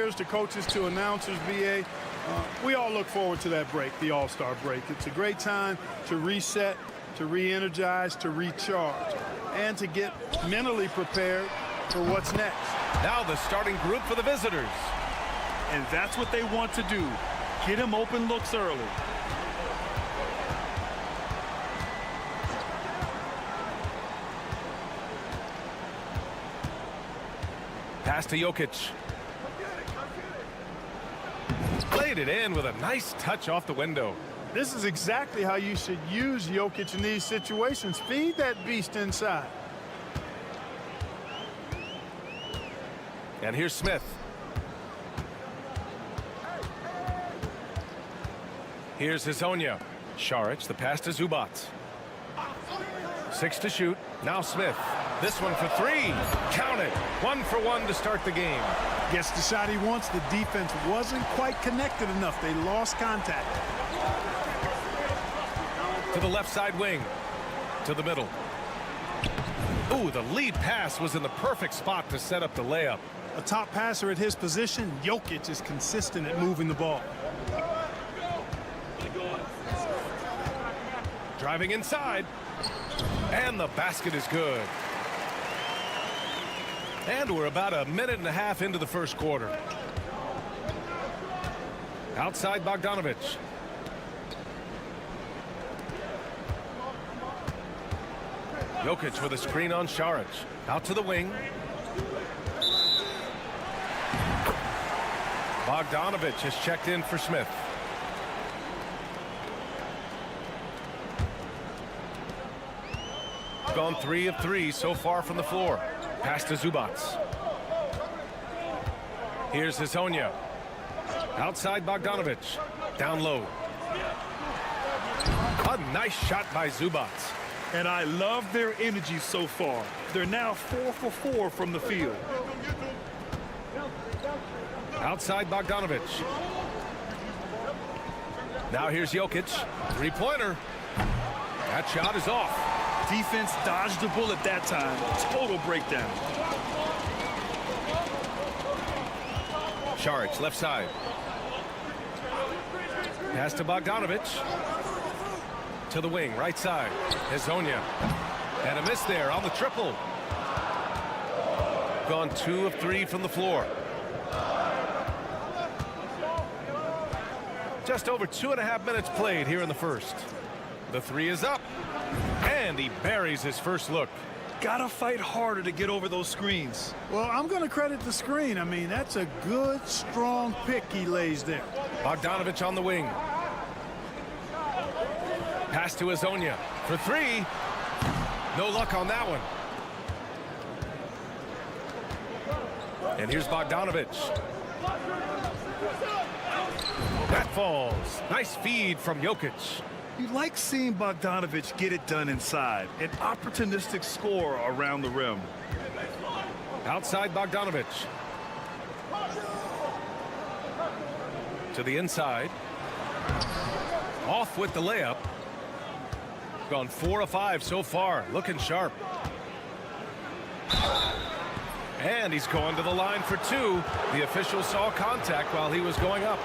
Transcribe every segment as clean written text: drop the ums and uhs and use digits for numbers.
players to coaches to announcers, BA, we all look forward to that break, the All-Star break. It's a great time to reset, to re-energize, to recharge, and to get mentally prepared for what's next. Now the starting group for the visitors. And that's what they want to do. Get him open looks early. Pass to Jokic. Played it in with a nice touch off the window. This is exactly how you should use Jokic in these situations. Feed that beast inside. And here's Smith. Here's Hazonia. Šarić, the pass to Zubac. 6 to shoot. Now Smith. This one for 3. Count it. 1 for 1 to start the game. Gets the shot he wants. The defense wasn't quite connected enough. They lost contact. To the left side wing. To the middle. Ooh, the lead pass was in the perfect spot to set up the layup. A top passer at his position, Jokic is consistent at moving the ball. Driving inside. And the basket is good. And we're about a minute and a half into the first quarter. Outside Bogdanovic. Jokic with a screen on Šarić. Out to the wing. Bogdanovic has checked in for Smith. Gone 3 of 3 so far from the floor. Pass to Zubac. Here's Hazonia. Outside Bogdanovic. Down low. A nice shot by Zubac. And I love their energy so far. They're now 4 for 4 from the field. Outside Bogdanovic. Now here's Jokic. 3-pointer. That shot is off. Defense dodged the bullet that time. Total breakdown. Šarić, left side. Pass to Bogdanovic. To the wing, right side. Hazonia. And a miss there on the triple. Gone 2 of 3 from the floor. Just over 2.5 minutes played here in the first. The 3 is up. And he buries his first look. Gotta fight harder to get over those screens. Well, I'm going to credit the screen. I mean, that's a good, strong pick he lays there. Bogdanovic on the wing. Pass to Hazonia for 3. No luck on that one. And here's Bogdanovic. That falls. Nice feed from Jokic. You like seeing Bogdanovic get it done inside. An opportunistic score around the rim. Outside Bogdanovic. To the inside. Off with the layup. Gone 4 of 5 so far. Looking sharp. And he's going to the line for 2. The official saw contact while he was going up.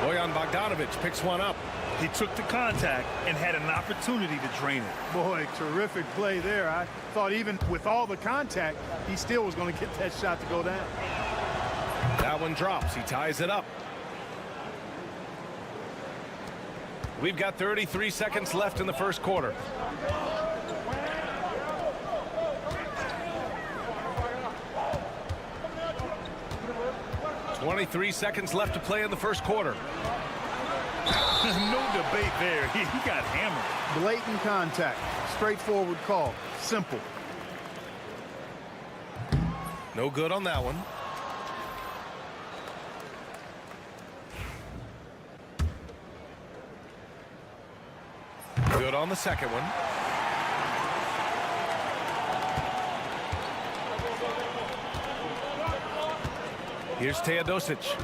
Bojan Bogdanovic picks one up. He took the contact and had an opportunity to drain it. Boy, terrific play there. I thought even with all the contact, he still was going to get that shot to go down. That one drops. He ties it up. We've got 33 seconds left in the first quarter. $23 seconds left to play in the first quarter. No debate there. He got hammered. Blatant contact. Straightforward call. Simple. No good on that one. Good on the second one. Here's Teodosic.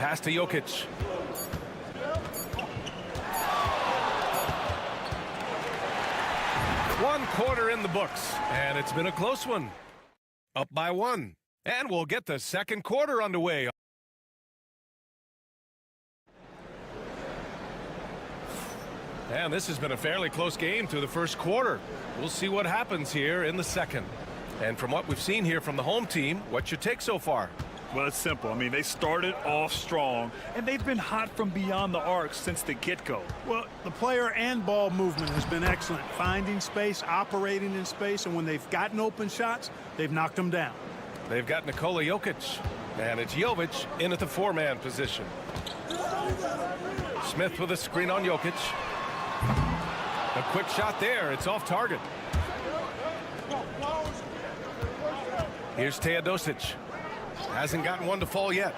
Pass to Jokic. One quarter in the books, and it's been a close one. Up by one, and we'll get the second quarter underway. And this has been a fairly close game through the first quarter. We'll see what happens here in the second. And from what we've seen here from the home team, what's your take so far? Well, it's simple. I mean, they started off strong, and they've been hot from beyond the arc since the get-go. Well, the player and ball movement has been excellent. Finding space, operating in space, and when they've gotten open shots, they've knocked them down. They've got Nikola Jokic, and it's Jovic in at the four-man position. Smith with a screen on Jokic. A quick shot there. It's off target. Here's Teodosic. Hasn't gotten one to fall yet.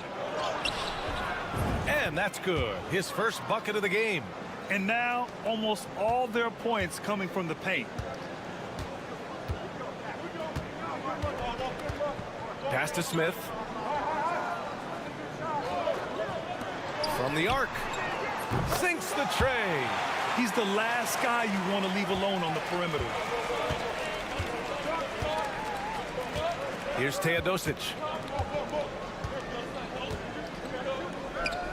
And that's good. His first bucket of the game. And now almost all their points coming from the paint. Pass to Smith. From the arc. Sinks the tray. He's the last guy you want to leave alone on the perimeter. Here's Teodosic.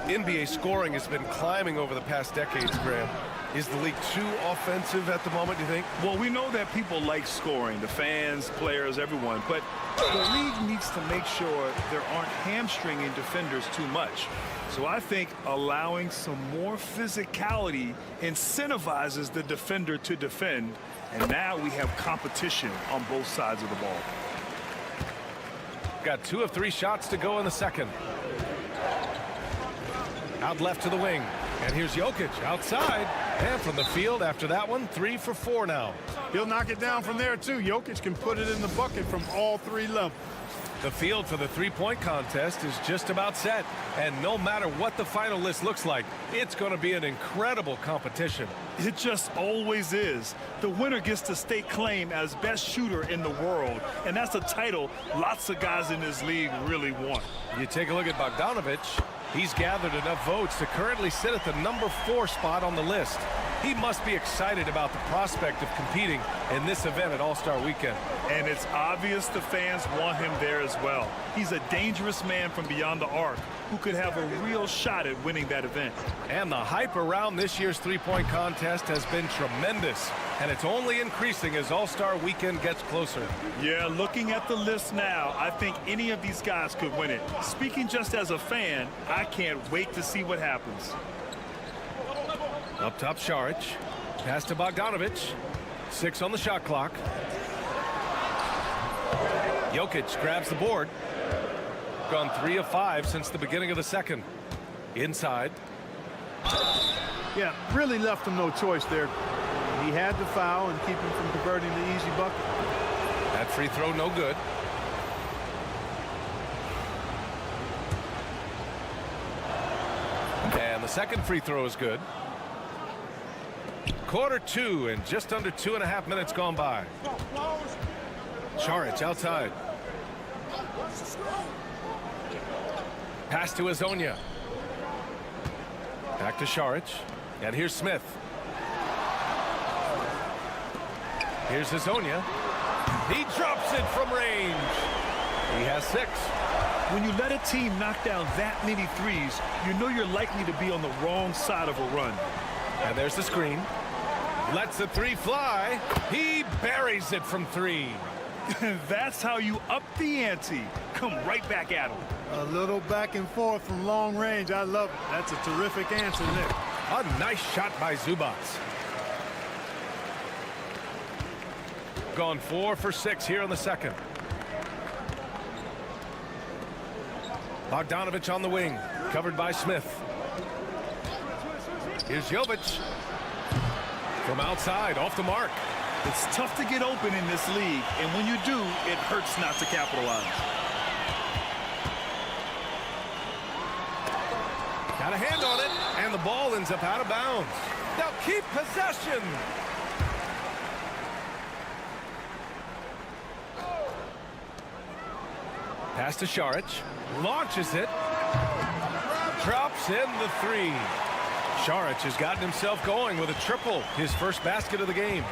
NBA scoring has been climbing over the past decades, Graham. Is the league too offensive at the moment, do you think? Well, we know that people like scoring, the fans, players, everyone, but the league needs to make sure there aren't hamstringing defenders too much. So I think allowing some more physicality incentivizes the defender to defend, and now we have competition on both sides of the ball. Got 2 of 3 shots to go in the second. Out left to the wing. And here's Jokic outside. And from the field after that one, 3 for 4 now. He'll knock it down from there, too. Jokic can put it in the bucket from all 3 levels. The field for the three-point contest is just about set. And no matter what the final list looks like, it's going to be an incredible competition. It just always is. The winner gets to stake claim as best shooter in the world. And that's a title lots of guys in this league really want. You take a look at Bogdanovic. He's gathered enough votes to currently sit at the number 4 spot on the list. He must be excited about the prospect of competing in this event at All-Star Weekend. And it's obvious the fans want him there as well. He's a dangerous man from beyond the arc who could have a real shot at winning that event. And the hype around this year's three-point contest has been tremendous. And it's only increasing as All-Star Weekend gets closer. Yeah, looking at the list now, I think any of these guys could win it. Speaking just as a fan, I can't wait to see what happens. Up top, Šarić. Pass to Bogdanovic. 6 on the shot clock. Jokic grabs the board. Gone 3 of 5 since the beginning of the second. Inside. Yeah, really left him no choice there. He had to foul and keep him from converting the easy bucket. That free throw no good. And the second free throw is good. Quarter 2 and just under 2.5 minutes gone by. Šarić outside. Pass to Azonia. Back to Šarić. And here's Smith. Here's Azonia. He drops it from range. He has 6. When you let a team knock down that many threes, you know you're likely to be on the wrong side of a run. And there's the screen. Lets the 3 fly. He buries it from 3. That's how you up the ante. Come right back at him. A little back and forth from long range. I love it. That's a terrific answer there. A nice shot by Zubac. Gone 4 for 6 here in the second. Bogdanovic on the wing, covered by Smith. Here's Jovic. From outside, off the mark. It's tough to get open in this league, and when you do, it hurts not to capitalize. Got a hand on it, and the ball ends up out of bounds. They'll keep possession. Pass to Šarić. Launches it. Drops in the 3. Šarić has gotten himself going with a triple, his first basket of the game.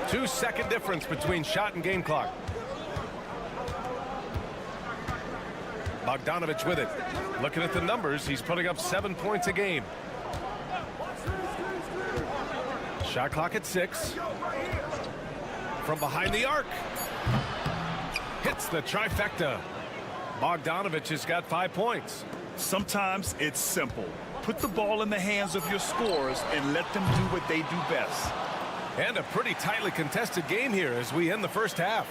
2-second difference between shot and game clock. Bogdanovic with it. Looking at the numbers, he's putting up 7 points a game. Shot clock at 6. From behind the arc. Hits the trifecta. Bogdanovic has got 5 points. Sometimes it's simple. Put the ball in the hands of your scorers and let them do what they do best. And a pretty tightly contested game here as we end the first half.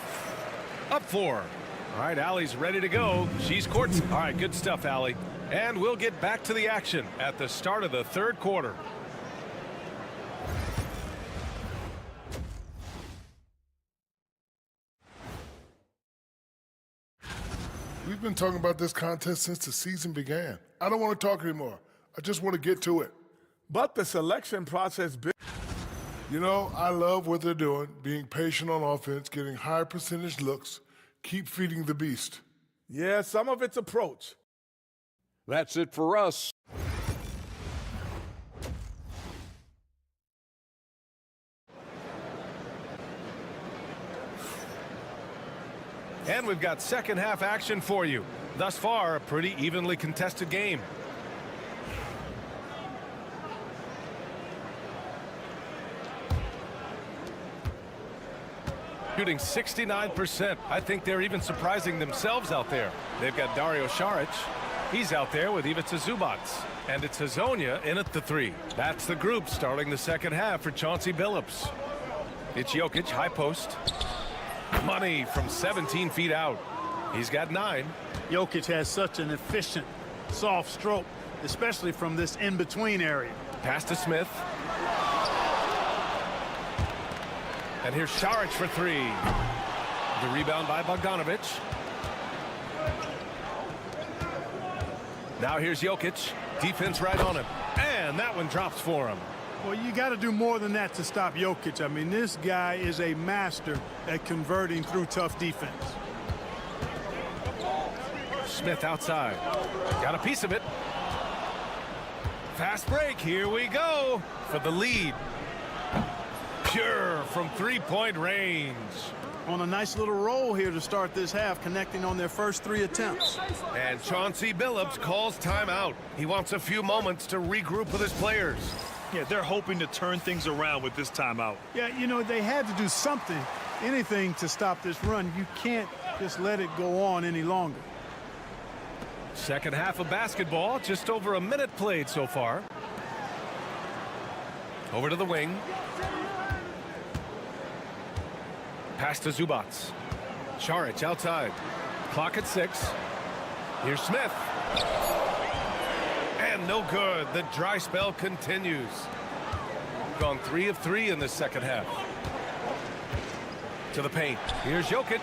Up 4. All right, Allie's ready to go. She's courts. All right, good stuff, Allie. And we'll get back to the action at the start of the third quarter. We've been talking about this contest since the season began. I don't want to talk anymore. I just want to get to it. But the selection process... You know, I love what they're doing, being patient on offense, getting high percentage looks, keep feeding the beast. Yeah, some of it's approach. That's it for us. And we've got second half action for you. Thus far, a pretty evenly contested game. Shooting 69%. I think they're even surprising themselves out there. They've got Dario Saric. He's out there with Ivica Zubac. And it's Hazonia in at the 3. That's the group starting the second half for Chauncey Billups. It's Jokic, high post. Money from 17 feet out. He's got 9. Jokic has such an efficient, soft stroke, especially from this in-between area. Pass to Smith. And here's Saric for 3. The rebound by Bogdanovic. Now here's Jokic. Defense right on him. And that one drops for him. Well, you got to do more than that to stop Jokic. I mean, this guy is a master at converting through tough defense. Smith outside. Got a piece of it. Fast break. Here we go for the lead. Pure from three-point range. On a nice little roll here to start this half, connecting on their first 3 attempts. And Chauncey Billups calls timeout. He wants a few moments to regroup with his players. Yeah, they're hoping to turn things around with this timeout. Yeah, you know, they had to do something, anything to stop this run. You can't just let it go on any longer. Second half of basketball, just over a minute played so far. Over to the wing. Pass to Zubac. Saric outside. Clock at 6. Here's Smith. And no good. The dry spell continues. Gone 3 of 3 in the second half. To the paint. Here's Jokic.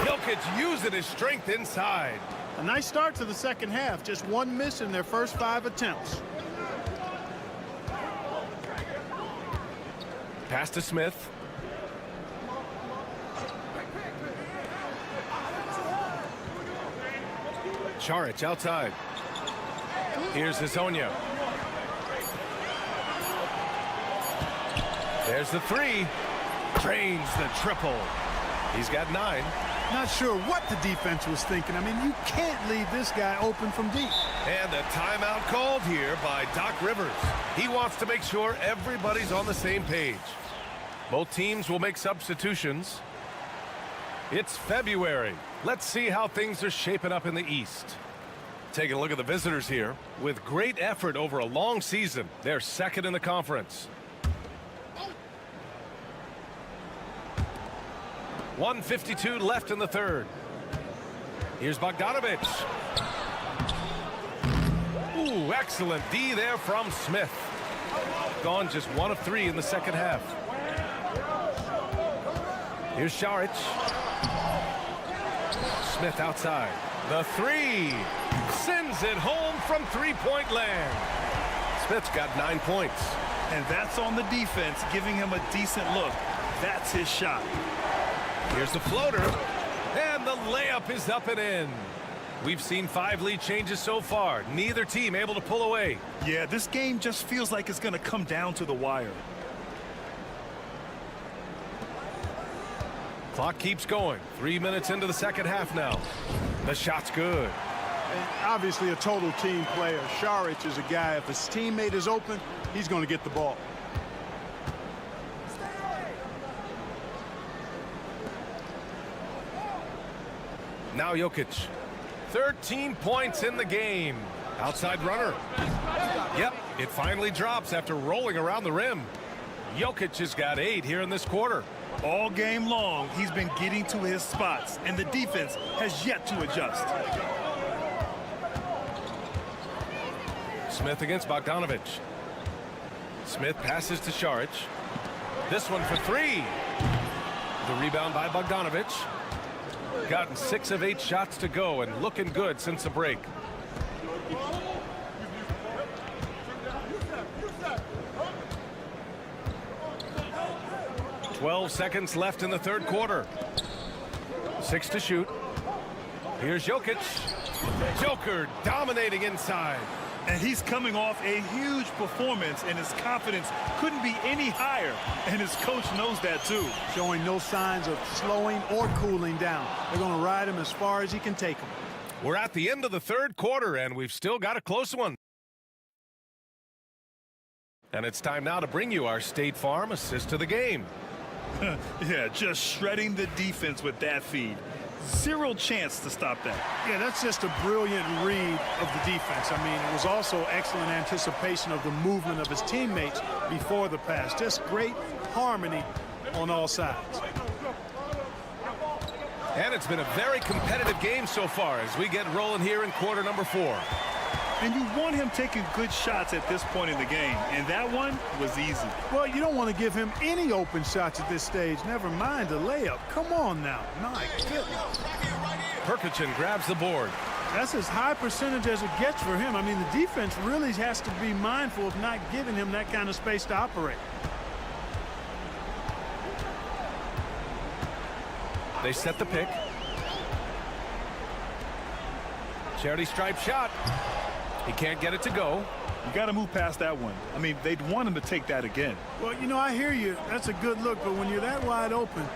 Jokic using his strength inside. A nice start to the second half. Just 1 miss in their first 5 attempts. Pass to Smith. Saric outside. Here's Hazonia. There's the 3. Drains the triple. He's got 9. Not sure what the defense was thinking. I mean, you can't leave this guy open from deep. And a timeout called here by Doc Rivers. He wants to make sure everybody's on the same page. Both teams will make substitutions. It's February. Let's see how things are shaping up in the East. Taking a look at the visitors here. With great effort over a long season, they're second in the conference. 1:52 left in the third. Here's Bogdanovic. Ooh, excellent D there from Smith. Gone just 1 of 3 in the second half. Here's Saric. Smith outside. The 3. Sends it home from three-point land. Smith's got 9 points. And that's on the defense, giving him a decent look. That's his shot. Here's the floater. And the layup is up and in. We've seen 5 lead changes so far. Neither team able to pull away. Yeah, this game just feels like it's going to come down to the wire. Clock keeps going. 3 minutes into the second half now. The shot's good. And obviously a total team player. Šarić is a guy, if his teammate is open, he's going to get the ball. Now Jokic. 13 points in the game. Outside runner. Yep, it finally drops after rolling around the rim. Jokic has got 8 here in this quarter. All game long, he's been getting to his spots, and the defense has yet to adjust. Smith against Bogdanovic. Smith passes to Šarić. This one for 3. The rebound by Bogdanovic. Gotten 6 of 8 shots to go and looking good since the break. "12 seconds left in the third quarter. 6 to shoot. Here's Jokic. Joker dominating inside. And he's coming off a huge performance, and his confidence couldn't be any higher. And his coach knows that, too. Showing no signs of slowing or cooling down. They're going to ride him as far as he can take him. We're at the end of the third quarter, and we've still got a close one. And it's time now to bring you our State Farm assist of the game. Yeah, just shredding the defense with that feed. Zero chance to stop that. Yeah, that's just a brilliant read of the defense. I mean, it was also excellent anticipation of the movement of his teammates before the pass. Just great harmony on all sides. And it's been a very competitive game so far as we get rolling here in quarter number 4. And you want him taking good shots at this point in the game, and that one was easy. Well, you don't want to give him any open shots at this stage, never mind a layup. Come on now. My goodness. Perkichin grabs the board. That's as high percentage as it gets for him. I mean, the defense really has to be mindful of not giving him that kind of space to operate. They set the pick. Charity stripe shot. He can't get it to go. You got to move past that one. I mean, they'd want him to take that again. Well, you know, I hear you. That's a good look, but when you're that wide open,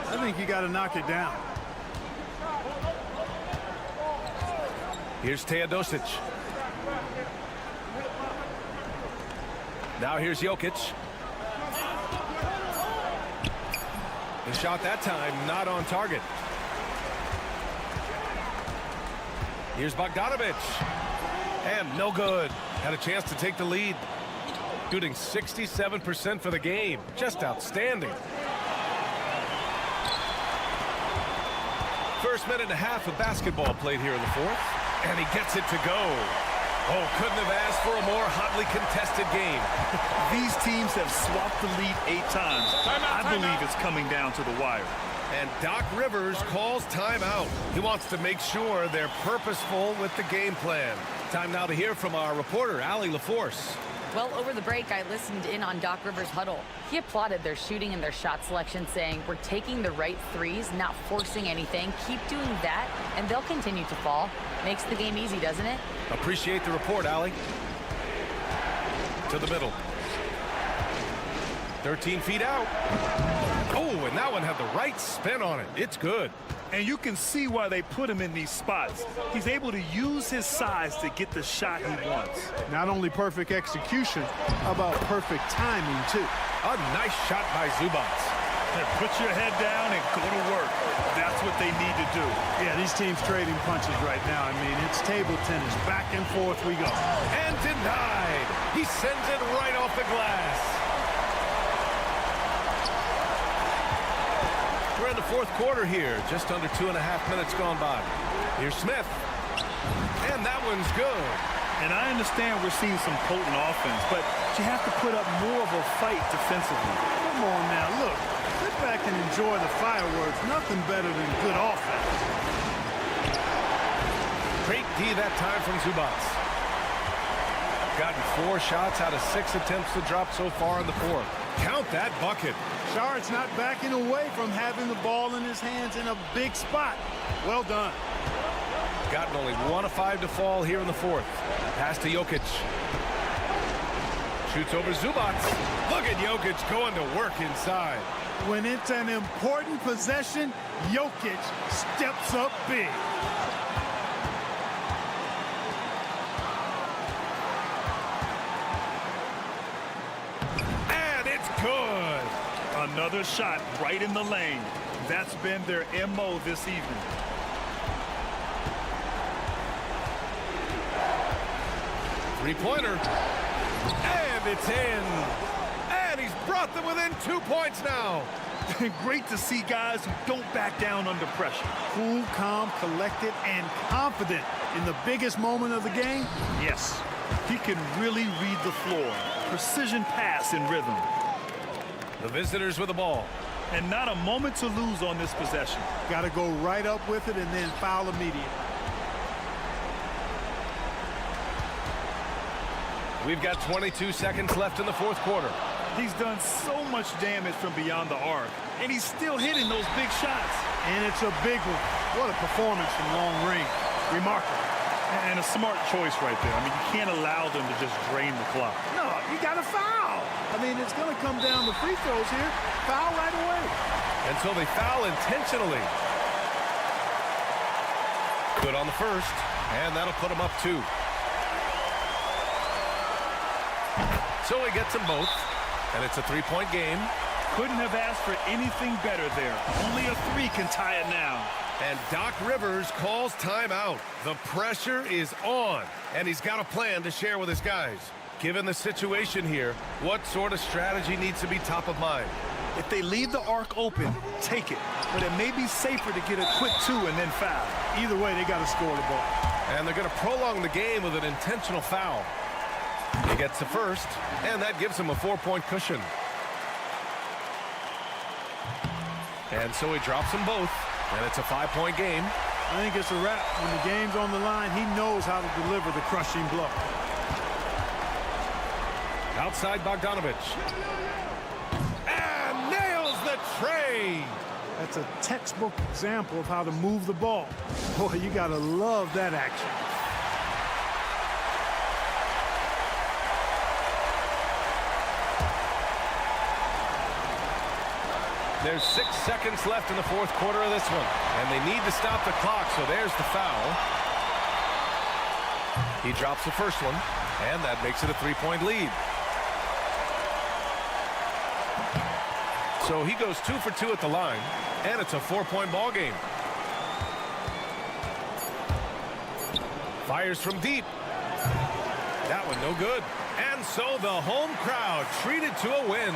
I think you got to knock it down. Here's Teodosic. Now here's Jokic. The shot that time not on target. Here's Bogdanovic. And no good. Had a chance to take the lead. Shooting 67% for the game. Just outstanding. First minute and a half of basketball played here in the fourth. And he gets it to go. Oh, couldn't have asked for a more hotly contested game. These teams have swapped the lead 8 times. I believe it's coming down to the wire. And Doc Rivers calls timeout. He wants to make sure they're purposeful with the game plan. Time now to hear from our reporter, Allie LaForce. Well, over the break, I listened in on Doc Rivers' huddle. He applauded their shooting and their shot selection, saying, "We're taking the right threes, not forcing anything. Keep doing that, and they'll continue to fall." Makes the game easy, doesn't it? Appreciate the report, Allie. To the middle. 13 feet out. Oh, and that one had the right spin on it. It's good. And you can see why they put him in these spots. He's able to use his size to get the shot he wants. Not only perfect execution, how about perfect timing, too? A nice shot by Zubac. Put your head down and go to work. That's what they need to do. Yeah, these teams trading punches right now. I mean, it's table tennis. Back and forth we go. And denied. He sends it right off the glass. We're in the fourth quarter here. Just under 2.5 minutes gone by. Here's Smith. And that one's good. And I understand we're seeing some potent offense, but you have to put up more of a fight defensively. Come on now, look. Sit back and enjoy the fireworks. Nothing better than good offense. Great D that time from Zubac. Gotten 4 shots out of 6 attempts to drop so far in the fourth. Count that bucket. Šarić not backing away from having the ball in his hands in a big spot. Well done. Gotten only 1 of 5 to fall here in the fourth. Pass to Jokic. Shoots over Zubac. Look at Jokic going to work inside. When it's an important possession, Jokic steps up big. And it's good. Another shot right in the lane. That's been their MO this evening. Three-pointer. And it's in. And he's brought them within 2 points now. Great to see guys who don't back down under pressure. Cool, calm, collected, and confident in the biggest moment of the game. Yes, he can really read the floor. Precision pass in rhythm. The visitors with the ball. And not a moment to lose on this possession. Got to go right up with it and then foul immediately. We've got 22 seconds left in the fourth quarter. He's done so much damage from beyond the arc, and he's still hitting those big shots. And it's a big one. What a performance from long range. Remarkable. And a smart choice right there. I mean, you can't allow them to just drain the clock. No, you got to foul. I mean, it's going to come down to free throws here. Foul right away. And so they foul intentionally. Good on the first, and that'll put him up 2. So he gets them both, and it's a 3-point game. Couldn't have asked for anything better there. Only a 3 can tie it now. And Doc Rivers calls timeout. The pressure is on, and he's got a plan to share with his guys. Given the situation here, what sort of strategy needs to be top of mind? If they leave the arc open, take it. But it may be safer to get a quick 2 and then foul. Either way, they got to score the ball. And they're going to prolong the game with an intentional foul. He gets the first, and that gives him a 4-point cushion. And so he drops them both, and it's a 5-point game. I think it's a wrap. When the game's on the line, he knows how to deliver the crushing blow. Outside Bogdanovich. And nails the tray. That's a textbook example of how to move the ball. Boy, you got to love that action. There's 6 seconds left in the fourth quarter of this one, and they need to stop the clock, so there's the foul. He drops the first one, and that makes it a 3-point lead. So he goes 2 for 2 at the line, and it's a 4-point ball game. Fires from deep. That one no good. And so the home crowd treated to a win.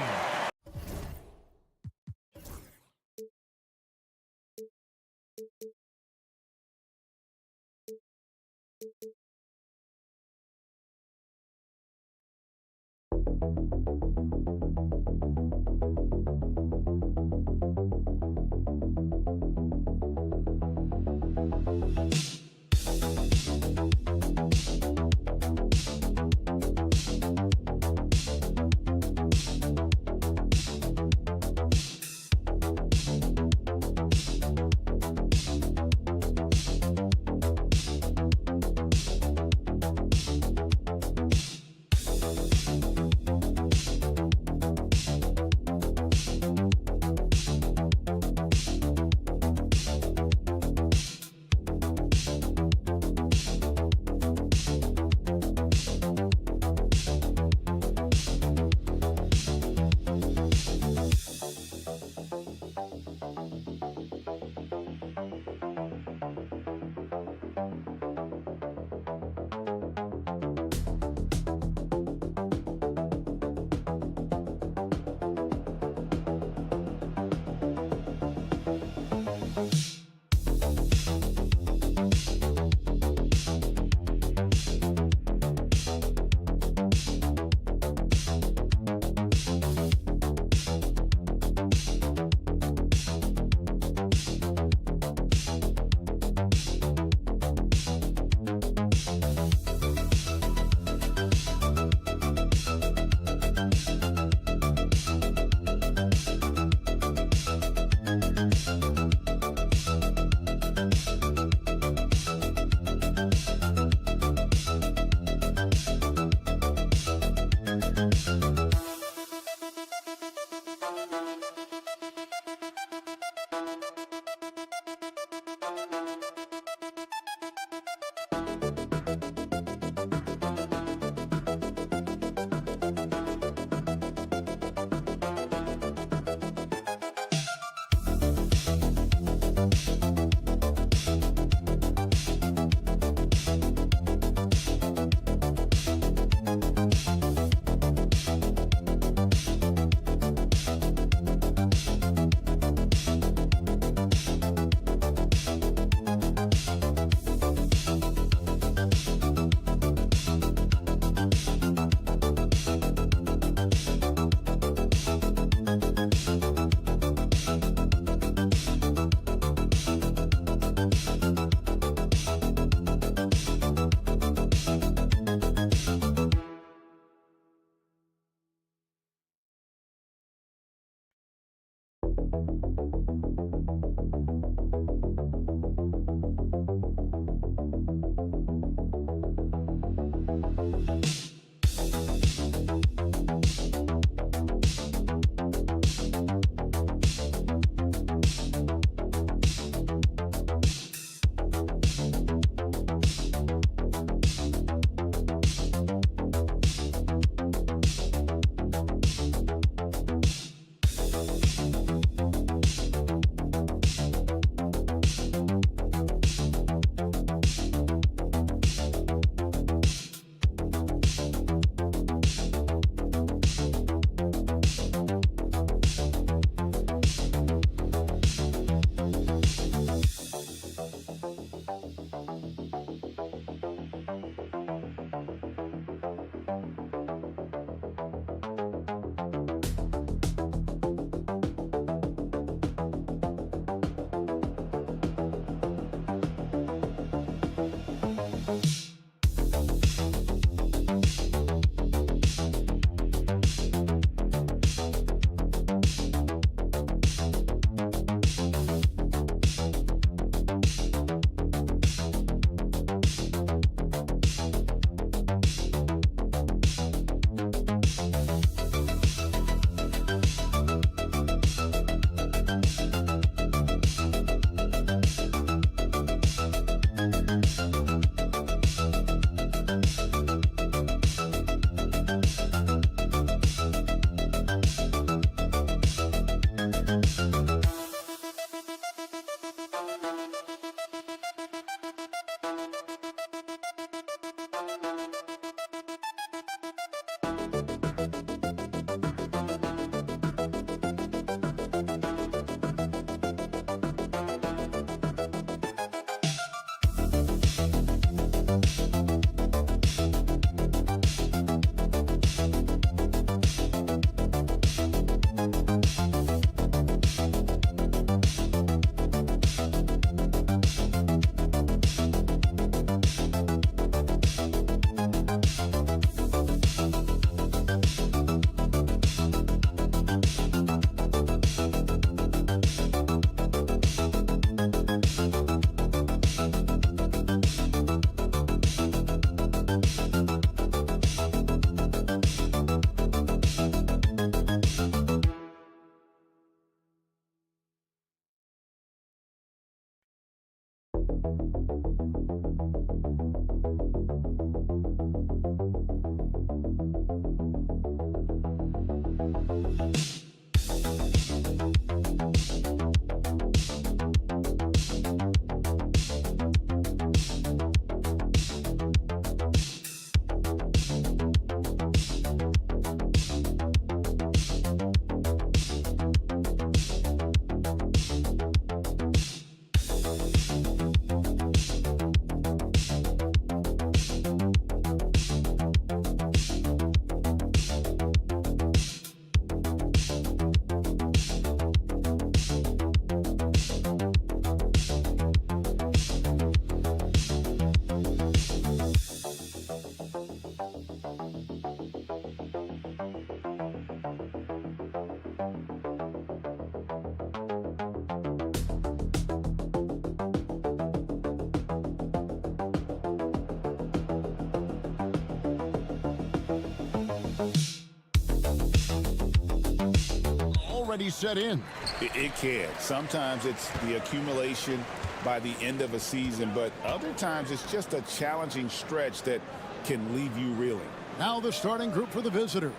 already set in. It can. Sometimes it's the accumulation by the end of a season, but other times it's just a challenging stretch that can leave you reeling. Now the starting group for the visitors.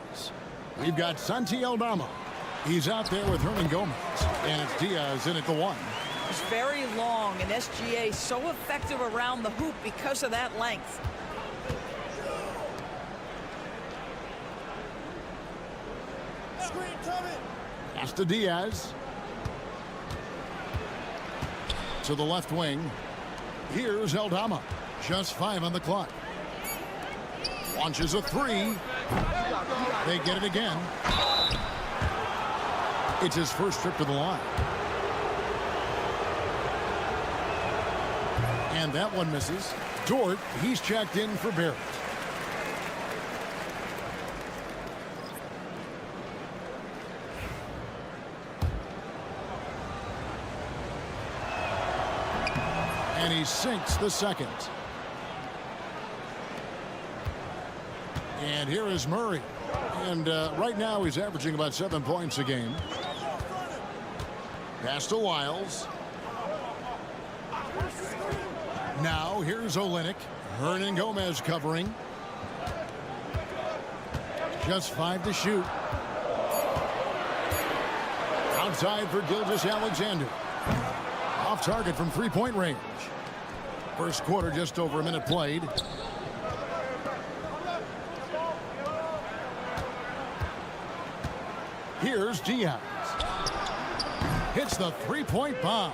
We've got Santi Aldama. He's out there with Hernan Gomez. And it's Diaz in at the one. It's very long, and SGA so effective around the hoop because of that length. Pass to Diaz. To the left wing. Here's Aldama. Just 5 on the clock. Launches a 3. They get it again. It's his first trip to the line. And that one misses. Dort, he's checked in for Barrett. And he sinks the second. And here is Murray. And right now he's averaging about 7 points a game. Pass to Wiles. Now here's Olynyk. Hernan Gomez covering. Just 5 to shoot. Outside for Gilgeous-Alexander. Off target from three-point range. First quarter, just over a minute played. Here's Diaz. Hits the three-point bomb.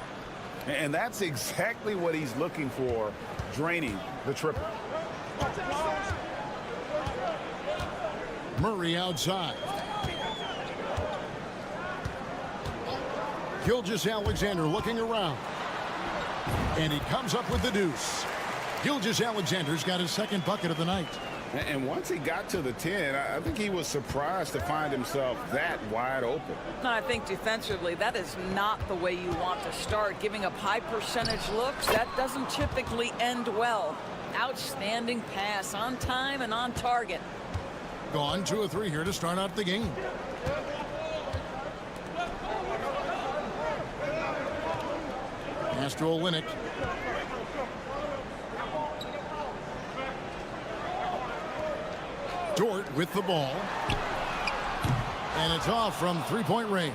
And that's exactly what he's looking for, draining the triple. Murray outside. Gilgeous-Alexander looking around. And he comes up with the deuce. Gilgeous-Alexander's got his second bucket of the night. And once he got to the 10, I think he was surprised to find himself that wide open. I think defensively, that is not the way you want to start. Giving up high percentage looks, that doesn't typically end well. Outstanding pass, on time and on target. Gone 2 of 3 here to start out the game. Pass to Olynyk. Dort with the ball. And it's off from three-point range.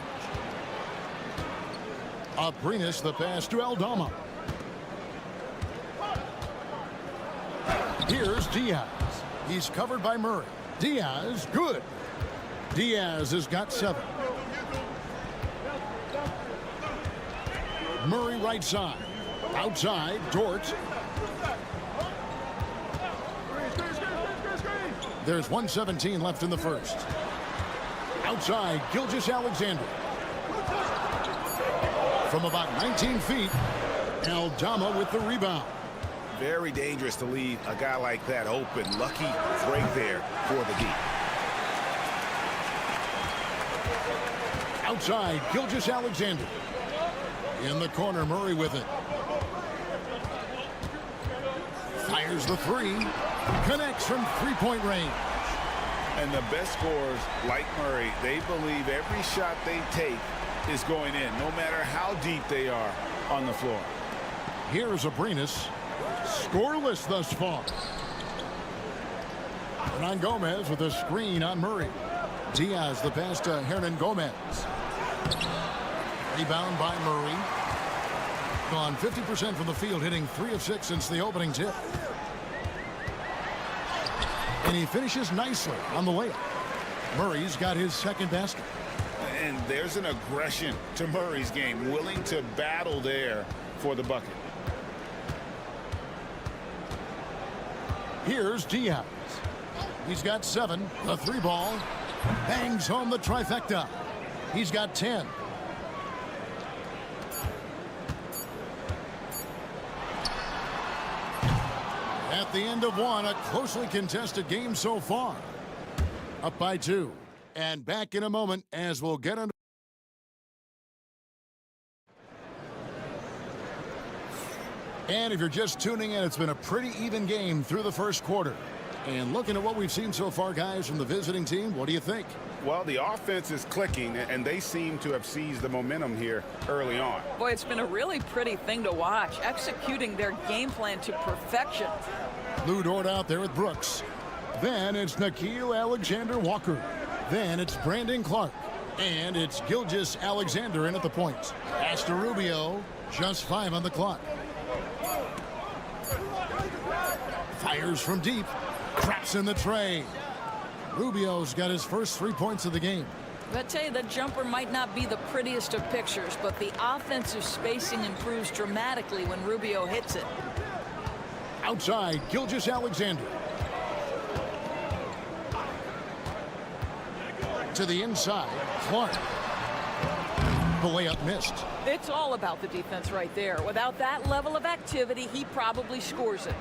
Aprinas the pass to Aldama. Here's Diaz. He's covered by Murray. Diaz, good. Diaz has got 7. Murray right side. Outside, Dort. There's 1:17 left in the first. Outside, Gilgeous-Alexander. From about 19 feet, Aldama with the rebound. Very dangerous to leave a guy like that open. Lucky break there for the D. Outside, Gilgeous-Alexander. In the corner, Murray with it. Fires the 3. Connects from three-point range. And the best scorers, like Murray, they believe every shot they take is going in, no matter how deep they are on the floor. Here's Aprinas. Scoreless thus far. Hernan Gomez with a screen on Murray. Diaz the pass to Hernan Gomez. Rebound by Murray. Gone 50% from the field, hitting 3 of 6 since the opening tip. And he finishes nicely on the layup. Murray's got his second basket. And there's an aggression to Murray's game, willing to battle there for the bucket. Here's Diaz. He's got 7. The 3 ball. Bangs home the trifecta. He's got 10. At the end of 1, a closely contested game so far. Up by 2. And back in a moment as we'll get under. And if you're just tuning in, it's been a pretty even game through the first quarter. And looking at what we've seen so far, guys, from the visiting team, what do you think? Well, the offense is clicking, and they seem to have seized the momentum here early on. Boy, it's been a really pretty thing to watch, executing their game plan to perfection. Lou Dort out there with Brooks. Then it's Nickeil Alexander-Walker. Then it's Brandon Clark. And it's Gilgeous-Alexander in at the point. Pass to Rubio. Just 5 on the clock. Fires from deep. Traps in the tray. Rubio's got his first 3 points of the game. I tell you, the jumper might not be the prettiest of pictures, but the offensive spacing improves dramatically when Rubio hits it. Outside, Gilgeous-Alexander. To the inside, Clark. The layup missed. It's all about the defense right there. Without that level of activity, he probably scores it.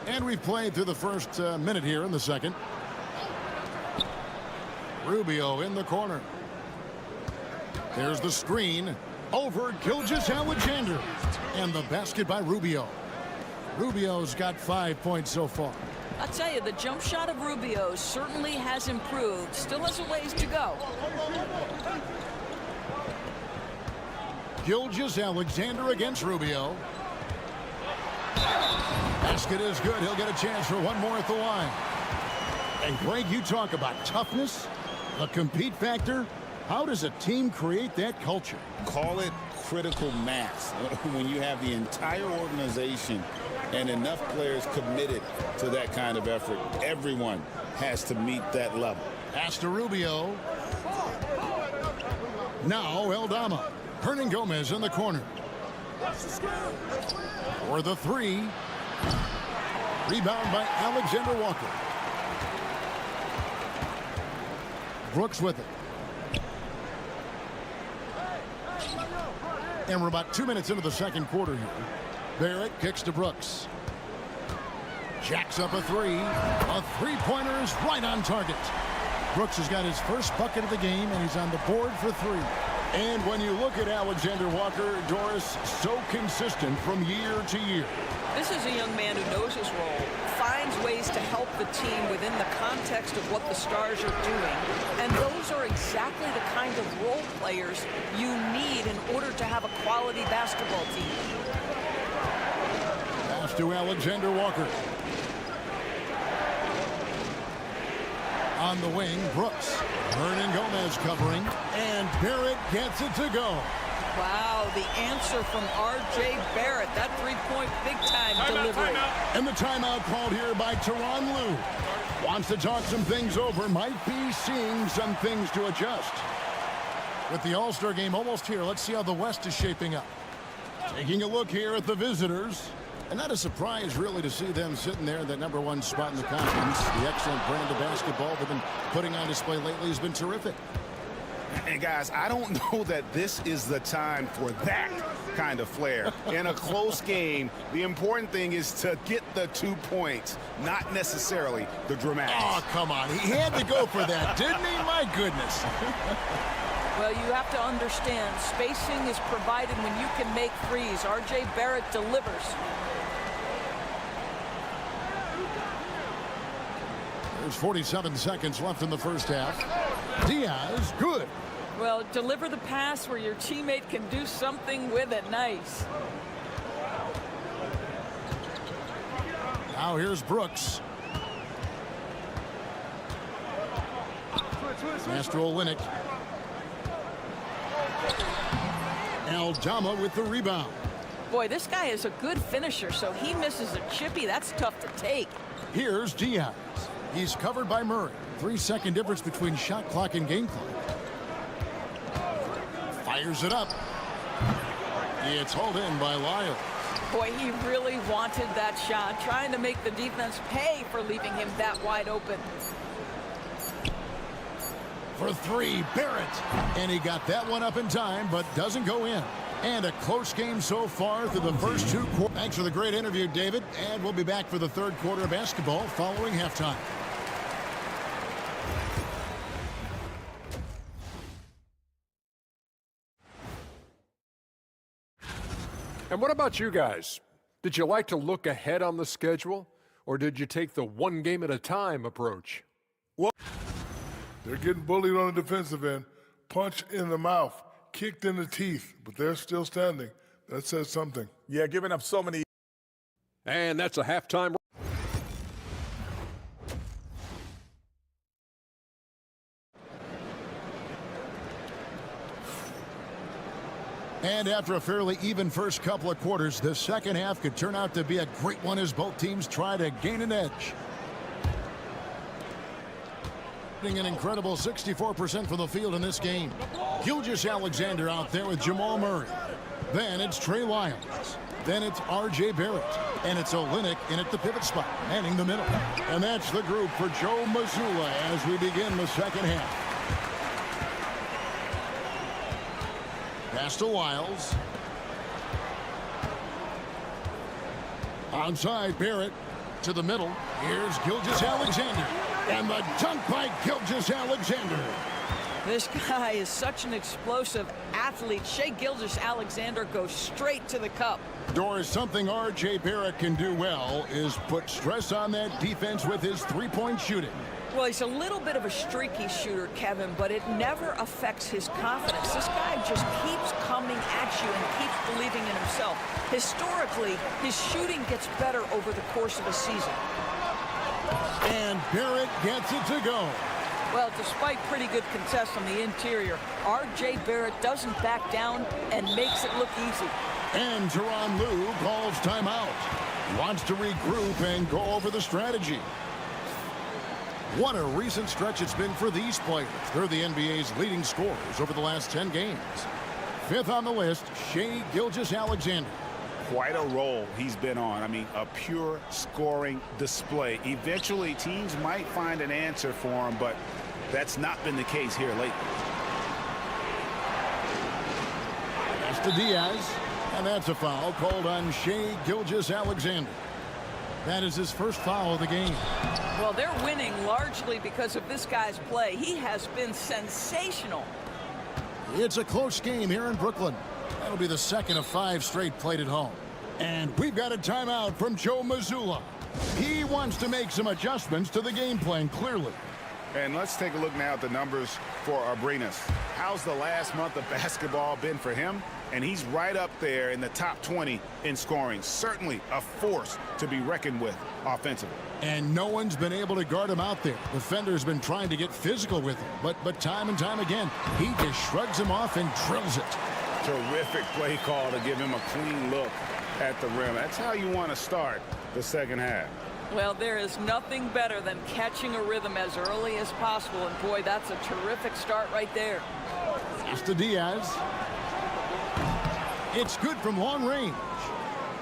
And we've played through the first minute here in the second. Rubio in the corner. There's the screen. over Gilgeous Alexander. And the basket by Rubio. Rubio's got 5 points so far. I'll tell you, the jump shot of Rubio certainly has improved. Still has a ways to go. Gilgeous Alexander against Rubio. Basket is good. He'll get a chance for one more at the line. And Greg, you talk about toughness, the compete factor. How does a team create that culture? Call it critical mass. When you have the entire organization and enough players committed to that kind of effort, everyone has to meet that level. Pass to Rubio. Now Eldama. Hernan Gomez in the corner. For the three. Rebound by Alexander Walker. Brooks with it. And we're about 2 minutes into the second quarter here. Barrett kicks to Brooks. Jacks up a three. A three-pointer is right on target. Brooks has got his first bucket of the game, and he's on the board for three. And when you look at Alexander Walker, Doris, so consistent from year to year. This is a young man who knows his role, finds ways to help the team within the context of what the Stars are doing. And those are exactly the kind of role players you need in order to have a quality basketball team. Pass to Alexander Walker. On the wing, Brooks. Hernan Gomez covering. And Barrett gets it to go. Wow, the answer from R.J. Barrett. That three-point big-time delivery. And the timeout called here by Tyronn Lue. Wants to talk some things over. Might be seeing some things to adjust. With the All-Star game almost here, let's see how the West is shaping up. Taking a look here at the visitors. And not a surprise, really, to see them sitting there in that #1 spot in the conference. The excellent brand of basketball they've been putting on display lately has been terrific. And guys, I don't know that this is the time for that kind of flair. In a close game, the important thing is to get the 2 points, not necessarily the dramatics. Oh, come on. He had to go for that, didn't he? My goodness. Well, you have to understand, spacing is provided when you can make threes. R.J. Barrett delivers. There's 47 seconds left in the first half. Diaz, good. Well, deliver the pass where your teammate can do something with it. Nice. Now here's Brooks. Master Olynyk. Eldama with the rebound. Boy, this guy is a good finisher, so he misses a chippy. That's tough to take. Here's Diaz. He's covered by Murray. 3-second difference between shot clock and game clock. Fires it up. It's hauled in by Lyle. Boy, he really wanted that shot, trying to make the defense pay for leaving him that wide open. For three, Barrett. And he got that one up in time, but doesn't go in. And a close game so far through the first two quarters. Thanks for the great interview, David. And we'll be back for the third quarter of basketball following halftime. And what about you guys? Did you like to look ahead on the schedule, or did you take the one game at a time approach? Well, they're getting bullied on the defensive end, punched in the mouth, kicked in the teeth, but they're still standing. That says something. Yeah, giving up so many. And that's a halftime. And after a fairly even first couple of quarters, the second half could turn out to be a great one as both teams try to gain an edge. An incredible 64% from the field in this game. Gilgeous Alexander out there with Jamal Murray. Then it's Trey Lyons. Then it's R.J. Barrett. And it's Olynyk in at the pivot spot, manning the middle. And that's the group for Joe Mazzulla as we begin the second half. Pass to Wiles. Onside, Barrett to the middle. Here's Gilgeous Alexander. And the dunk by Gilgeous Alexander. This guy is such an explosive athlete. Shai Gilgeous-Alexander goes straight to the cup. Doris, something R.J. Barrett can do well is put stress on that defense with his three-point shooting. Well, he's a little bit of a streaky shooter, Kevin, but it never affects his confidence. This guy just keeps coming at you and keeps believing in himself. Historically, his shooting gets better over the course of a season. And Barrett gets it to go. Well, despite pretty good contests on the interior, R.J. Barrett doesn't back down and makes it look easy. And Tyronn Lue calls timeout. Wants to regroup and go over the strategy. What a recent stretch it's been for these players. They're the NBA's leading scorers over the last 10 games. Fifth on the list, Shai Gilgeous-Alexander. Quite a role he's been on. I mean, a pure scoring display. Eventually, teams might find an answer for him, but that's not been the case here lately. That's to Diaz, and that's a foul called on Shai Gilgeous-Alexander. That is his first foul of the game. Well, they're winning largely because of this guy's play. He has been sensational. It's a close game here in Brooklyn. That'll be the second of 5 straight played at home. And we've got a timeout from Joe Mazzulla. He wants to make some adjustments to the game plan, clearly. And let's take a look now at the numbers for Abrinas. How's the last month of basketball been for him? And he's right up there in the top 20 in scoring. Certainly a force to be reckoned with offensively. And no one's been able to guard him out there. Defender's been trying to get physical with him. But time and time again, he just shrugs him off and drills it. Terrific play call to give him a clean look at the rim. That's how you want to start the second half. Well, there is nothing better than catching a rhythm as early as possible. And, boy, that's a terrific start right there. It's to Diaz. It's good from long range.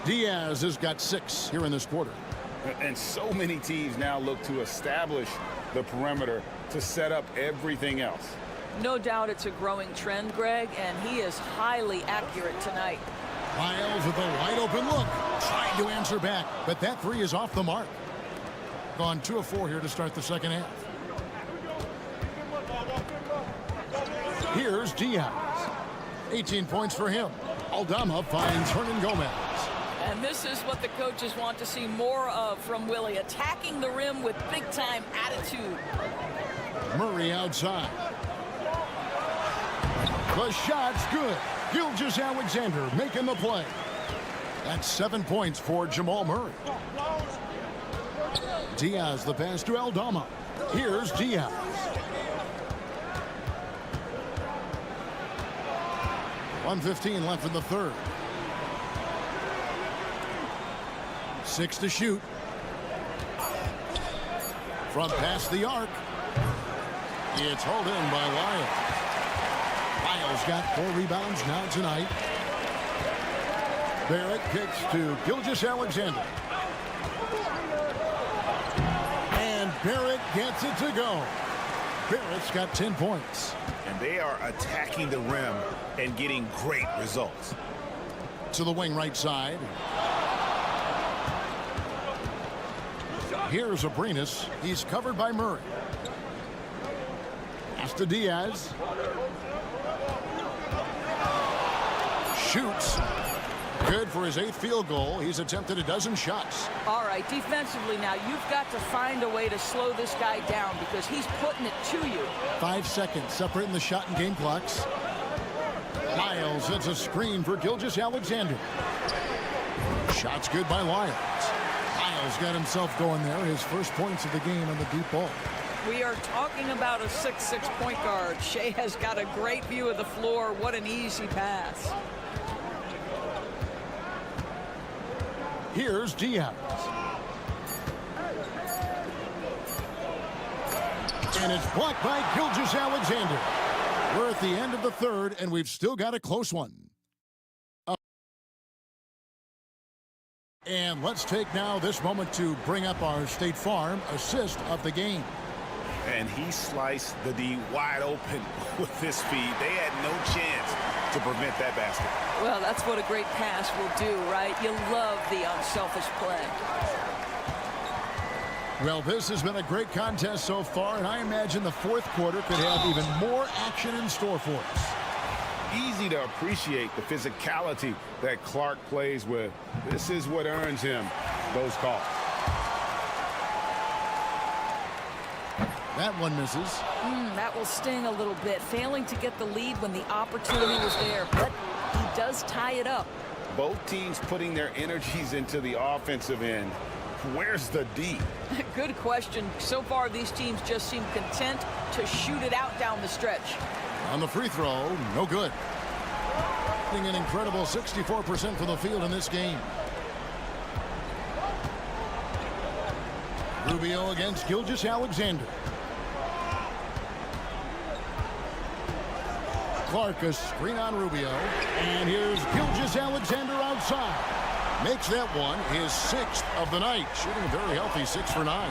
Diaz has got 6 here in this quarter. And so many teams now look to establish the perimeter to set up everything else. No doubt it's a growing trend, Greg, and he is highly accurate tonight. Miles with a wide open look, trying to answer back, but that 3 is off the mark. Gone 2 of 4 here to start the second half. Here's Diaz. 18 points for him. Aldama finds Hernan Gomez. And this is what the coaches want to see more of from Willie, attacking the rim with big-time attitude. Murray outside. The shot's good. Gilgeous-Alexander making the play. That's 7 points for Jamal Murray. Diaz the pass to Aldama. Here's Diaz. .115 left in the third. 6 to shoot. From past the arc. It's hauled in by Lyles. Lyles got 4 rebounds now tonight. Barrett kicks to Gilgeous-Alexander. And Barrett gets it to go. Barrett's got 10 points. And they are attacking the rim and getting great results. To the wing right side. Here's Abrinas. He's covered by Murray. Pass to Diaz. Shoots. Good for his 8th field goal. He's attempted a dozen shots. All right, defensively now, you've got to find a way to slow this guy down because he's putting it to you. 5 seconds separating the shot and game clocks. Lyles sets a screen for Gilgeous-Alexander. Shot's good by Lyles. Lyles got himself going there. His first points of the game on the deep ball. We are talking about a 6'6" point guard. Shai has got a great view of the floor. What an easy pass. Here's Diaz. And it's blocked by Gilgeous-Alexander. We're at the end of the third, and we've still got a close one. And let's take now this moment to bring up our State Farm assist of the game. And he sliced the D wide open with his feet. They had no chance to prevent that basket. Well, that's what a great pass will do, right? You love the unselfish play. Well, this has been a great contest so far, and I imagine the fourth quarter could have even more action in store for us. Easy to appreciate the physicality that Clark plays with. This is what earns him those calls. That one misses. That will sting a little bit. Failing to get the lead when the opportunity was there, but he does tie it up. Both teams putting their energies into the offensive end. Where's the D? Good question. So far, these teams just seem content to shoot it out down the stretch. On the free throw, no good. An incredible 64% from the field in this game. Rubio against Gilgeous-Alexander. Clark, a screen on Rubio. And here's Gilgeous-Alexander outside. Makes that one his 6th of the night. Shooting a very healthy 6 for 9.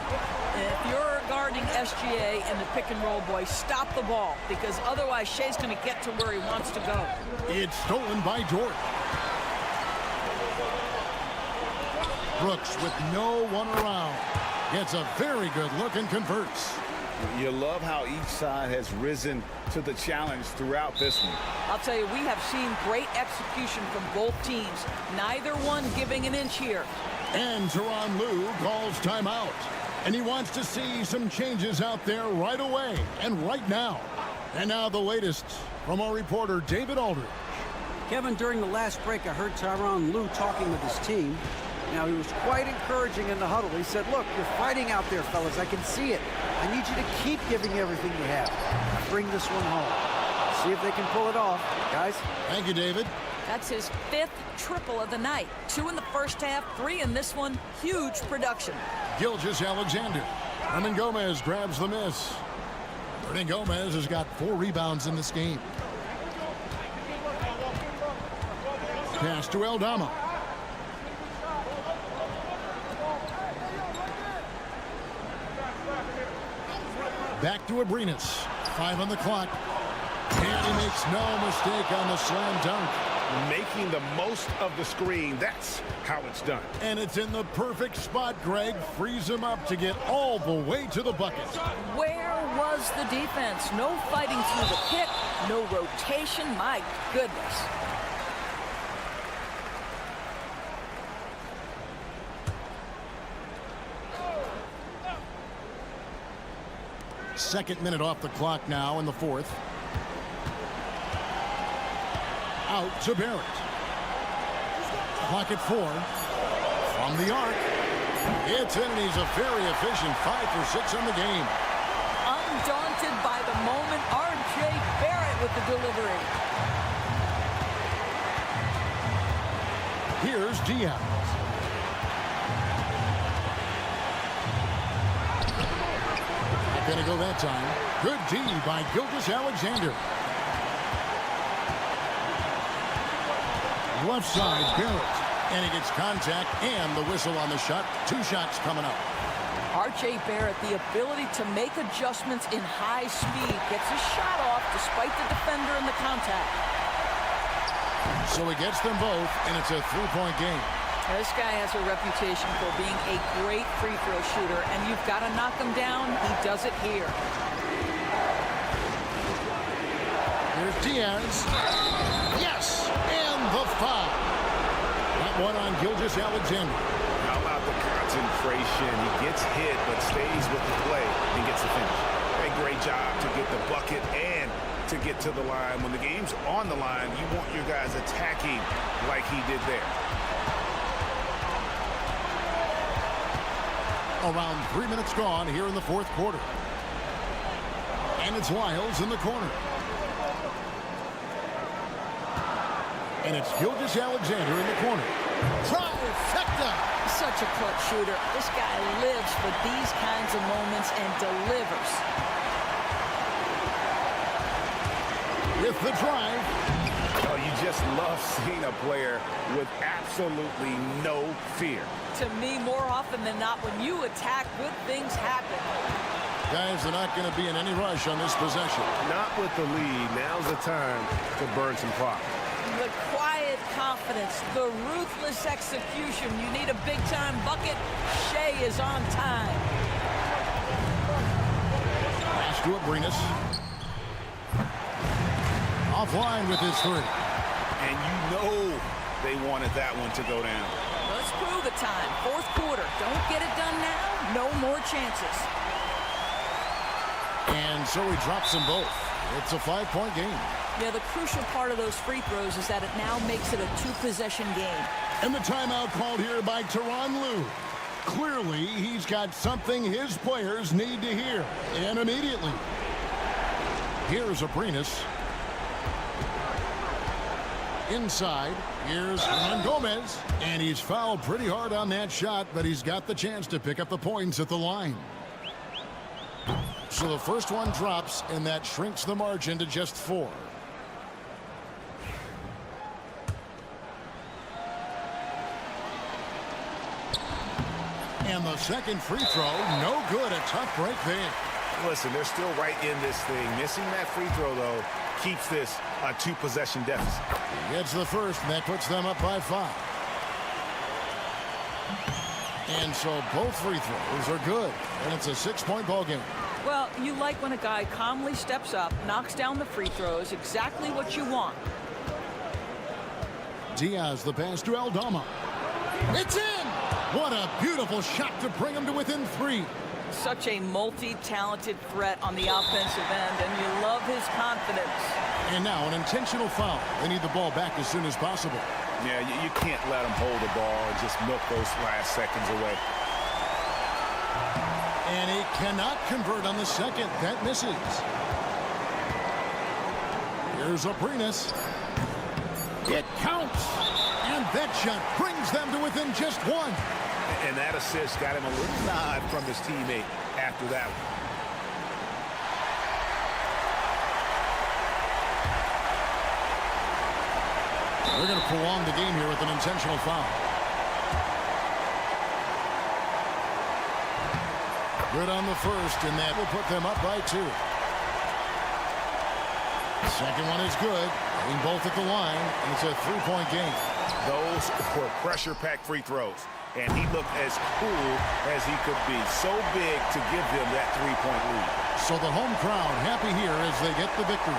If you're guarding SGA and the pick and roll boy, stop the ball, because otherwise Shea's going to get to where he wants to go. It's stolen by Jordan. Brooks with no one around. Gets a very good look and converts. You love how each side has risen to the challenge throughout this one. I'll tell you, we have seen great execution from both teams. Neither one giving an inch here. And Tyronn Lue calls timeout. And he wants to see some changes out there right away and right now. And now the latest from our reporter, David Aldridge. Kevin, during the last break, I heard Tyronn Lue talking with his team. Now, he was quite encouraging in the huddle. He said, look, you're fighting out there, fellas. I can see it. I need you to keep giving everything you have. Bring this one home. See if they can pull it off. Guys? Thank you, David. That's his 5th triple of the night. 2 in the first half, 3 in this one. Huge production. Gilgeous-Alexander. Hernan Gomez grabs the miss. Hernan Gomez has got 4 rebounds in this game. Pass to Aldama. Back to Abrinas. 5 on the clock. And he makes no mistake on the slam dunk. Making the most of the screen. That's how it's done. And it's in the perfect spot, Greg. Frees him up to get all the way to the bucket. Where was the defense? No fighting through the pick. No rotation. My goodness. Second minute off the clock now in the fourth. Out to Barrett. Clock at 4. From the arc. It's in, and he's a very efficient 5 for 6 on the game. Undaunted by the moment, R.J. Barrett with the delivery. Here's Diaz. Not gonna go that time. Good D by Gilgeous-Alexander. Left side, Barrett. And he gets contact and the whistle on the shot. 2 shots coming up. R.J. Barrett, the ability to make adjustments in high speed. Gets his shot off despite the defender in the contact. So he gets them both, and it's a 3-point game. This guy has a reputation for being a great free throw shooter, and you've got to knock him down. He does it here. Here's Diaz. Yes! And the foul. That one on Gilgeous-Alexander. How about the concentration? He gets hit, but stays with the play and gets the finish. A great job to get the bucket and to get to the line. When the game's on the line, you want your guys attacking like he did there. Around 3 minutes gone here in the fourth quarter. And it's Lyles in the corner. And it's Gilgeous-Alexander in the corner. Trifecta! Such a clutch shooter. This guy lives for these kinds of moments and delivers. With the drive. Oh, you just love seeing a player with absolutely no fear. To me, more often than not, when you attack, good things happen. Guys are not going to be in any rush on this possession. Not with the lead. Now's the time to burn some clock. The quiet confidence, the ruthless execution. You need a big-time bucket. Shea is on time. pass to Abrinas. Offline with his three. And you know they wanted that one to go down. Let's prove it time. Fourth quarter. Don't get it done now. No more chances. And so he drops them both. It's a 5-point game. Yeah, the crucial part of those free throws is that it now makes it a 2-possession game. And the timeout called here by Tyronn Lue. Clearly, he's got something his players need to hear, and immediately. Here's Abrinas. Inside, here's Hernan Gomez, and he's fouled pretty hard on that shot, but he's got the chance to pick up the points at the line. So the first one drops, and that shrinks the margin to just 4. And the second free throw, no good. A tough break there. Listen, they're still right in this thing. Missing that free throw, though, keeps this a 2-possession deficit. He gets the first, and that puts them up by 5. And so both free throws are good, and it's a 6-point ball game. Well, you like when a guy calmly steps up, knocks down the free throws, exactly what you want. Diaz, the pass to Aldama. It's in! What a beautiful shot to bring him to within 3. Such a multi-talented threat on the offensive end, and you love his confidence. And now an intentional foul. They need the ball back as soon as possible. Yeah, you can't let them hold the ball and just milk those last seconds away. And he cannot convert on the second. That misses. Here's Abrinas. It counts. And that shot brings them to within just 1. And that assist got him a little nod from his teammate after that one. They're going to prolong the game here with an intentional foul. Good on the first, and that will put them up by 2. The second one is good. Hitting both at the line, and it's a 3-point game. Those were pressure-packed free throws, and he looked as cool as he could be. So big to give them that 3-point lead. So the home crowd happy here as they get the victory.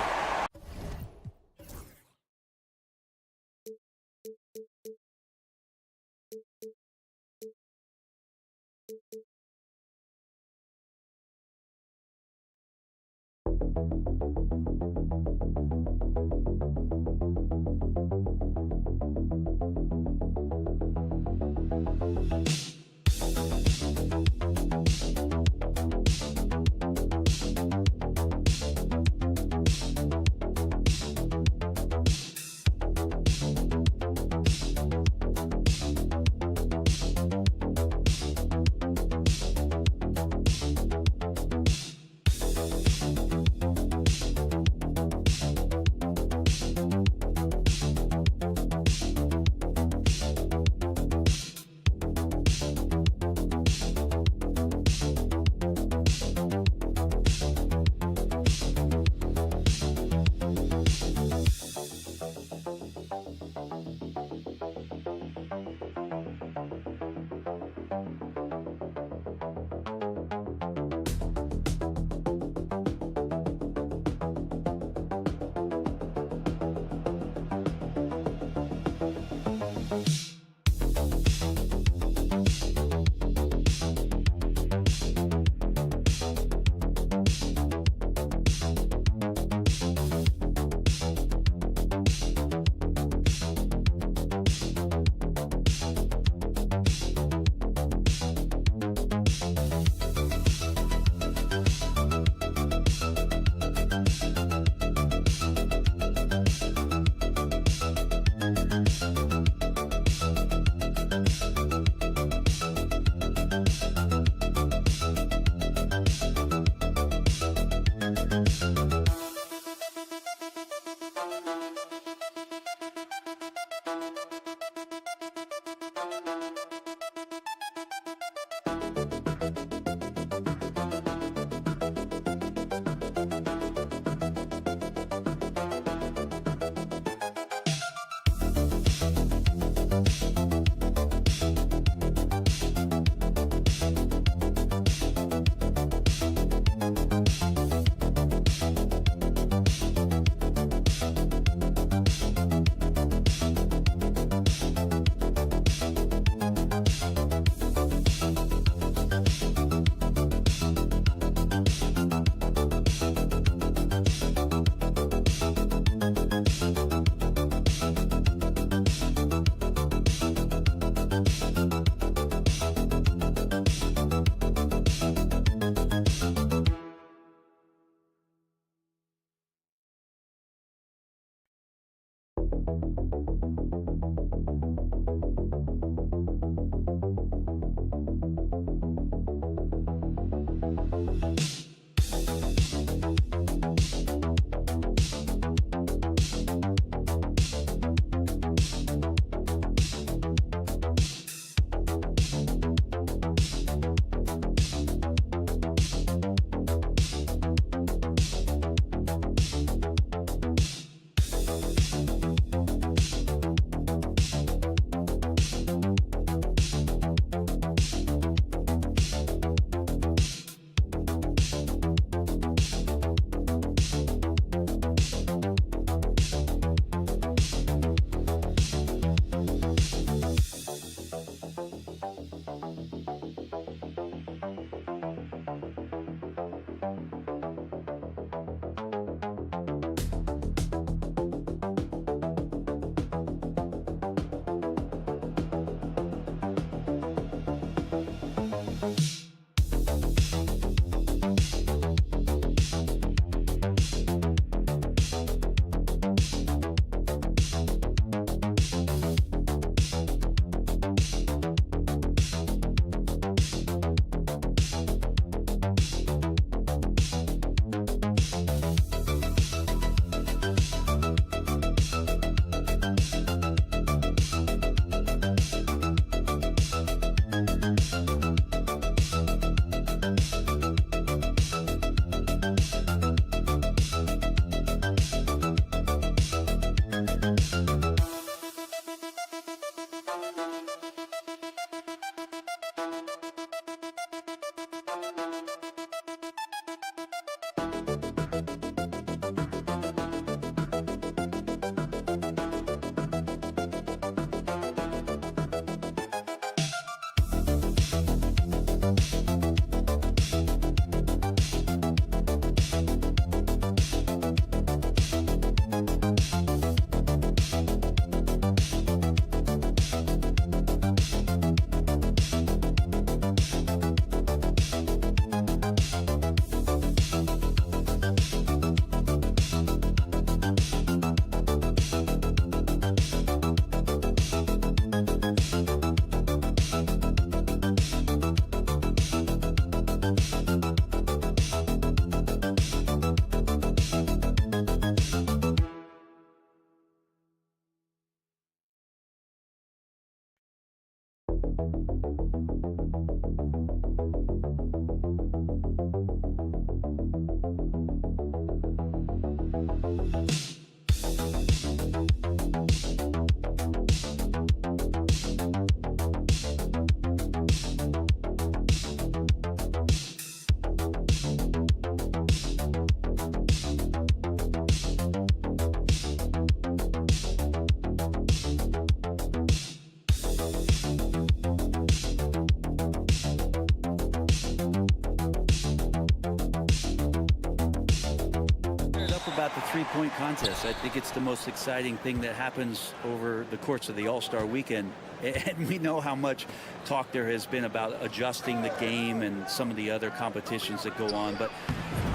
About the three-point contest. I think it's the most exciting thing that happens over the course of the All-Star weekend. And we know how much talk there has been about adjusting the game and some of the other competitions that go on. But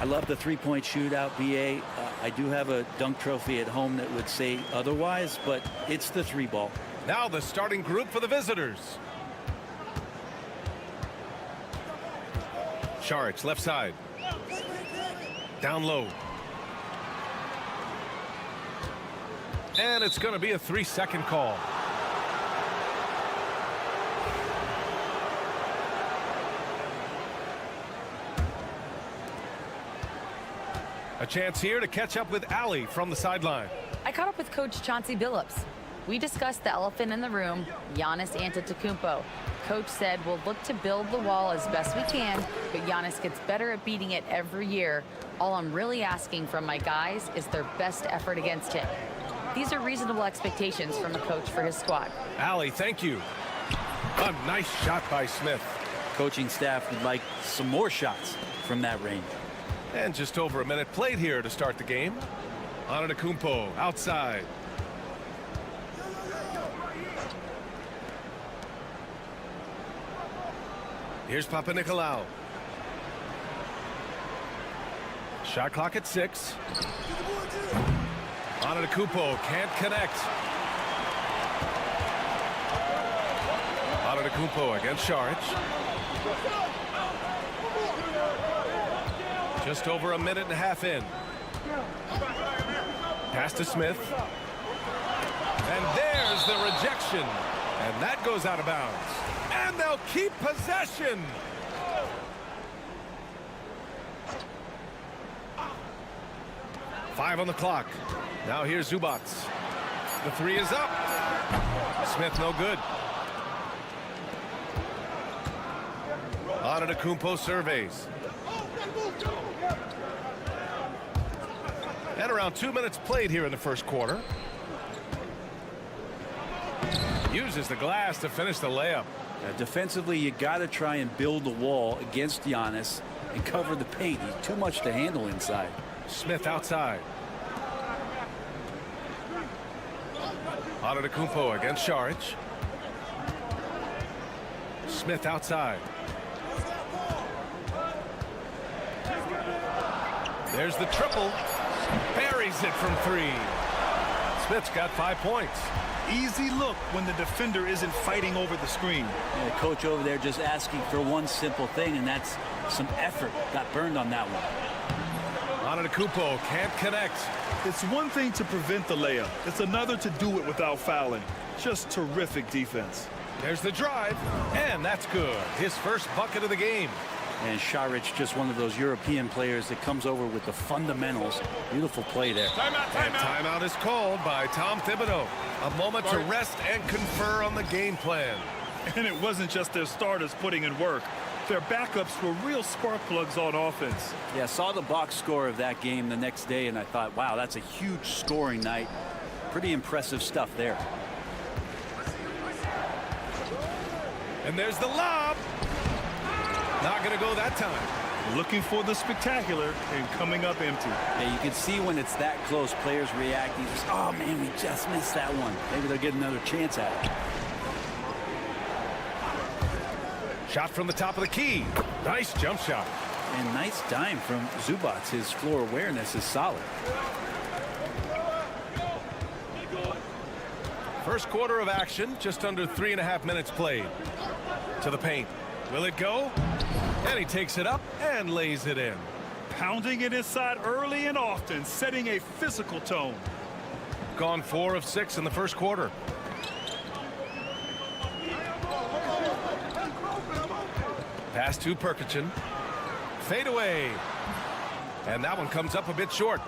I love the three-point shootout, BA. I do have a dunk trophy at home that would say otherwise, but it's the three ball. Now the starting group for the visitors. Šarić, left side. Down low. And it's going to be a 3-second call. A chance here to catch up with Ali from the sideline. I caught up with Coach Chauncey Billups. We discussed the elephant in the room, Giannis Antetokounmpo. Coach said we'll look to build the wall as best we can, but Giannis gets better at beating it every year. All I'm really asking from my guys is their best effort against him. These are reasonable expectations from a coach for his squad. Ali, thank you. A nice shot by Smith. Coaching staff would like some more shots from that range. And just over a minute played here to start the game. Antetokounmpo outside. Here's Papanikolaou. Shot clock at 6. Antetokounmpo can't connect. Antetokounmpo against Šarić. Just over a minute and a half in. Pass to Smith. And there's the rejection. And that goes out of bounds. And they'll keep possession. Five on the clock. Now here's Zubac. The three is up. Smith no good. Antetokounmpo surveys. And around 2 minutes played here in the first quarter. Uses the glass to finish the layup. Defensively, you got to try and build the wall against Giannis and cover the paint. He's too much to handle inside. Smith outside. Antetokounmpo against Šarić. Smith outside. There's the triple. Buries it from 3. Smith's got 5 points. Easy look when the defender isn't fighting over the screen. And the coach over there just asking for one simple thing, and that's some effort. Got burned on that one. Antetokounmpo can't connect. It's one thing to prevent the layup. It's another to do it without fouling. Just terrific defense. There's the drive, and that's good. His first bucket of the game. And Šarić, just one of those European players that comes over with the fundamentals. Beautiful play there. And timeout is called by Tom Thibodeau. A moment to rest and confer on the game plan. And it wasn't just their starters putting in work. Their backups were real spark plugs on offense. Yeah, saw the box score of that game the next day, and I thought, wow, that's a huge scoring night. Pretty impressive stuff there. And there's the lob. Not going to go that time. Looking for the spectacular and coming up empty. Yeah, you can see when it's that close, players reacting. Just, oh, man, we just missed that one. Maybe they'll get another chance at it. Shot from the top of the key. Nice jump shot. And nice dime from Zubac. His floor awareness is solid. First quarter of action, just under 3.5 minutes played. To the paint. Will it go? And he takes it up and lays it in. Pounding it inside early and often, setting a physical tone. Gone 4 of 6 in the first quarter. Pass to Perkichin. Fade away. And that one comes up a bit short.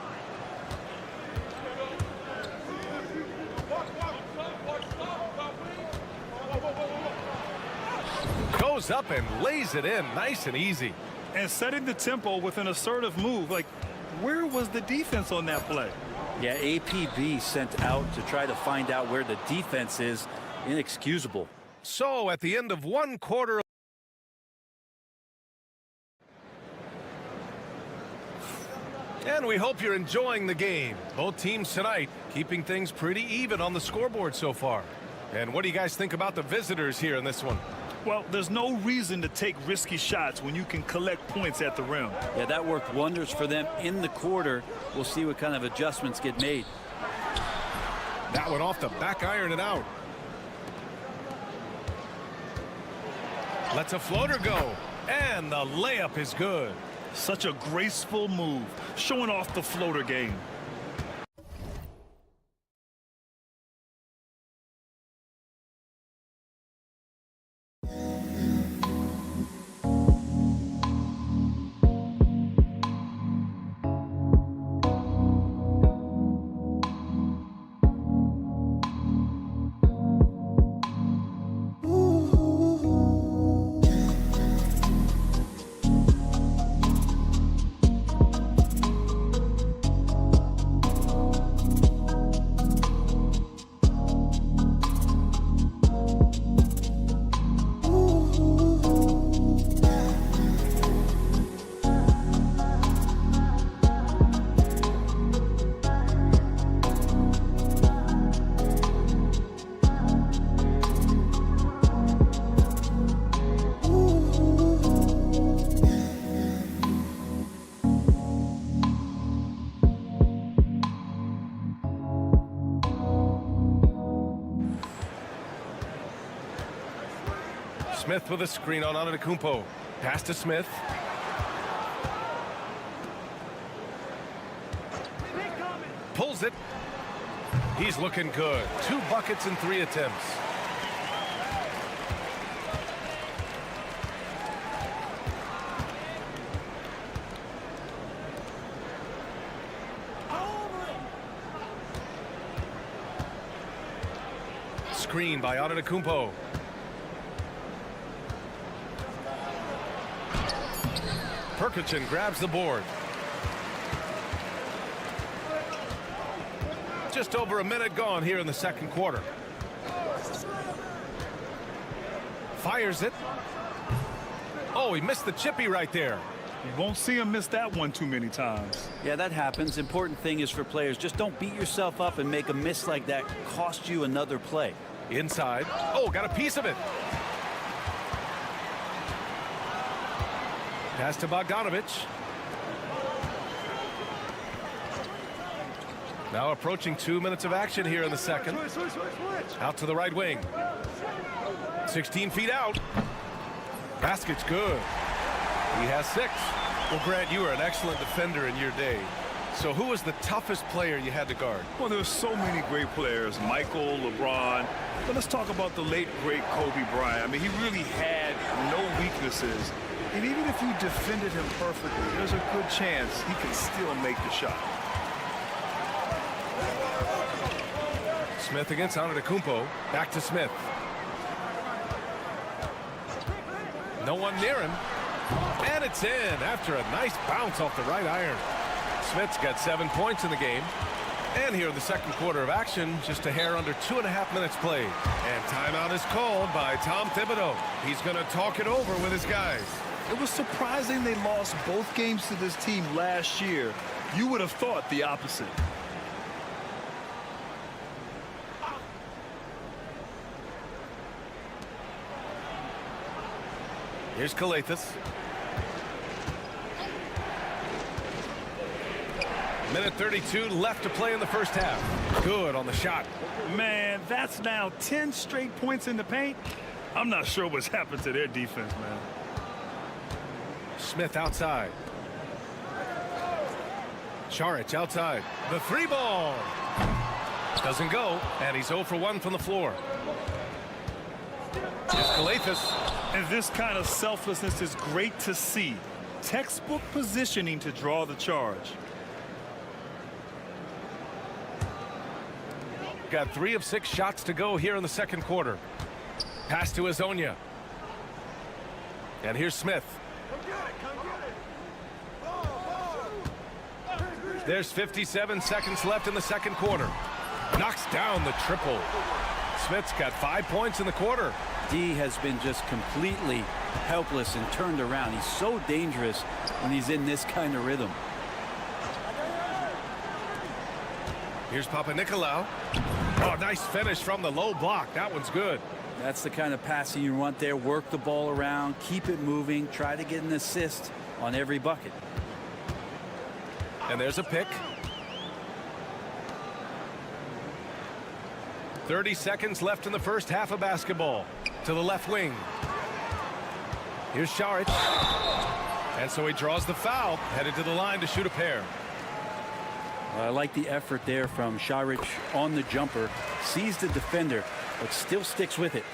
Goes up and lays it in nice and easy. And setting the tempo with an assertive move. Like, where was the defense on that play? Yeah, APB sent out to try to find out where the defense is. Inexcusable. So at the end of one quarter. And we hope you're enjoying the game. Both teams tonight keeping things pretty even on the scoreboard so far. And what do you guys think about the visitors here in this one? Well, there's no reason to take risky shots when you can collect points at the rim. Yeah, that worked wonders for them in the quarter. We'll see what kind of adjustments get made. That one off the back iron and out. Lets a floater go. And the layup is good. Such a graceful move, showing off the floater game. Smith with a screen on Antetokounmpo. Pass to Smith. Pulls it. He's looking good. 2 buckets in 3 attempts. Screen by Antetokounmpo. Perkichin grabs the board. Just over a minute gone here in the second quarter. Fires it. Oh, he missed the chippy right there. You won't see him miss that one too many times. Yeah, that happens. Important thing is for players, just don't beat yourself up and make a miss like that cost you another play. Inside. Oh, got a piece of it. Pass to Bogdanovich. Now approaching 2 minutes of action here in the second. Out to the right wing. 16 feet out. Basket's good. He has 6. Well, Grant, you were an excellent defender in your day. So who was the toughest player you had to guard? Well, there's so many great players. Michael, LeBron. But let's talk about the late, great Kobe Bryant. I mean, he really had no weaknesses. And even if you defended him perfectly, there's a good chance he can still make the shot. Smith against Antetokounmpo. Back to Smith. No one near him. And it's in after a nice bounce off the right iron. Smith's got 7 points in the game. And here in the second quarter of action, just a hair under 2.5 minutes played. And timeout is called by Tom Thibodeau. He's going to talk it over with his guys. It was surprising they lost both games to this team last year. You would have thought the opposite. Here's Kalathis. Minute 32 left to play in the first half. Good on the shot. Man, that's now 10 straight points in the paint. I'm not sure what's happened to their defense, man. Smith outside. Šarić outside. The 3 ball. Doesn't go, and he's 0 for 1 from the floor. Here's Kalathis. And this kind of selflessness is great to see. Textbook positioning to draw the charge. Got 3 of 6 shots to go here in the second quarter. Pass to Hezonja. And here's Smith. There's 57 seconds left in the second quarter. Knocks down the triple. Smith's got 5 points in the quarter. D has been just completely helpless and turned around. He's so dangerous when he's in this kind of rhythm. Here's Papanikolaou. Oh, nice finish from the low block. That one's good. That's the kind of passing you want there. Work the ball around, keep it moving, try to get an assist on every bucket. And there's a pick. 30 seconds left in the first half of basketball. To the left wing. Here's Šarić. And so he draws the foul, headed to the line to shoot a pair. I like the effort there from Šarić on the jumper. Sees the defender, but still sticks with it.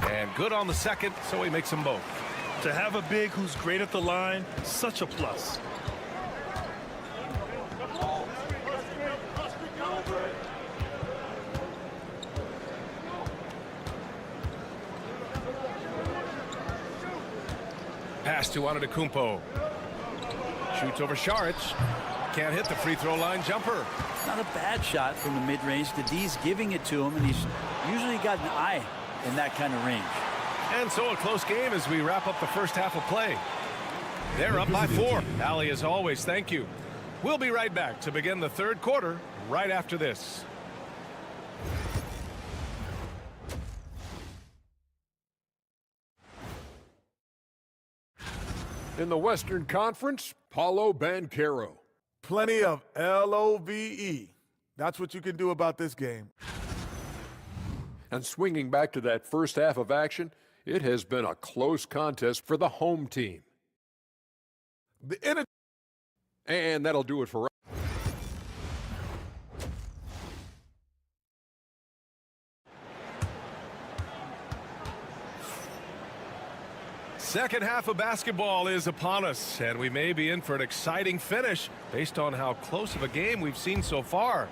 And good on the second, so he makes them both. To have a big who's great at the line, such a plus. Pass to Antetokounmpo. Shoots over Šarić. Can't hit the free throw line jumper. Not a bad shot from the mid-range. The D's giving it to him, and he's usually got an eye in that kind of range. And so a close game as we wrap up the first half of play. They're up by 4. Allie, as always, thank you. We'll be right back to begin the third quarter right after this. In the Western Conference, Paolo Banchero. Plenty of LOVE. That's what you can do about this game. And swinging back to that first half of action, it has been a close contest for the home team. And that'll do it for Second half of basketball is upon us, and we may be in for an exciting finish based on how close of a game we've seen so far.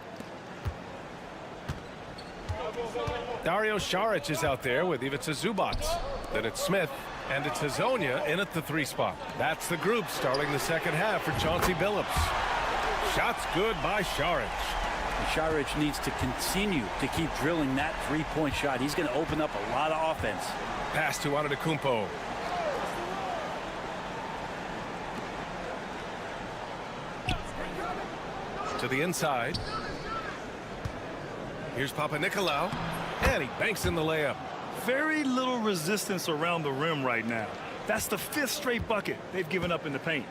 Dario Šarić is out there with Ivica Zubac. Then it's Smith, and it's Hezonja in at the 3 spot. That's the group starting the second half for Chauncey Billups. Shots good by Šarić. Šarić needs to continue to keep drilling that three-point shot. He's going to open up a lot of offense. Pass to Antetokounmpo. To the inside. Here's Papanikolaou, and he banks in the layup. Very little resistance around the rim right now. That's the 5th straight bucket they've given up in the paint.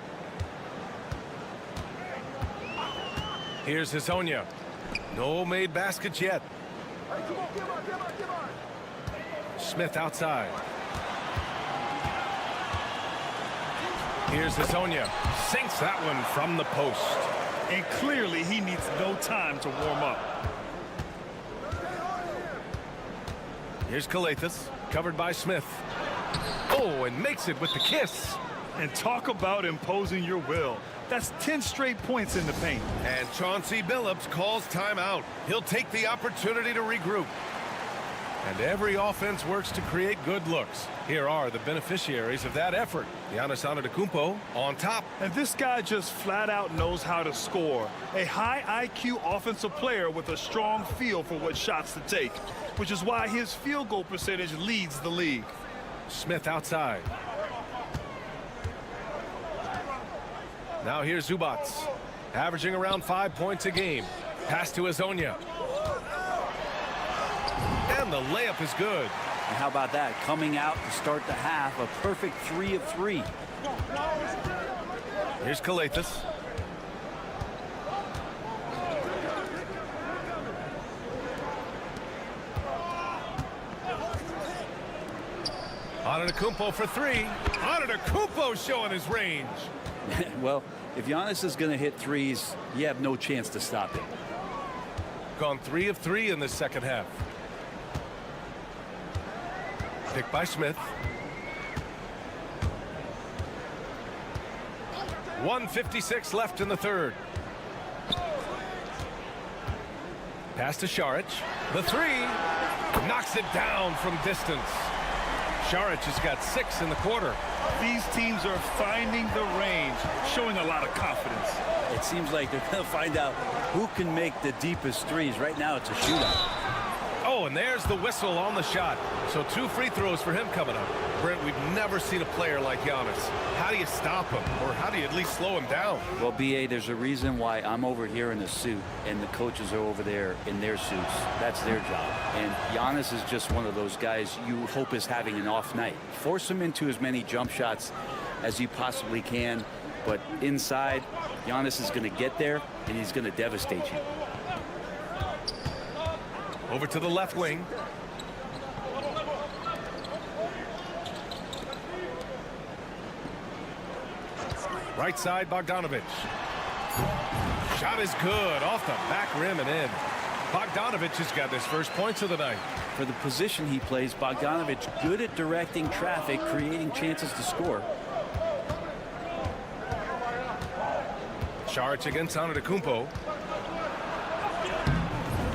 Here's Hezonja. No made baskets yet. Smith outside. Here's Hezonja. Sinks that one from the post. And clearly he needs no time to warm up. Here's Kalathis, covered by Smith. Oh, and makes it with the kiss. And talk about imposing your will. That's 10 straight points in the paint. And Chauncey Billups calls timeout. He'll take the opportunity to regroup. And every offense works to create good looks. Here are the beneficiaries of that effort. Giannis Antetokounmpo on top. And this guy just flat out knows how to score. A high IQ offensive player with a strong feel for what shots to take, which is why his field goal percentage leads the league. Smith outside. Now here's Zubac, averaging around 5 points a game. Pass to Hezonja. And the layup is good. And how about that? Coming out to start the half, a perfect 3 of 3. Here's Kalathis. Antetokounmpo for 3. Antetokounmpo showing his range. Well, if Giannis is going to hit threes, you have no chance to stop him. Gone 3 of 3 in this second half. Picked by Smith. 1:56 left in the third. Pass to Šarić. The three. Knocks it down from distance. Šarić has got 6 in the quarter. These teams are finding the range, showing a lot of confidence. It seems like they're going to find out who can make the deepest threes. Right now, it's a shootout. Oh, and there's the whistle on the shot. So 2 free throws for him coming up. Brent, we've never seen a player like Giannis. How do you stop him? Or how do you at least slow him down? Well, B.A., there's a reason why I'm over here in a suit and the coaches are over there in their suits. That's their job. And Giannis is just one of those guys you hope is having an off night. Force him into as many jump shots as you possibly can. But inside, Giannis is going to get there, and he's going to devastate you. Over to the left wing. Right side, Bogdanović. Shot is good, off the back rim and in. Bogdanović has got his first points of the night. For the position he plays, Bogdanović good at directing traffic, creating chances to score. Šarić against Antetokounmpo.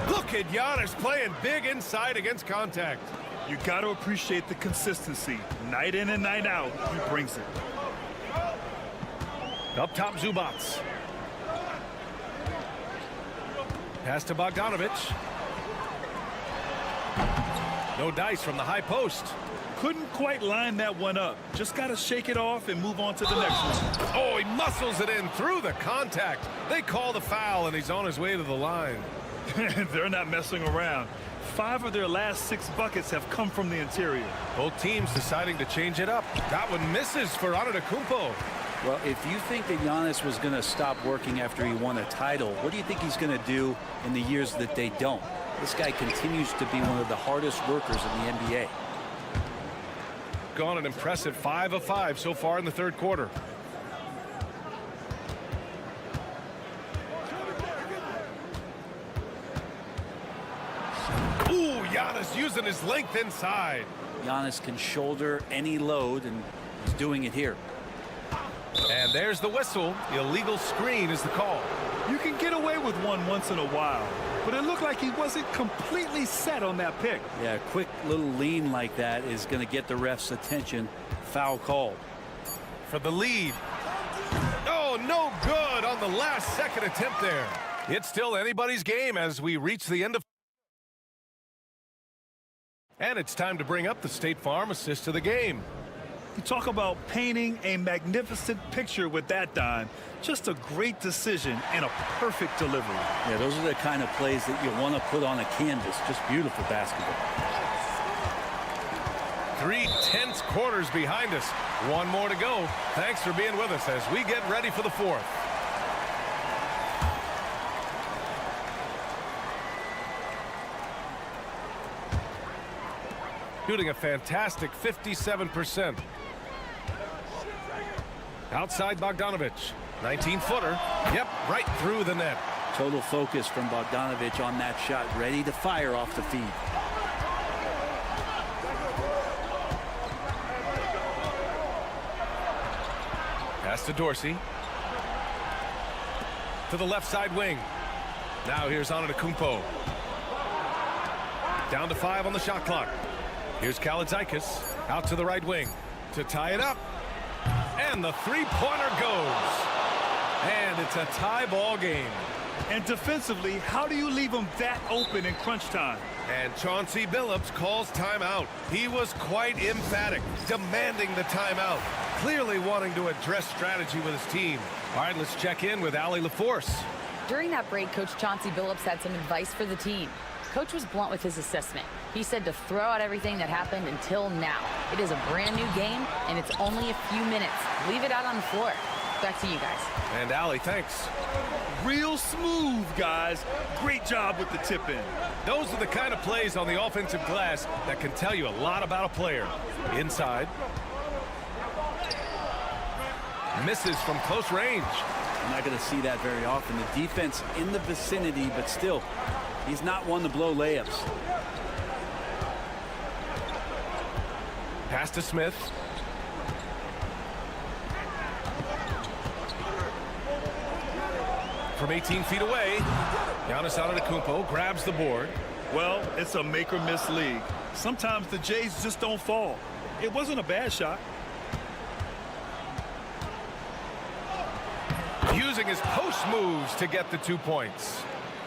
Look at Giannis playing big inside against contact. You got to appreciate the consistency. Night in and night out, he brings it. Up top, Zubac. Pass to Bogdanović. No dice from the high post. Couldn't quite line that one up. Just got to shake it off and move on to the next one. Oh, he muscles it in through the contact. They call the foul, and he's on his way to the line. They're not messing around. 5 of their last 6 buckets have come from the interior. Both teams deciding to change it up. That one misses for Antetokounmpo. Well, if you think that Giannis was going to stop working after he won a title, what do you think he's going to do in the years that they don't? This guy continues to be one of the hardest workers in the NBA. Gone an impressive 5 of 5 so far in the third quarter. Ooh, Giannis using his length inside. Giannis can shoulder any load, and he's doing it here. And there's the whistle. The illegal screen is the call. You can get away with one once in a while, but it looked like he wasn't completely set on that pick. Yeah, a quick little lean like that is going to get the ref's attention. Foul call. For the lead. Oh, no good on the last second attempt there. It's still anybody's game as we reach the end of. And it's time to bring up the State Farm assist of the game. You talk about painting a magnificent picture with that, Don. Just a great decision and a perfect delivery. Yeah, those are the kind of plays that you want to put on a canvas. Just beautiful basketball. 3 tense quarters behind us. One more to go. Thanks for being with us as we get ready for the fourth. Shooting a fantastic 57%. Outside Bogdanović. 19-footer. Yep, right through the net. Total focus from Bogdanović on that shot. Ready to fire off the feed. Pass to Dorsey. To the left side wing. Now here's Antetokounmpo. Down to 5 on the shot clock. Here's Kalaitzakis out to the right wing to tie it up. And the three-pointer goes. And it's a tie ball game. And defensively, how do you leave them that open in crunch time? And Chauncey Billups calls timeout. He was quite emphatic, demanding the timeout, clearly wanting to address strategy with his team. All right, let's check in with Allie LaForce. During that break, Coach Chauncey Billups had some advice for the team. Coach was blunt with his assessment. He said to throw out everything that happened until now. It is a brand new game, and it's only a few minutes. Leave it out on the floor. Back to you guys. And Allie, thanks. Real smooth, guys. Great job with the tip in. Those are the kind of plays on the offensive glass that can tell you a lot about a player. Inside. Misses from close range. I'm not going to see that very often. The defense in the vicinity, but still, he's not one to blow layups. Pass to Smith. From 18 feet away, Giannis Antetokounmpo grabs the board. Well, it's a make or miss league. Sometimes the Jays just don't fall. It wasn't a bad shot. Using his post moves to get the 2 points.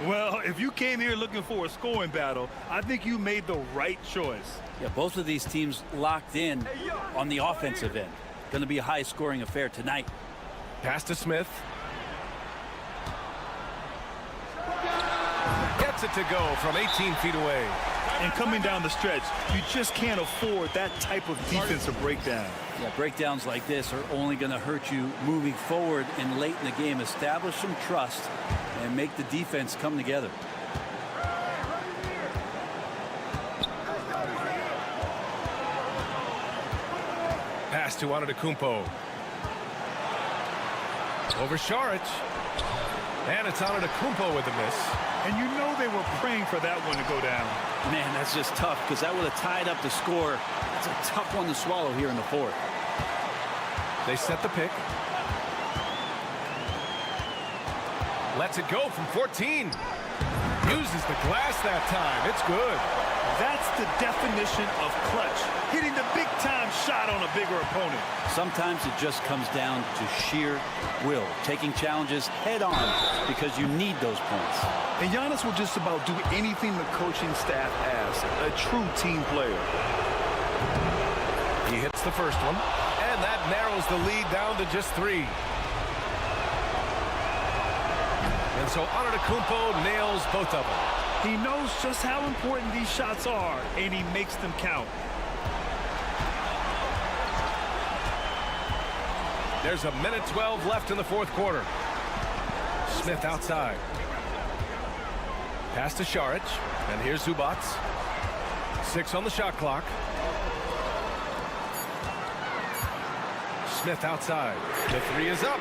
Well, if you came here looking for a scoring battle, I think you made the right choice. Yeah, both of these teams locked in on the offensive end. Going to be a high-scoring affair tonight. Pass to Smith. Gets it to go from 18 feet away. And coming down the stretch, you just can't afford that type of defensive breakdown. Yeah, breakdowns like this are only going to hurt you moving forward and late in the game. Establish some trust and make the defense come together. Pass to Antetokounmpo. Over Saric. And it's Antetokounmpo with the miss. And you know they were praying for that one to go down. Man, that's just tough because that would have tied up the score. It's a tough one to swallow here in the fourth. They set the pick. Lets it go from 14. Uses the glass that time. It's good. That's the definition of clutch. Hitting the big-time shot on a bigger opponent. Sometimes it just comes down to sheer will. Taking challenges head on because you need those points. And Giannis will just about do anything the coaching staff asks. A true team player. He hits the first one. And that narrows the lead down to just 3. And so Antetokounmpo nails both of them. He knows just how important these shots are, and he makes them count. There's a minute 12 left in the fourth quarter. Smith outside. Pass to Saric. And here's Zubac. 6 on the shot clock. Smith outside. The 3 is up.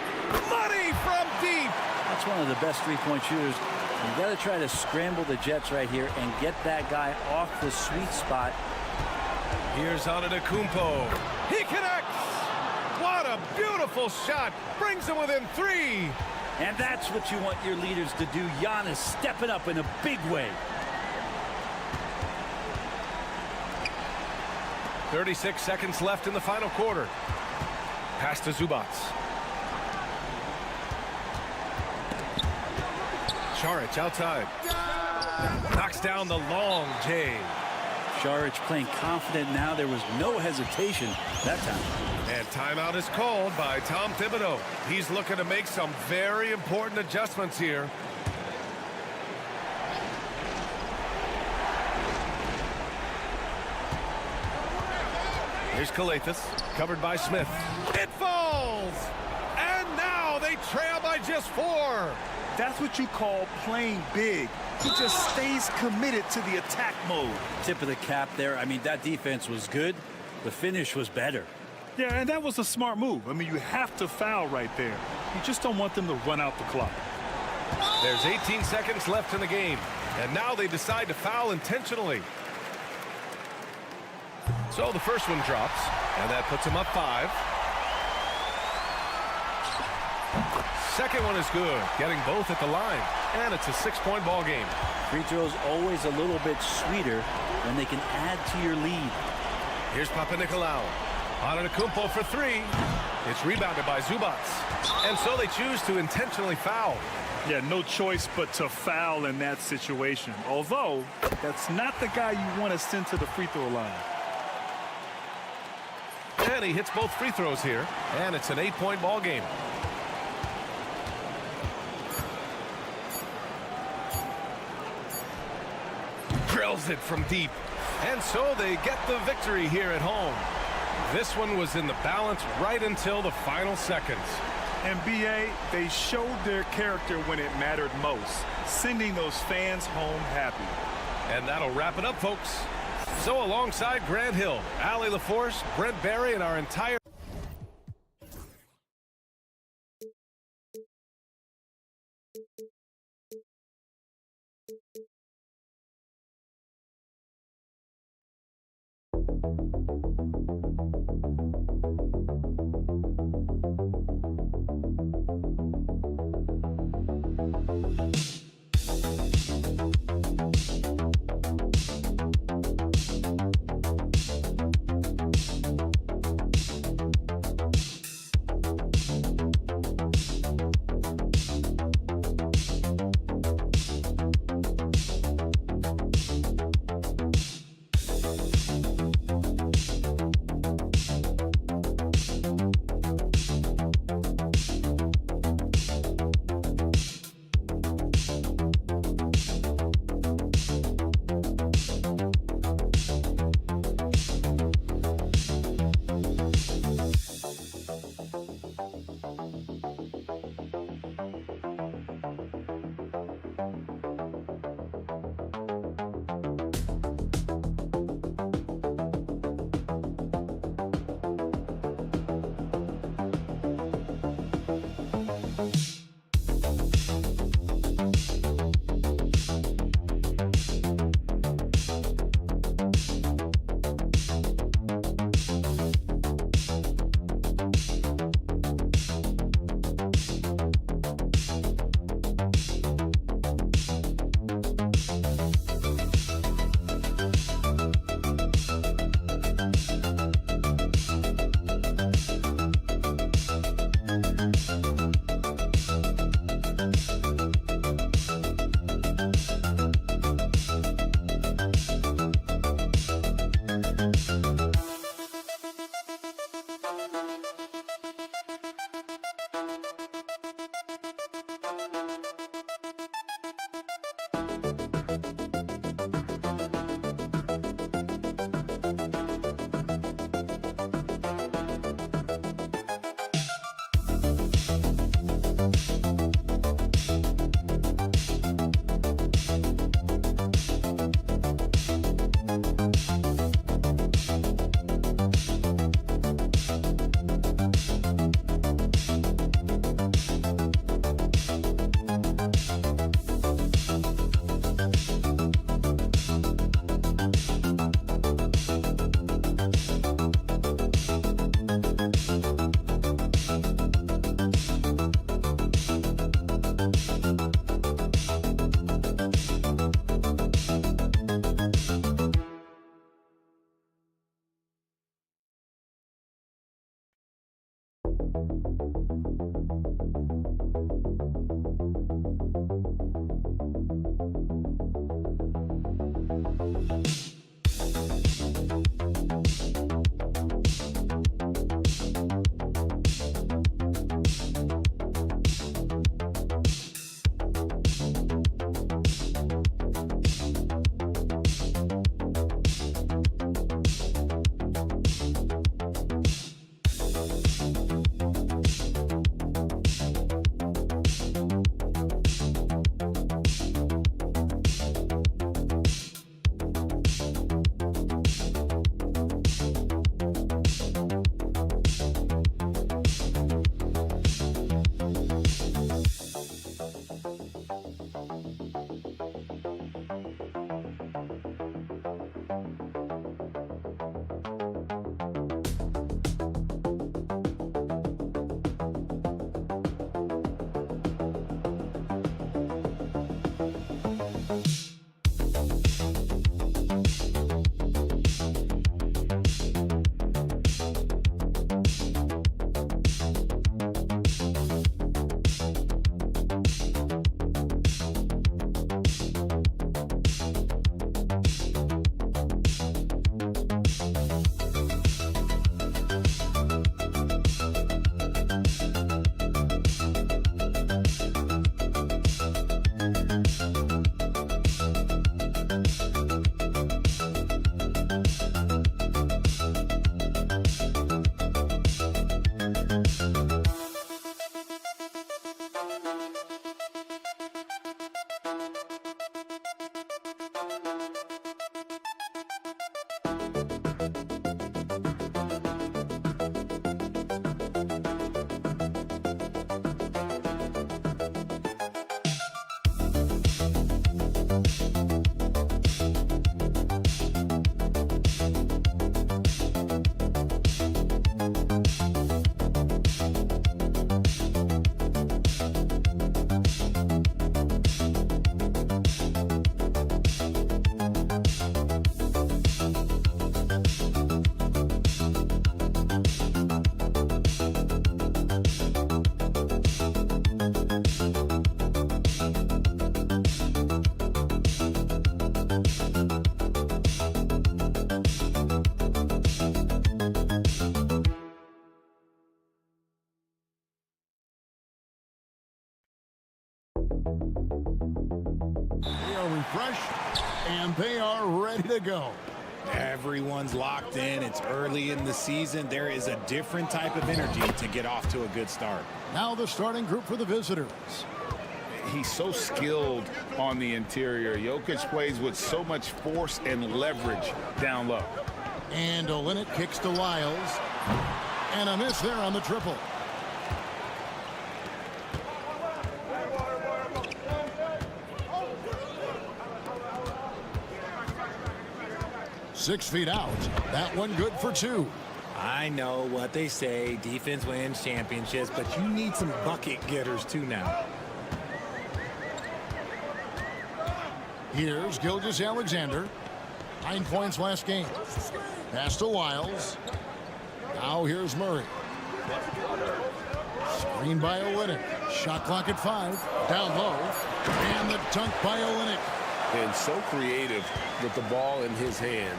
Money from deep. That's one of the best three-point shooters. You got to try to scramble the Jets right here and get that guy off the sweet spot. Here's Antetokounmpo. He connects. What a beautiful shot. Brings him within 3. And that's what you want your leaders to do. Giannis stepping up in a big way. 36 seconds left in the final quarter. Pass to Zubac. Saric outside. Knocks down the long J. Saric playing confident now. There was no hesitation that time. And timeout is called by Tom Thibodeau. He's looking to make some very important adjustments here. Here's Calathis, covered by Smith. It falls! And now they trail by just 4. That's what you call playing big. He just stays committed to the attack mode. Tip of the cap there. I mean, that defense was good. The finish was better. Yeah, and that was a smart move. I mean, you have to foul right there. You just don't want them to run out the clock. There's 18 seconds left in the game. And now they decide to foul intentionally. So the first one drops. And that puts him up 5. Second one is good, getting both at the line. And it's a 6-point ball game. Free throws always a little bit sweeter when they can add to your lead. Here's Papanikolaou. Antetokounmpo for 3. It's rebounded by Zubac. And so they choose to intentionally foul. Yeah, no choice but to foul in that situation. Although, that's not the guy you want to send to the free throw line. And he hits both free throws here. And it's an 8-point ball game. Drills it from deep. And so they get the victory here at home. This one was in the balance right until the final seconds. And BA, they showed their character when it mattered most, sending those fans home happy. And that'll wrap it up, folks. So alongside Grant Hill, Allie LaForce, Brent Barry, and our entire refreshed, and they are ready to go. Everyone's locked in. It's early in the season. There is a different type of energy to get off to a good start. Now the starting group for the visitors. He's so skilled on the interior. Jokic plays with so much force and leverage down low. And Olynyk kicks to Lyles. And a miss there on the triple. 6 feet out. That one good for 2. I know what they say, defense wins championships, but you need some bucket getters too now. Here's Gilgeous-Alexander. 9 points last game. Pass to Wiles. Now here's Murray. Screen by Olynyk. Shot clock at 5. Down low. And the dunk by Olynyk. And so creative with the ball in his hand.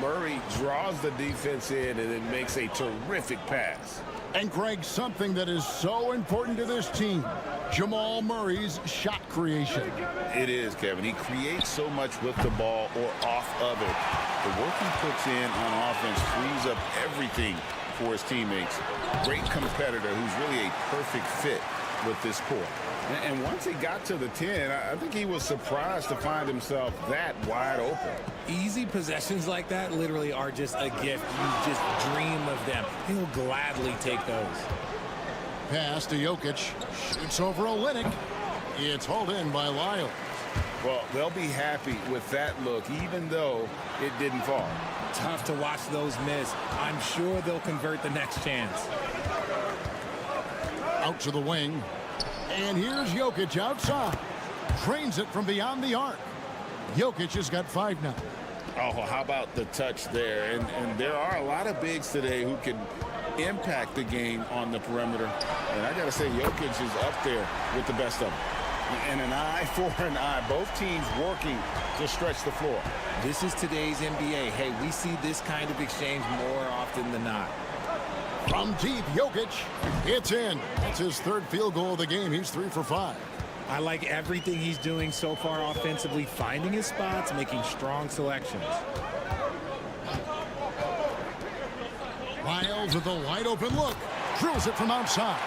Murray draws the defense in and then makes a terrific pass. And Greg, something that is so important to this team, Jamal Murray's shot creation. It is, Kevin. He creates so much with the ball or off of it. The work he puts in on offense frees up everything for his teammates. Great competitor who's really a perfect fit with this core. And once he got to the 10, I think he was surprised to find himself that wide open. Easy possessions like that literally are just a gift. You just dream of them. He'll gladly take those. Pass to Jokic. Shoots over Olynyk. It's hauled in by Lyles. Well, they'll be happy with that look, even though it didn't fall. Tough to watch those miss. I'm sure they'll convert the next chance. Out to the wing. And here's Jokic outside. Trains it from beyond the arc. Jokic has got 5 now. Oh, how about the touch there? And there are a lot of bigs today who can impact the game on the perimeter. And I got to say, Jokic is up there with the best of them. And an eye for an eye. Both teams working to stretch the floor. This is today's NBA. Hey, we see this kind of exchange more often than not. From deep, Jokic. It's in. That's his 3rd field goal of the game. He's 3 for 5. I like everything he's doing so far offensively, finding his spots, making strong selections. Lyles with a wide open look. Drills it from outside.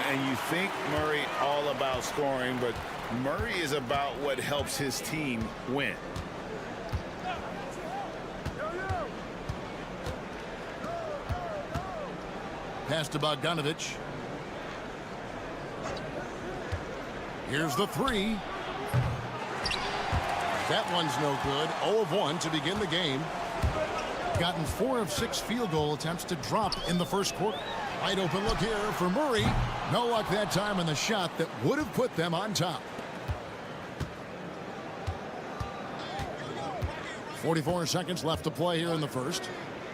And you think Murray all about scoring, but Murray is about what helps his team win. Pass to Bogdanovic. Here's the 3. That one's no good. 0 of 1 to begin the game. Gotten 4 of 6 field goal attempts to drop in the first quarter. Wide open look here for Murray. No luck that time on the shot that would have put them on top. 44 seconds left to play here in the first.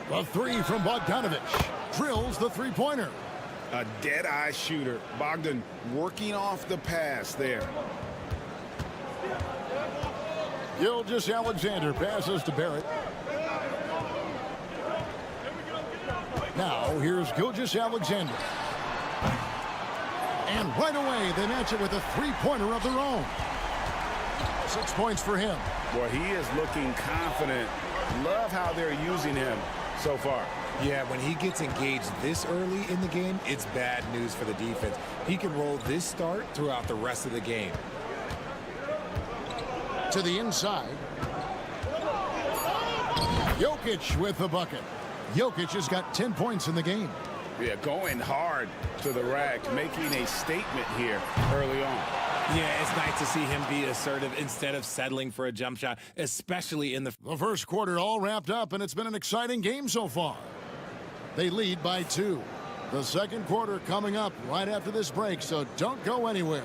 The 3 from Bogdanovic. Drills the 3-pointer. A dead-eye shooter. Bogdan working off the pass there. Gilgeous-Alexander passes to Barrett. Now here's Gilgeous-Alexander. And right away they match it with a 3-pointer of their own. 6 points for him. Well, he is looking confident. Love how they're using him so far. Yeah, when he gets engaged this early in the game, it's bad news for the defense. He can roll this start throughout the rest of the game. To the inside. Jokic with the bucket. Jokic has got 10 points in the game. Yeah, going hard to the rack, making a statement here early on. Yeah, it's nice to see him be assertive instead of settling for a jump shot, especially in the first quarter all wrapped up, and it's been an exciting game so far. They lead by 2. The second quarter coming up right after this break, so don't go anywhere.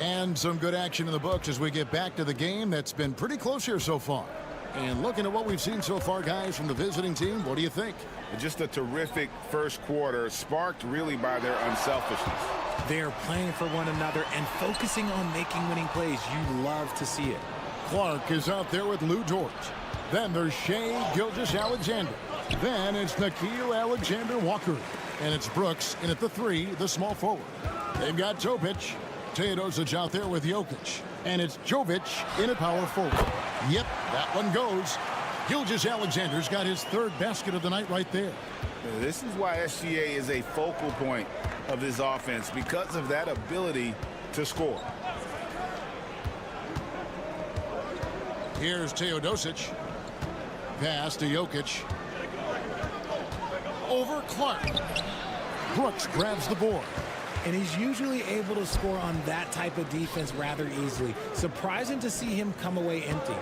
And some good action in the books as we get back to the game that's been pretty close here so far. And looking at what we've seen so far, guys, from the visiting team, what do you think? Just a terrific first quarter, sparked really by their unselfishness. They're playing for one another and focusing on making winning plays. You love to see it. Clark is out there with Lou Dort. Then there's Shea Gilgeous-Alexander. Then it's Nickeil Alexander-Walker. And it's Brooks in at the 3, the small forward. They've got Topic. Teodosic out there with Jokic. And it's Jovic in at power forward. Yep, that one goes. Gilgeous-Alexander's got his 3rd basket of the night right there. This is why SGA is a focal point of this offense, because of that ability to score. Here's Teodosic. Pass to Jokic. Over Clark. Brooks grabs the board. and he's usually able to score on that type of defense rather easily. Surprising to see him come away empty.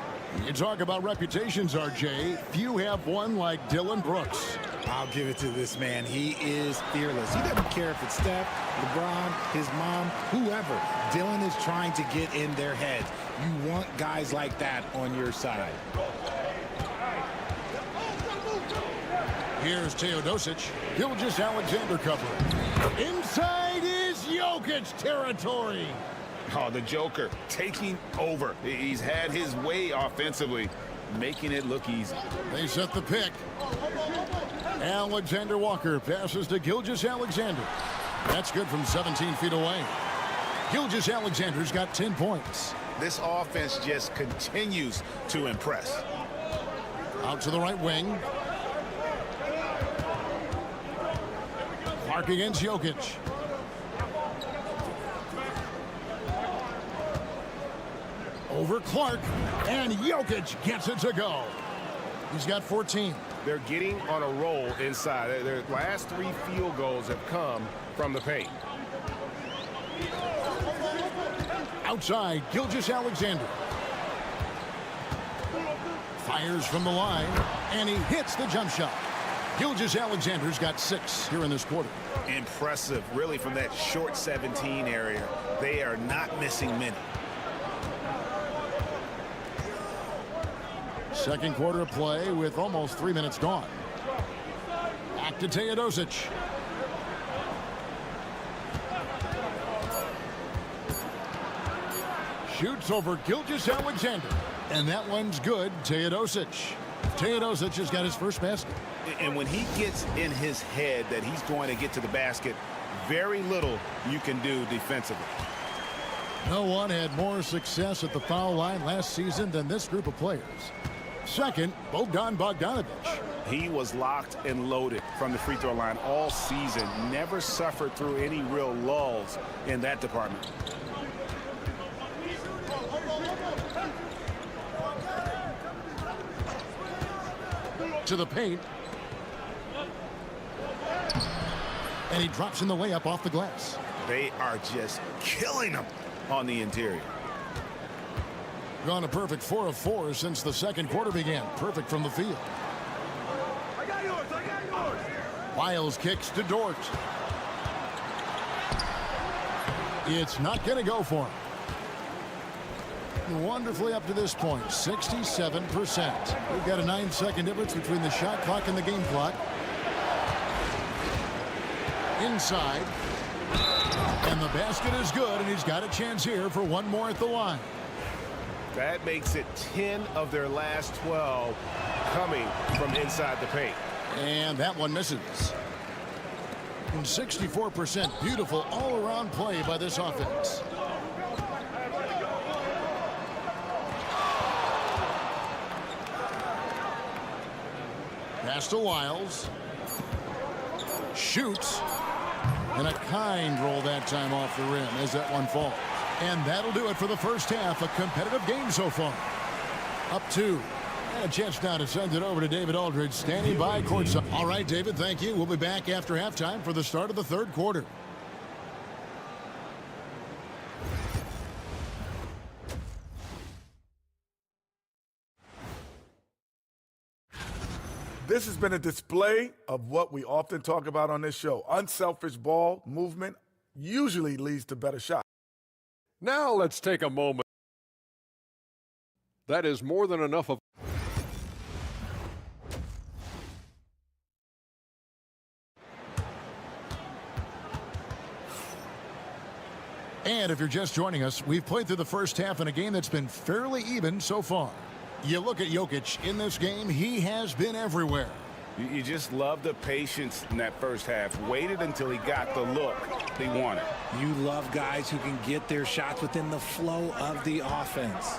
You talk about reputations, RJ. Few have one like Dylan Brooks. I'll give it to this man. He is fearless. He doesn't care if it's Steph, LeBron, his mom, whoever. Dylan is trying to get in their heads. You want guys like that on your side. Here's Teodosic. Gilgeous Alexander covering. Inside is Jokic territory. Oh, the Joker taking over. He's had his way offensively, making it look easy. They set the pick. Alexander Walker passes to Gilgeous Alexander. That's good from 17 feet away. Gilgeous Alexander's got 10 points. This offense just continues to impress. Out to the right wing. Clark against Jokic. Over Clark, and Jokic gets it to go. He's got 14. They're getting on a roll inside. Their last 3 field goals have come from the paint. Outside, Gilgeous Alexander. Fires from the line, and he hits the jump shot. Gilgeous Alexander's got 6 here in this quarter. Impressive, really, from that short 17 area. They are not missing many. Second quarter of play with almost 3 minutes gone. Back to Teodosic. Shoots over Gilgeous Alexander. And that one's good. Teodosic. Teodosic has got his first basket. And when he gets in his head that he's going to get to the basket, very little you can do defensively. No one had more success at the foul line last season than this group of players. Second, Bogdan Bogdanovic. He was locked and loaded from the free throw line all season. Never suffered through any real lulls in that department. To the paint. And he drops in the layup off the glass. They are just killing him on the interior. Gone a perfect 4 of 4 since the second quarter began. Perfect from the field. I got yours. I got yours. Wiles kicks to Dort. It's not going to go for him. Wonderfully up to this point, 67%. We've got a 9-second difference between the shot clock and the game clock. Inside. And the basket is good, and he's got a chance here for one more at the line. That makes it 10 of their last 12 coming from inside the paint. And that one misses. And 64%. Beautiful all-around play by this offense. Pass to Wiles. Shoots. And a kind roll that time off the rim as that one falls. And that'll do it for the first half. A competitive game so far. Up 2. And a chance now to send it over to David Aldridge, standing by courtside. All right, David, thank you. We'll be back after halftime for the start of the third quarter. This has been a display of what we often talk about on this show. Unselfish ball movement usually leads to better shots. Now let's take a moment. That is more than enough of. And if you're just joining us, we've played through the first half in a game that's been fairly even so far. You look at Jokic in this game, he has been everywhere. You just love the patience in that first half. Waited until he got the look he wanted. You love guys who can get their shots within the flow of the offense.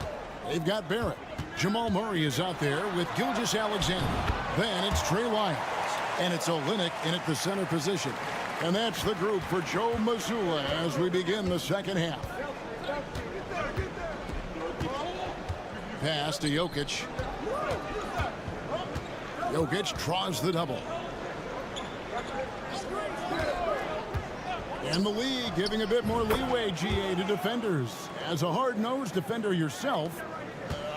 They've got Barrett. Jamal Murray is out there with Gilgeous Alexander. Then it's Trey Lyons. And it's Olynyk in at the center position. And that's the group for Joe Mazzulla as we begin the second half. Pass to Jokic. Jokic draws the double. And the league giving a bit more leeway, GA, to defenders. As a hard-nosed defender yourself,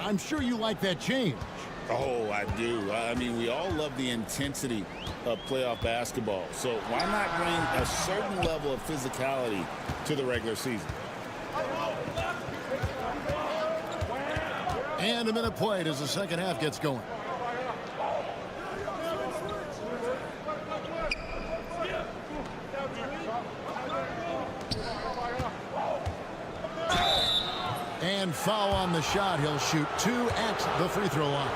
I'm sure you like that change. Oh, I do. I mean, we all love the intensity of playoff basketball. So why not bring a certain level of physicality to the regular season? And a minute played as the second half gets going. And foul on the shot. He'll shoot 2 at the free throw line.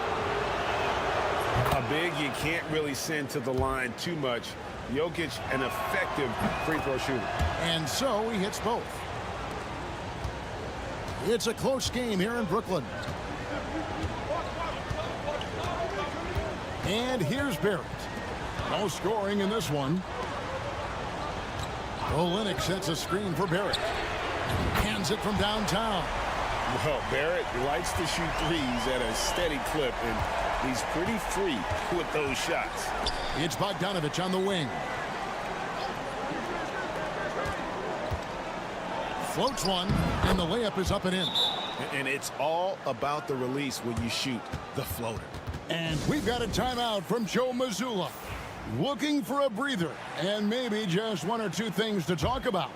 A big you can't really send to the line too much. Jokic, an effective free throw shooter. And so he hits both. It's a close game here in Brooklyn. And here's Barrett. No scoring in this one. Olynyk sets a screen for Barrett. Hands it from downtown. Well, Barrett likes to shoot threes at a steady clip, and he's pretty free with those shots. It's Bogdanovich on the wing. Floats one, and the layup is up and in. And it's all about the release when you shoot the floater. And we've got a timeout from Joe Mazzulla. Looking for a breather, and maybe just 1 or 2 things to talk about.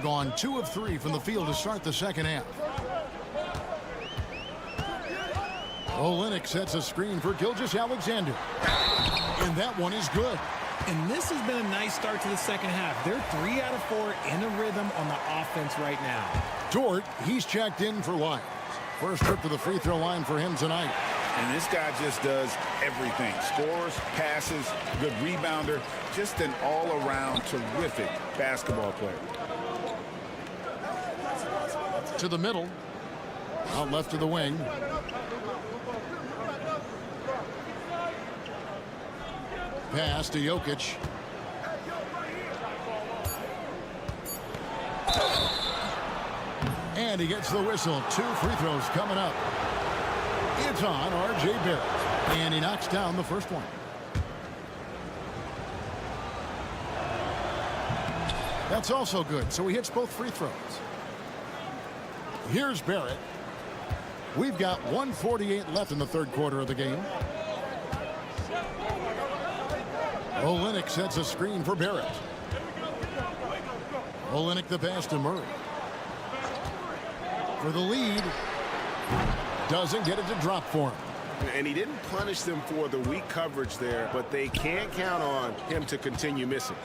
Gone 2 of 3 from the field to start the second half. Olynyk sets a screen for Gilgeous-Alexander. And that one is good. And this has been a nice start to the second half. They're 3 out of 4 in a rhythm on the offense right now. Dort, he's checked in for Lyons. First trip to the free throw line for him tonight. And this guy just does everything. Scores, passes, good rebounder. Just an all-around terrific basketball player. To the middle. Out left of the wing. Pass to Jokic. And he gets the whistle. 2 free throws coming up. It's on R.J. Barrett. And he knocks down the first one. That's also good. So he hits both free throws. Here's Barrett. We've got 1:48 left in the third quarter of the game. Olynyk sets a screen for Barrett. Olynyk the pass to Murray. For the lead. Doesn't get it to drop for him. And he didn't punish them for the weak coverage there, but they can't count on him to continue missing.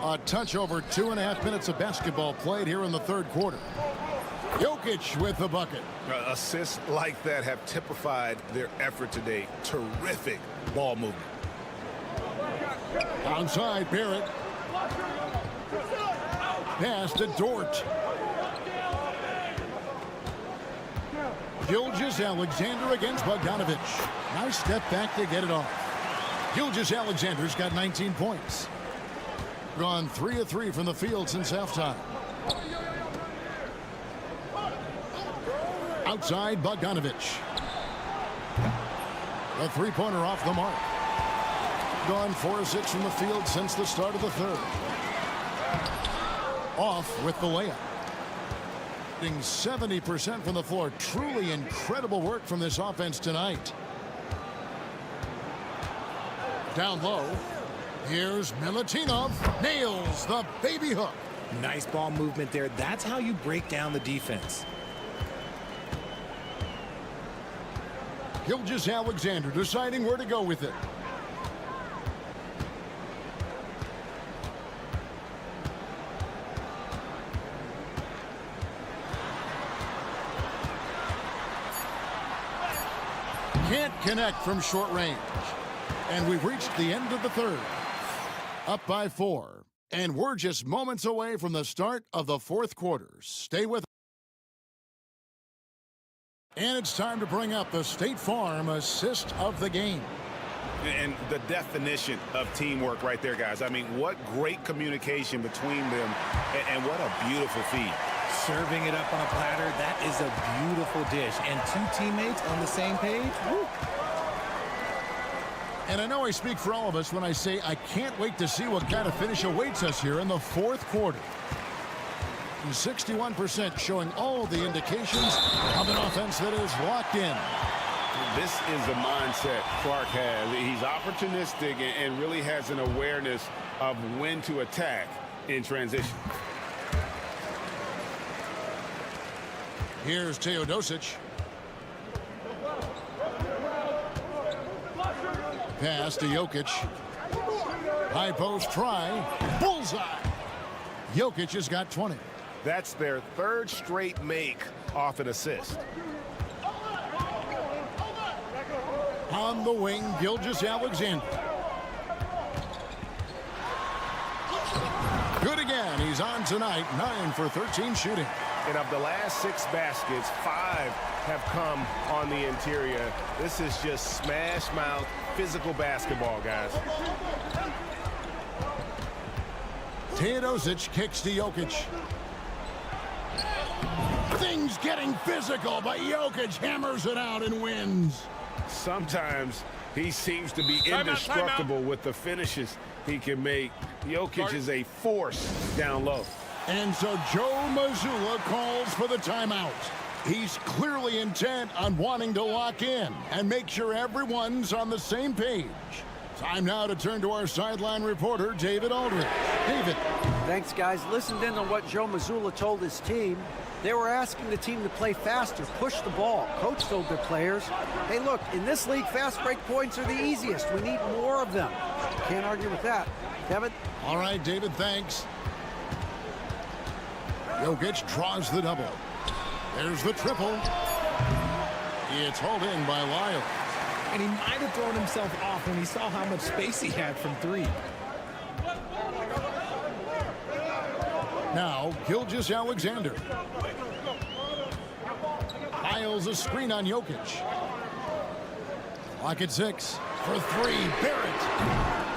A touch over 2.5 minutes of basketball played here in the third quarter. Jokic with the bucket. Assists like that have typified their effort today. Terrific ball movement. Outside Barrett. Pass to Dort. Gilgeous-Alexander against Bogdanovich. Nice step back to get it off. Gilgeous-Alexander's got 19 points. Gone 3 of 3 from the field since halftime. Outside Bogdanovich. A three-pointer off the mark. Gone 4 of 6 from the field since the start of the third. Off with the layup. 70% from the floor. Truly incredible work from this offense tonight. Down low. Here's Milutinov. Nails the baby hook. Nice ball movement there. That's how you break down the defense. Gilgeous-Alexander deciding where to go with it. Can't connect from short range. And we've reached the end of the third. Up by 4. And we're just moments away from the start of the fourth quarter. Stay with us. And it's time to bring up the State Farm assist of the game. And the definition of teamwork right there, guys. I mean, what great communication between them, and what a beautiful feed. Serving it up on a platter, that is a beautiful dish. And 2 teammates on the same page. Woo. And I know I speak for all of us when I say I can't wait to see what kind of finish awaits us here in the fourth quarter. 61% showing all the indications of an offense that is locked in. This is the mindset Clark has. He's opportunistic and really has an awareness of when to attack in transition. Here's Teodosic. Pass to Jokic. High post try. Bullseye. Jokic has got 20. That's their third straight make off an assist. On the wing, Gilgeous-Alexander. Good again. He's on tonight. 9 for 13 shooting. And of the last 6 baskets, 5 have come on the interior. This is just smash mouth, physical basketball, guys. Teodosic kicks to Jokic. Things getting physical, but Jokic hammers it out and wins. Sometimes he seems to be indestructible with the finishes he can make. Jokic is a force down low. And so Joe Mazzulla calls for the timeout. He's clearly intent on wanting to lock in and make sure everyone's on the same page. Time now to turn to our sideline reporter, David Aldridge. David. Thanks, guys. Listened in on what Joe Mazzulla told his team. They were asking the team to play faster, push the ball. Coach told their players, hey, look, in this league, fast break points are the easiest. We need more of them. Can't argue with that. Kevin? All right, David, thanks. Jokic draws the double. There's the triple. It's hauled in by Lyle. And he might have thrown himself off when he saw how much space he had from 3. Now, Gilgeous-Alexander. Piles a screen on Jokic. Clock at 6 for 3. Barrett.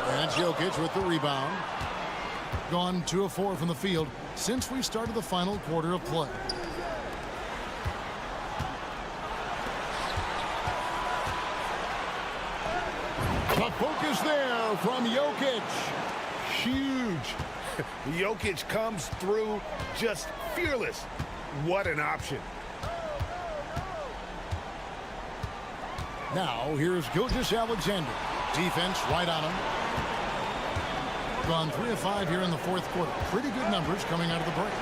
That's Jokic with the rebound. Gone 2 of 4 from the field since we started the final quarter of play. The focus there from Jokic. Huge. Jokic comes through just fearless. What an option. Now, here's Gilgeous-Alexander. Defense right on him. Gone 3 of 5 here in the fourth quarter. Pretty good numbers coming out of the break.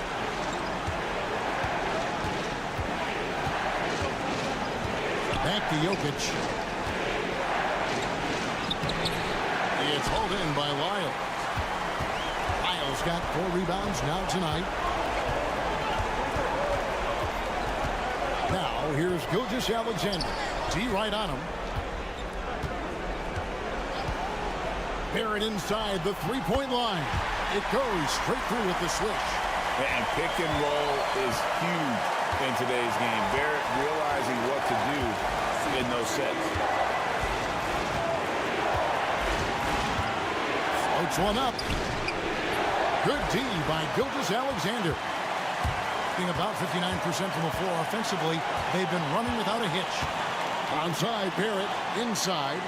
Back to Jokic. It's hauled in by Lyle. Lyle's got 4 rebounds now tonight. Now, here's Gilgeous-Alexander. D right on him. Barrett inside the three-point line. It goes straight through with the switch. And pick and roll is huge in today's game. Barrett realizing what to do in those sets. Floats one up. Good D by Gilgeous-Alexander. Being about 59% from the floor offensively, they've been running without a hitch. Outside, Barrett inside.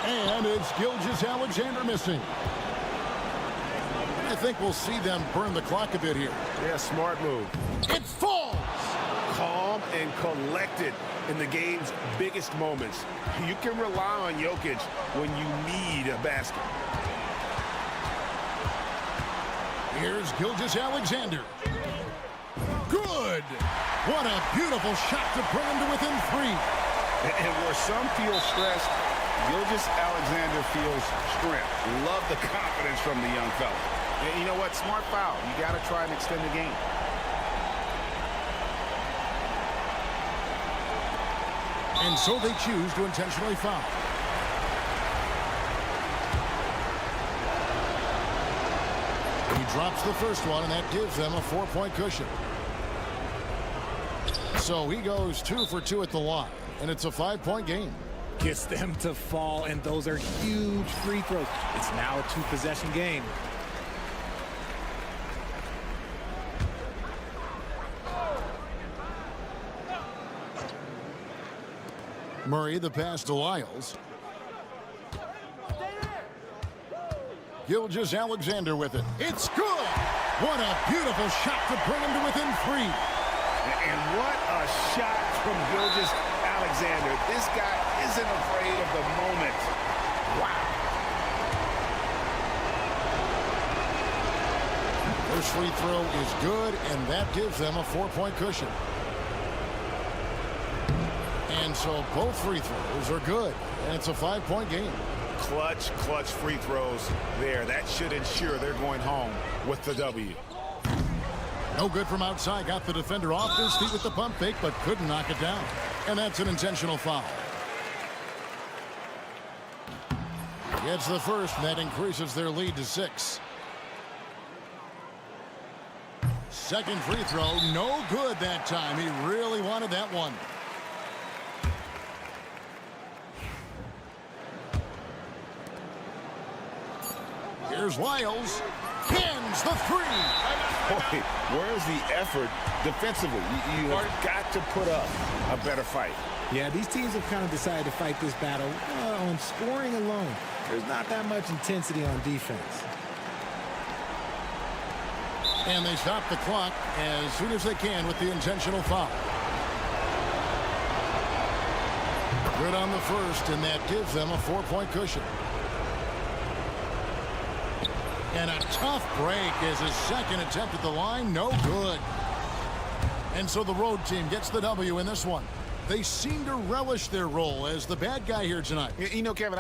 And it's Gilgeous-Alexander missing. I think we'll see them burn the clock a bit here. Yeah, smart move. It falls! Calm and collected in the game's biggest moments. You can rely on Jokic when you need a basket. Here's Gilgeous-Alexander. Good! What a beautiful shot to bring him to within 3. And where some feel stressed, Gilgeous-Alexander feels strength. Love the confidence from the young fella. And you know what? Smart foul. You got to try and extend the game. And so they choose to intentionally foul. He drops the first one, and that gives them a 4-point cushion. So he goes 2 for 2 at the line, and it's a 5-point game. Gets them to fall, and those are huge free throws. It's now a 2-possession game. Murray, the pass to Lyles. Gilgeous Alexander with it. It's good! What a beautiful shot to bring him to within 3. And what a shot from Gilgeous Alexander. This guy isn't afraid of the moment. Wow. First free throw is good, and that gives them a 4-point cushion. And so both free throws are good, and it's a 5-point game. Clutch free throws there. That should ensure they're going home with the W. No good from outside. Got the defender off his feet with the pump fake, but couldn't knock it down. And that's an intentional foul. Gets the first, and that increases their lead to 6. Second free throw, no good that time. He really wanted that one. Here's Wiles. Pins the 3. Boy, where's the effort defensively? You have got to put up a better fight. Yeah, these teams have kind of decided to fight this battle on scoring alone. There's not that much intensity on defense. And they stop the clock as soon as they can with the intentional foul. Good on the first, and that gives them a 4-point cushion. And a tough break as his second attempt at the line, no good. And so the road team gets the W in this one. They seem to relish their role as the bad guy here tonight. You know, Kevin,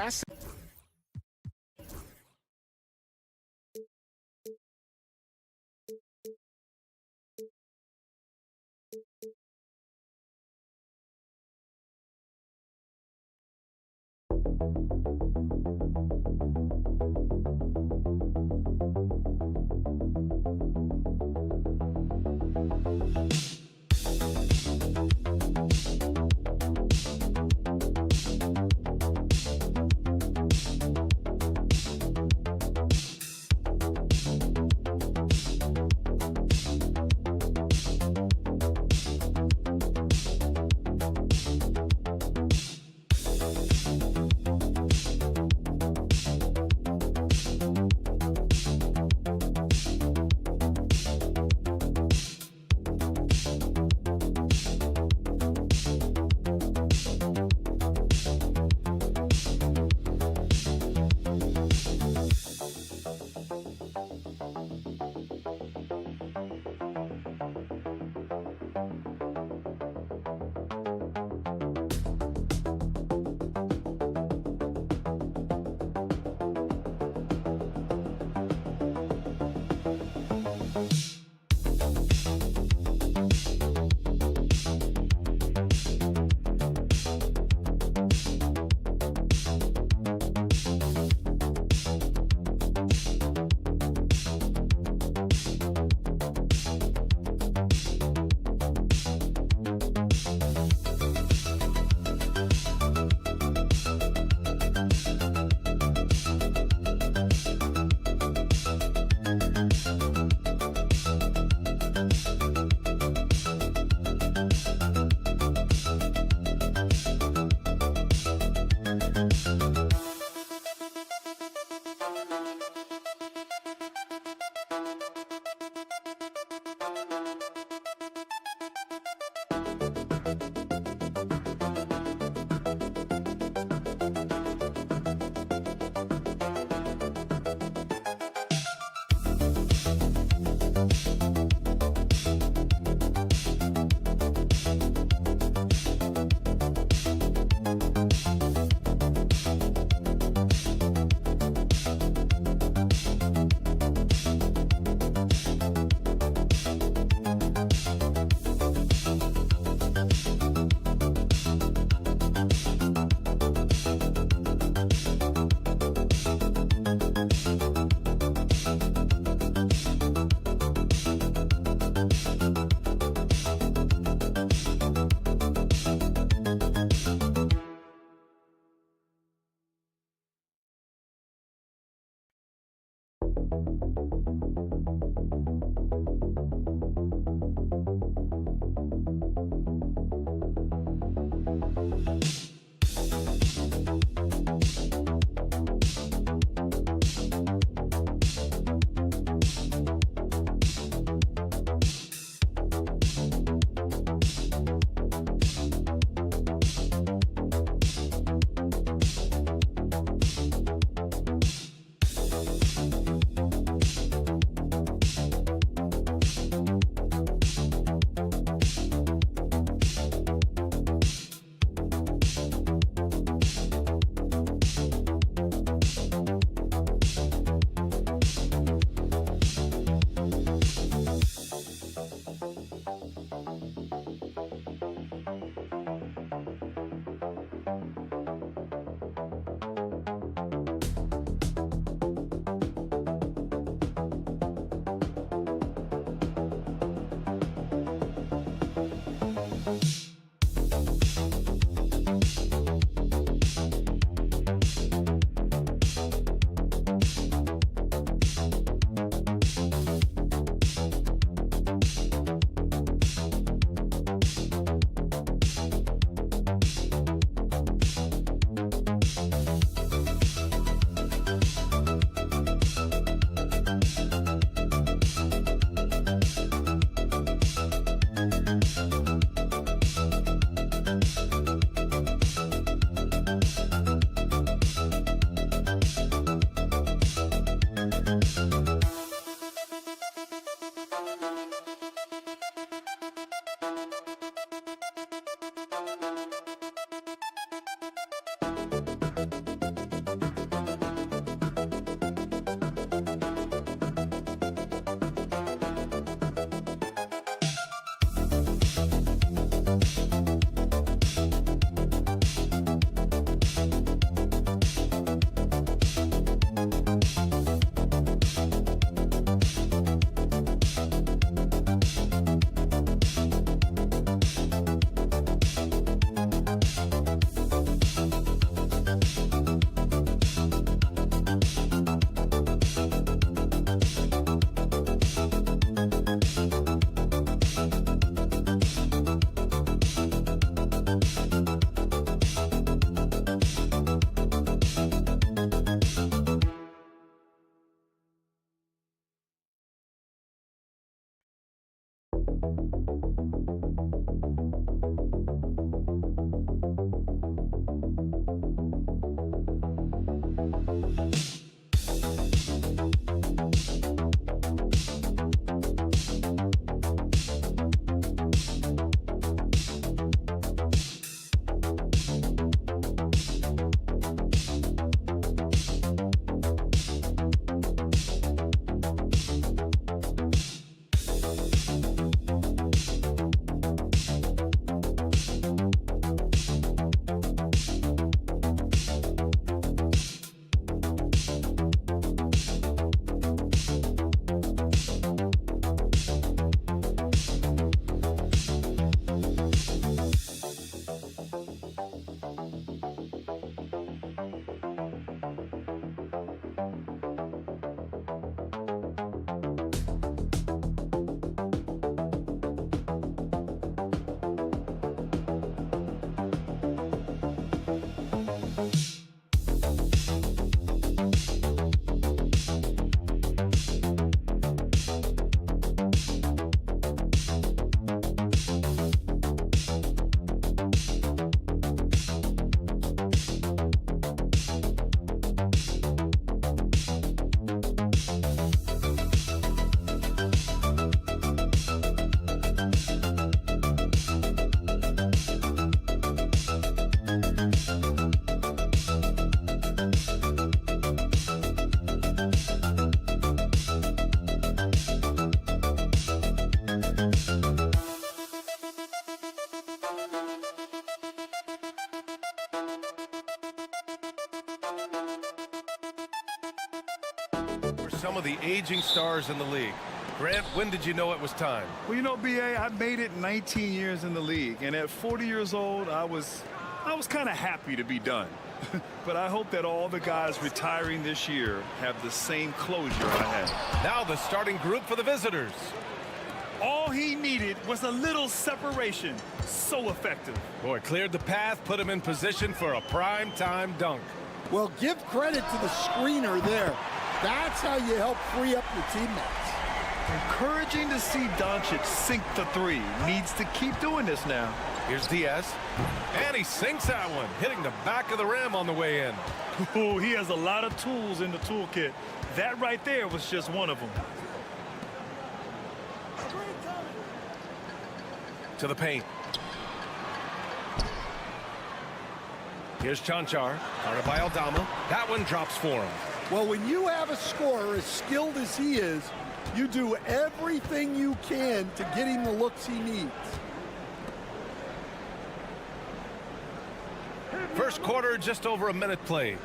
some of the aging stars in the league. Grant, when did you know it was time? Well, you know, B.A., I made it 19 years in the league, and at 40 years old, I was kind of happy to be done. But I hope that all the guys retiring this year have the same closure I had. Now the starting group for the visitors. All he needed was a little separation. So effective. Boy, cleared the path, put him in position for a prime-time dunk. Well, give credit to the screener there. That's how you help free up your teammates. Encouraging to see Doncic sink the three. Needs to keep doing this now. Here's Diaz. And he sinks that one, hitting the back of the rim on the way in. Oh, he has a lot of tools in the toolkit. That right there was just one of them. To the paint. Here's Chanchar, guarded by Aldama. That one drops for him. Well, when you have a scorer as skilled as he is, you do everything you can to get him the looks he needs. First quarter, just over a minute played.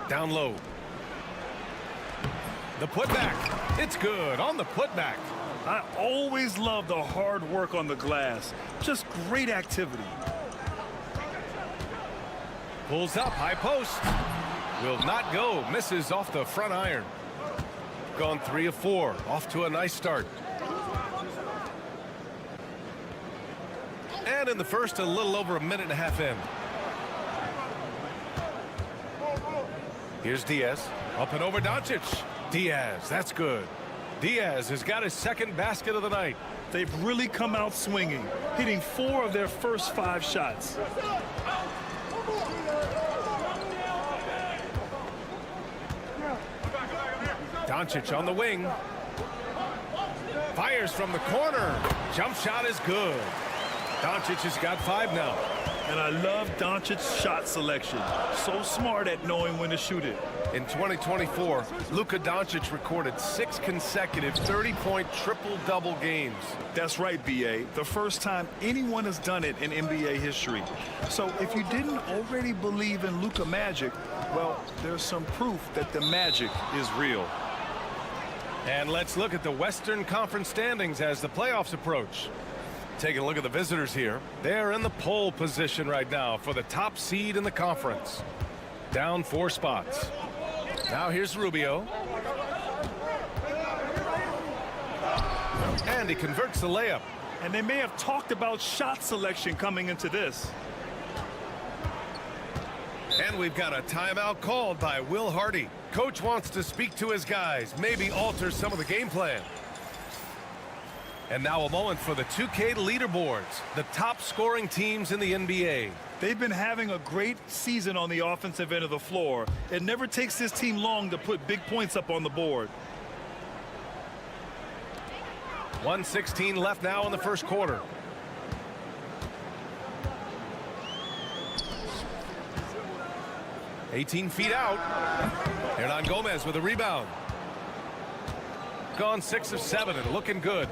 Down low. The putback. It's good on the putback. I always love the hard work on the glass. Just great activity. Pulls up, high post. Will not go. Misses off the front iron. Gone 3 of 4. Off to a nice start. And in the first, a little over a minute and a half in. Here's Diaz. Up and over Doncic. Diaz, that's good. Diaz has got his second basket of the night. They've really come out swinging, hitting 4 of their first 5 shots. Doncic on the wing. Fires from the corner. Jump shot is good. Doncic has got 5 now. And I love Doncic's shot selection. So smart at knowing when to shoot it. In 2024, Luka Doncic recorded 6 consecutive 30-point triple-double games. That's right, B.A. The first time anyone has done it in NBA history. So if you didn't already believe in Luka magic, well, there's some proof that the magic is real. And let's look at the Western Conference standings as the playoffs approach. Taking a look at the visitors here. They're in the pole position right now for the top seed in the conference. Down 4 spots. Now here's Rubio. And he converts the layup. And they may have talked about shot selection coming into this. And we've got a timeout called by Will Hardy. Coach wants to speak to his guys, maybe alter some of the game plan. And now a moment for the 2K leaderboards, the top scoring teams in the NBA. They've been having a great season on the offensive end of the floor. It never takes this team long to put big points up on the board. 1:16 left now in the first quarter. $18 feet out. Hernan Gomez with a rebound. Gone 6 of 7 and looking good.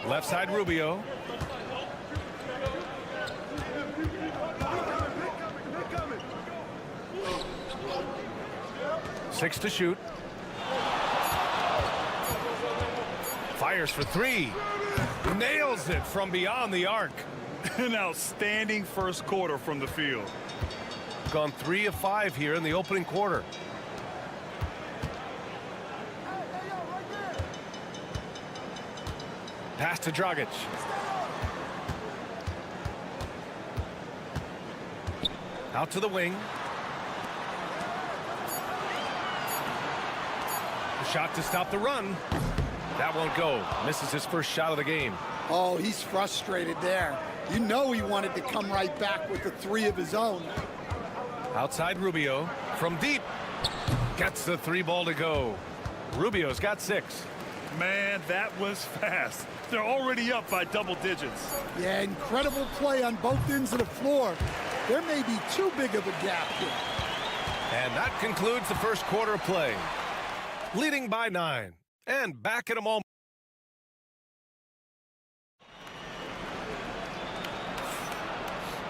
Left side Rubio. Six to shoot. Fires for 3. Nails it from beyond the arc. An outstanding first quarter from the field. Gone 3 of 5 here in the opening quarter. Pass to Dragic. Out to the wing. The shot to stop the run. That won't go. Misses his first shot of the game. Oh, he's frustrated there. You know he wanted to come right back with the 3 of his own. Outside Rubio. From deep. Gets the 3 ball to go. Rubio's got 6. Man, that was fast. They're already up by double digits. Yeah, incredible play on both ends of the floor. There may be too big of a gap here. And that concludes the first quarter of play. Leading by 9. And back in a moment.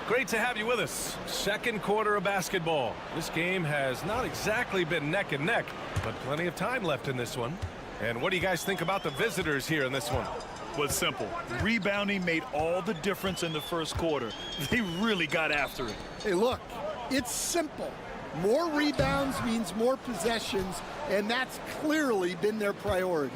Great to have you with us. Second quarter of basketball. This game has not exactly been neck and neck, but plenty of time left in this one. And what do you guys think about the visitors here in this one? Was simple. Rebounding made all the difference in the first quarter. They really got after it. Hey, look, it's simple. More rebounds means more possessions, and that's clearly been their priority.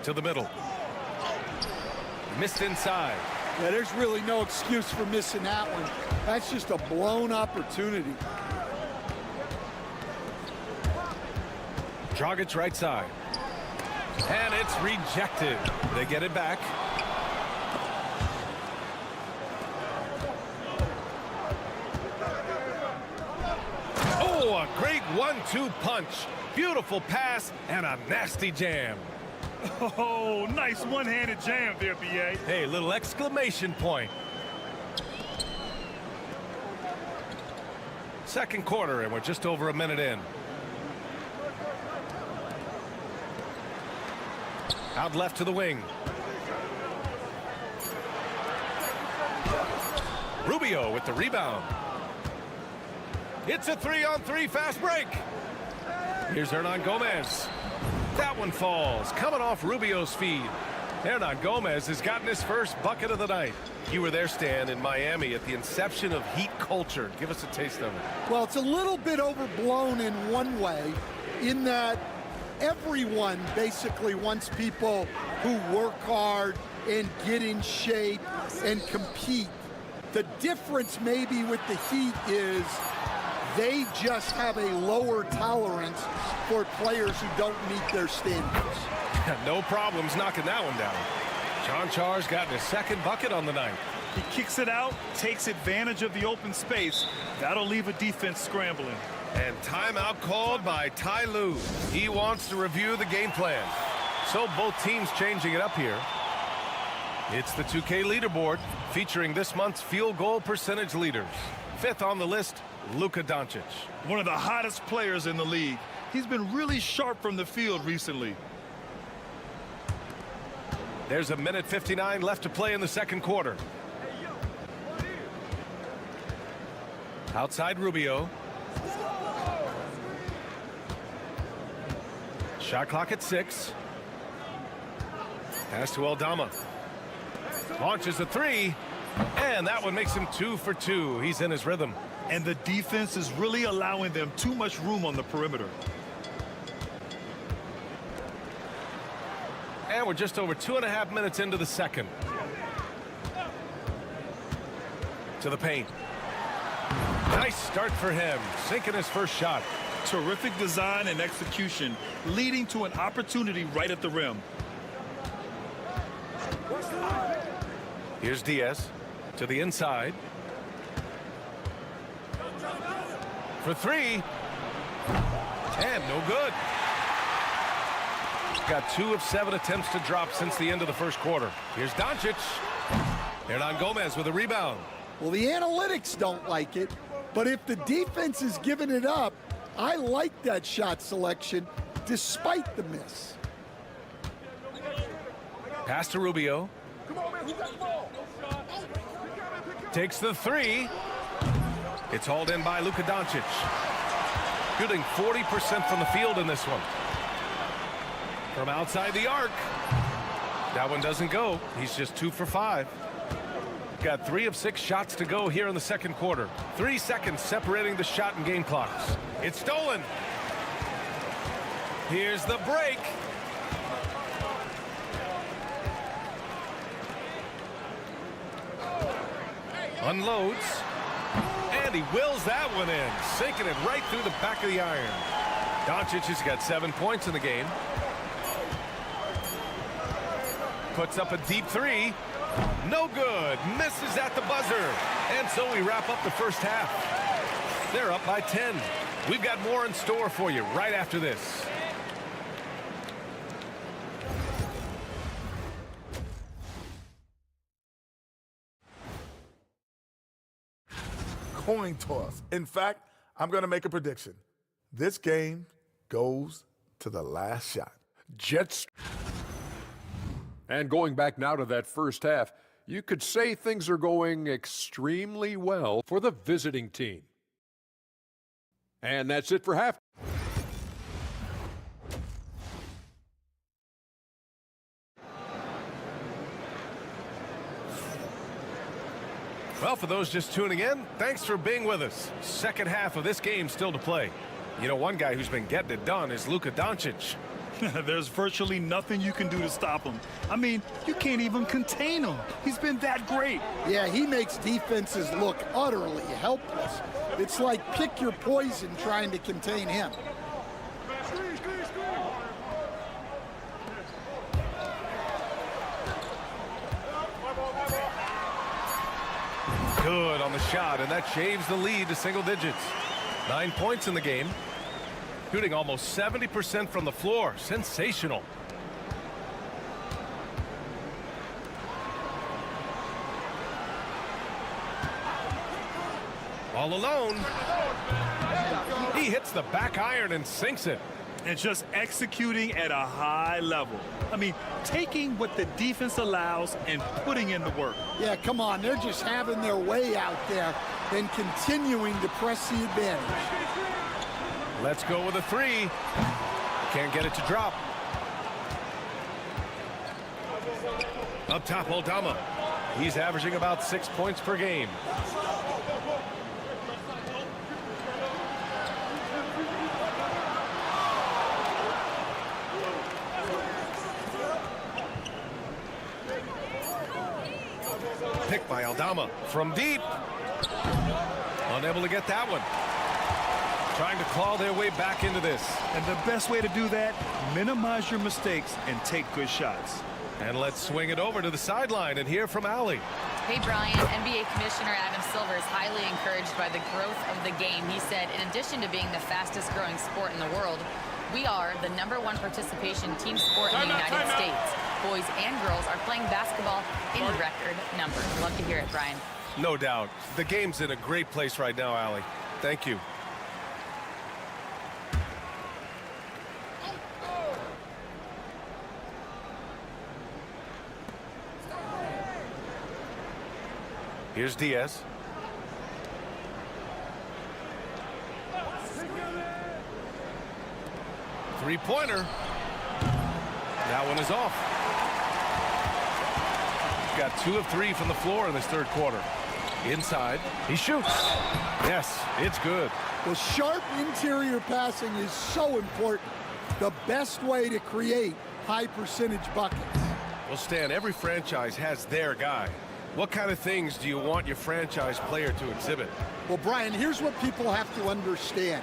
To the middle. Missed inside. Yeah, there's really no excuse for missing that one. That's just a blown opportunity. Dragic right side. And it's rejected. They get it back. Oh, a great 1-2 punch. Beautiful pass and a nasty jam. Oh, nice one-handed jam there, B.A. Hey, little exclamation point. Second quarter, and we're just over a minute in. Out left to the wing. Rubio with the rebound. It's a 3-on-3 fast break. Here's Hernan Gomez. That one falls, coming off Rubio's feed. Hernan Gomez has gotten his first bucket of the night. You were there, Stan, in Miami at the inception of Heat culture. Give us a taste of it. Well, it's a little bit overblown in one way, in that everyone basically wants people who work hard and get in shape and compete. The difference maybe with the Heat is they just have a lower tolerance for players who don't meet their standards. No problems knocking that one down. John Char's gotten his second bucket on the night. He kicks it out, takes advantage of the open space. That'll leave a defense scrambling. And timeout called by Ty Lue. He wants to review the game plan. So both teams changing it up here. It's the 2K leaderboard featuring this month's field goal percentage leaders. Fifth on the list, Luka Doncic. One of the hottest players in the league. He's been really sharp from the field recently. There's a minute 59 left to play in the second quarter. Outside Rubio. Shot clock at 6. Pass to Aldama. Launches a 3. And that one makes him 2 for 2. He's in his rhythm. And the defense is really allowing them too much room on the perimeter. And we're just over 2.5 minutes into the second. To the paint. Nice start for him, sinking his first shot. Terrific design and execution, leading to an opportunity right at the rim. Here's Diaz to the inside. For 3. And no good. Got 2 of 7 attempts to drop since the end of the first quarter. Here's Doncic. Hernan Gomez with a rebound. Well, the analytics don't like it, but if the defense is giving it up, I like that shot selection despite the miss. Pass to Rubio. Takes the 3. It's hauled in by Luka Doncic. Shooting 40% from the field in this one. From outside the arc. That one doesn't go. He's just 2 for 5. Got 3 of 6 shots to go here in the second quarter. 3 seconds separating the shot and game clocks. It's stolen. Here's the break. Unloads. And he wills that one in, sinking it right through the back of the iron. Doncic has got 7 points in the game. Puts up a deep 3. No good. Misses at the buzzer. And so we wrap up the first half. They're up by 10. We've got more in store for you right after this. Coin toss. In fact, I'm going to make a prediction. This game goes to the last shot. Jets. And going back now to that first half, you could say things are going extremely well for the visiting team. And that's it for half. Well, for those just tuning in, thanks for being with us. Second half of this game still to play. You know, one guy who's been getting it done is Luka Doncic. There's virtually nothing you can do to stop him. I mean, you can't even contain him. He's been that great. Yeah, he makes defenses look utterly helpless. It's like pick your poison trying to contain him. Good on the shot, and that shaves the lead to single digits. 9 points in the game. Shooting almost 70% from the floor. Sensational. All alone. He hits the back iron and sinks it. And just executing at a high level. I mean, taking what the defense allows and putting in the work. Yeah, come on. They're just having their way out there and continuing to press the advantage. Let's go with a three. Can't get it to drop. Up top, Aldama. He's averaging about 6 points per game. Pick by Aldama from deep. Unable to get that one. Trying to claw their way back into this. And the best way to do that, minimize your mistakes and take good shots. And let's swing it over to the sideline and hear from Allie. Hey, Brian. NBA Commissioner Adam Silver is highly encouraged by the growth of the game. He said, in addition to being the fastest growing sport in the world, we are the #1 participation team sport in the United States. Boys and girls are playing basketball in record numbers. Love to hear it, Brian. No doubt. The game's in a great place right now, Allie. Thank you. Here's Diaz. Three-pointer. That one is off. Got 2 of 3 from the floor in this third quarter. Inside, he shoots. Yes, it's good. Well, sharp interior passing is so important. The best way to create high percentage buckets. Well, Stan, every franchise has their guy. What kind of things do you want your franchise player to exhibit? Well, Brian, here's what people have to understand.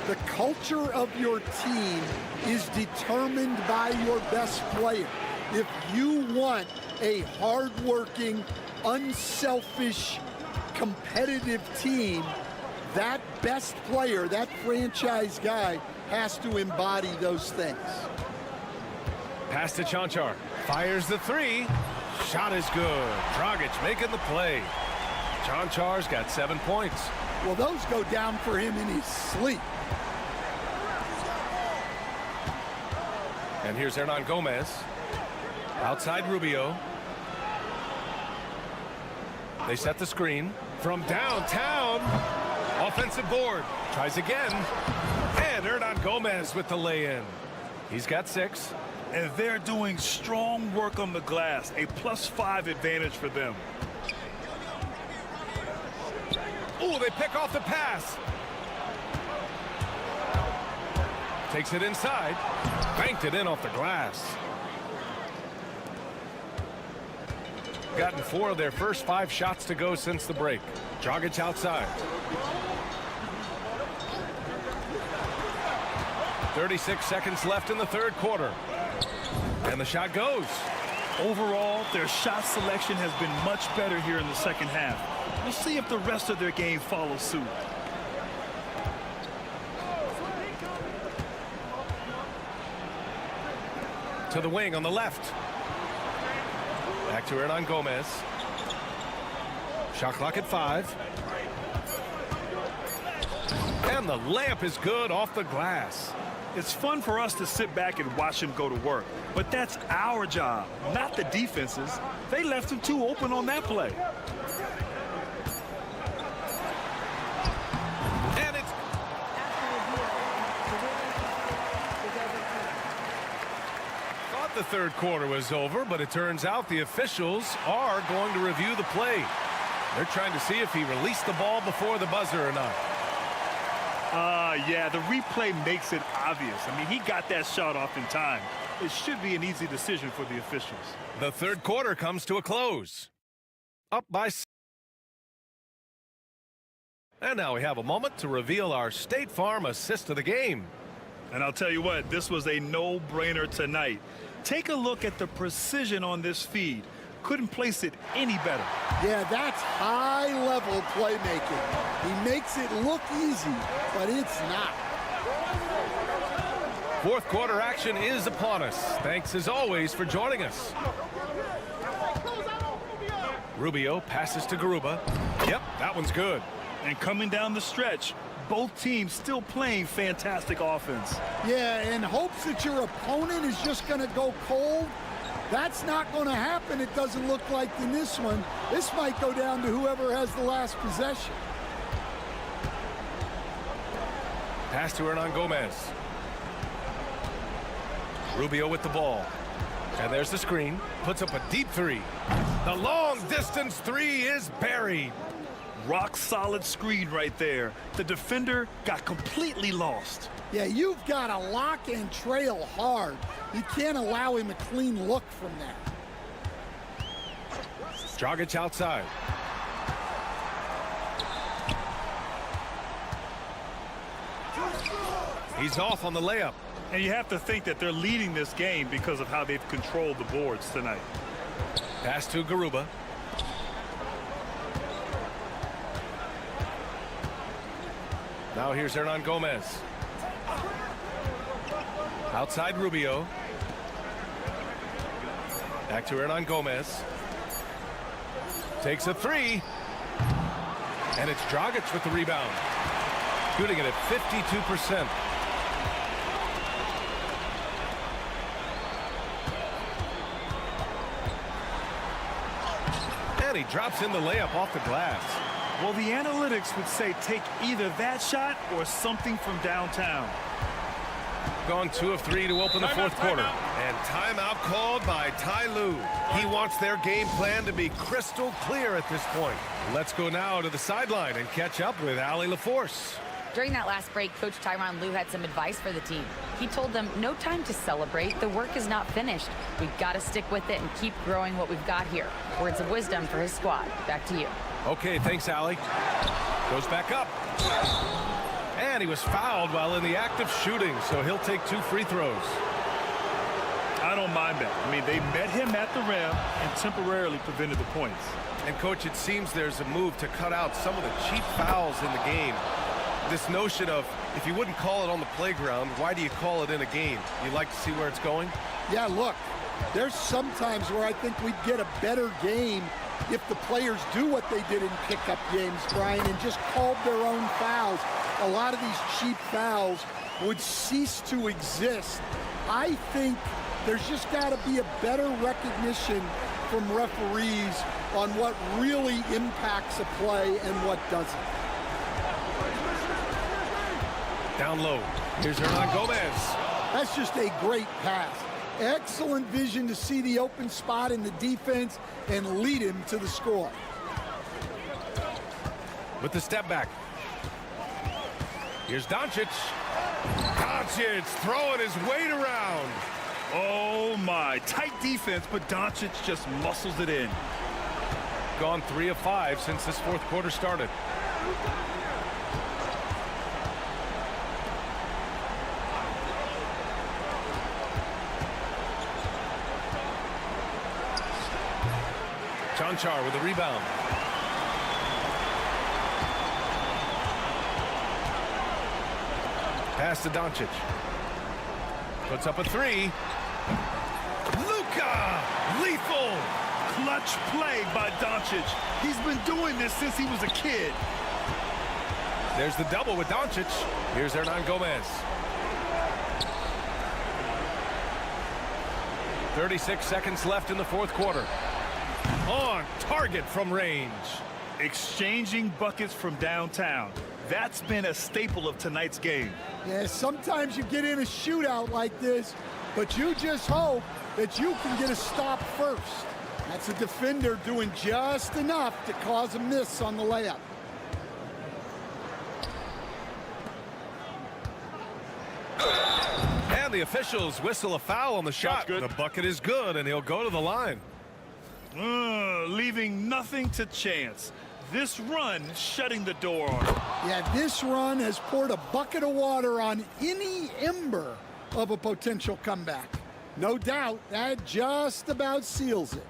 The culture of your team is determined by your best player. If you want a hardworking, unselfish, competitive team, that best player, that franchise guy, has to embody those things. Pass to Chanchar. Fires the three. Shot is good. Dragic making the play. Chanchar's got 7 points. Well, those go down for him in his sleep. And here's Hernan Gomez. Outside Rubio. They set the screen. From downtown. Offensive board. Tries again. And Hernan Gomez with the lay-in. He's got 6. And they're doing strong work on the glass. A +5 advantage for them. Ooh, they pick off the pass. Takes it inside. Banked it in off the glass. Gotten 4 of their first 5 shots to go since the break. Dragic outside. 36 seconds left in the third quarter. And the shot goes. Overall, their shot selection has been much better here in the second half. We'll see if the rest of their game follows suit. To the wing on the left. Back to Hernan Gomez. Shot clock at 5. And the layup is good off the glass. It's fun for us to sit back and watch him go to work. But that's our job, not the defense's. They left him too open on that play. And it's... Thought the third quarter was over, but it turns out the officials are going to review the play. They're trying to see if he released the ball before the buzzer or not. Yeah, the replay makes it obvious. I mean, he got that shot off in time. It should be an easy decision for the officials. The third quarter comes to a close. Up by... And now we have a moment to reveal our State Farm assist of the game. And I'll tell you what, this was a no-brainer tonight. Take a look at the precision on this feed. Couldn't place it any better. Yeah, that's high-level playmaking. He makes it look easy, but it's not. Fourth quarter action is upon us. Thanks as always for joining us. Rubio passes to Garuba. Yep, that one's good. And coming down the stretch, both teams still playing fantastic offense. Yeah, and hopes that your opponent is just going to go cold. That's not going to happen, it doesn't look like in this one. This might go down to whoever has the last possession. Pass to Hernan Gomez. Rubio with the ball. And there's the screen. Puts up a deep three. The long distance three is buried. Rock solid screen right there. The defender got completely lost. Yeah, you've got to lock and trail hard. You can't allow him a clean look from that. Dragic outside. He's off on the layup. And you have to think that they're leading this game because of how they've controlled the boards tonight. Pass to Garuba. Now here's Hernan Gomez. Outside Rubio. Back to Hernan Gomez. Takes a three. And it's Dragic with the rebound. Shooting it at 52%. And he drops in the layup off the glass. Well, the analytics would say take either that shot or something from downtown. Gone 2 of 3 to open the fourth quarter. And timeout called by Ty Lue. He wants their game plan to be crystal clear at this point. Let's go now to the sideline and catch up with Allie LaForce. During that last break, Coach Tyronn Lue had some advice for the team. He told them, no time to celebrate. The work is not finished. We've got to stick with it and keep growing what we've got here. Words of wisdom for his squad. Back to you. Okay, thanks, Allie. Goes back up. And he was fouled while in the act of shooting, so he'll take 2 free throws. I don't mind that. I mean, they met him at the rim and temporarily prevented the points. And, Coach, it seems there's a move to cut out some of the cheap fouls in the game. This notion of, if you wouldn't call it on the playground, why do you call it in a game? You like to see where it's going? Yeah, look, there's some times where I think we'd get a better game if the players do what they did in pickup games, Brian, and just called their own fouls. A lot of these cheap fouls would cease to exist. I think there's just got to be a better recognition from referees on what really impacts a play and what doesn't. Down low. Here's Hernan Gomez. That's just a great pass. Excellent vision to see the open spot in the defense and lead him to the score. With the step back. Here's Doncic. Doncic throwing his weight around. Oh, my. Tight defense, but Doncic just muscles it in. Gone 3 of 5 since this fourth quarter started. Jonchar with a rebound. Pass to Doncic. Puts up a 3. Luka! Lethal! Clutch play by Doncic. He's been doing this since he was a kid. There's the double with Doncic. Here's Hernan Gomez. 36 seconds left in the fourth quarter. On target from range. Exchanging buckets from downtown. That's been a staple of tonight's game. Yeah, sometimes you get in a shootout like this, but you just hope that you can get a stop first. That's a defender doing just enough to cause a miss on the layup. And the officials whistle a foul on the shot. The bucket is good, and he'll go to the line. Leaving nothing to chance. This run shutting the door on him. Yeah, this run has poured a bucket of water on any ember of a potential comeback. No doubt that just about seals it.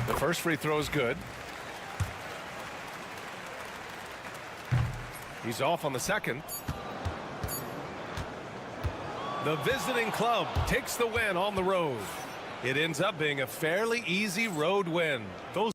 The first free throw is good. He's off on the second. The visiting club takes the win on the road. It ends up being a fairly easy road win. Those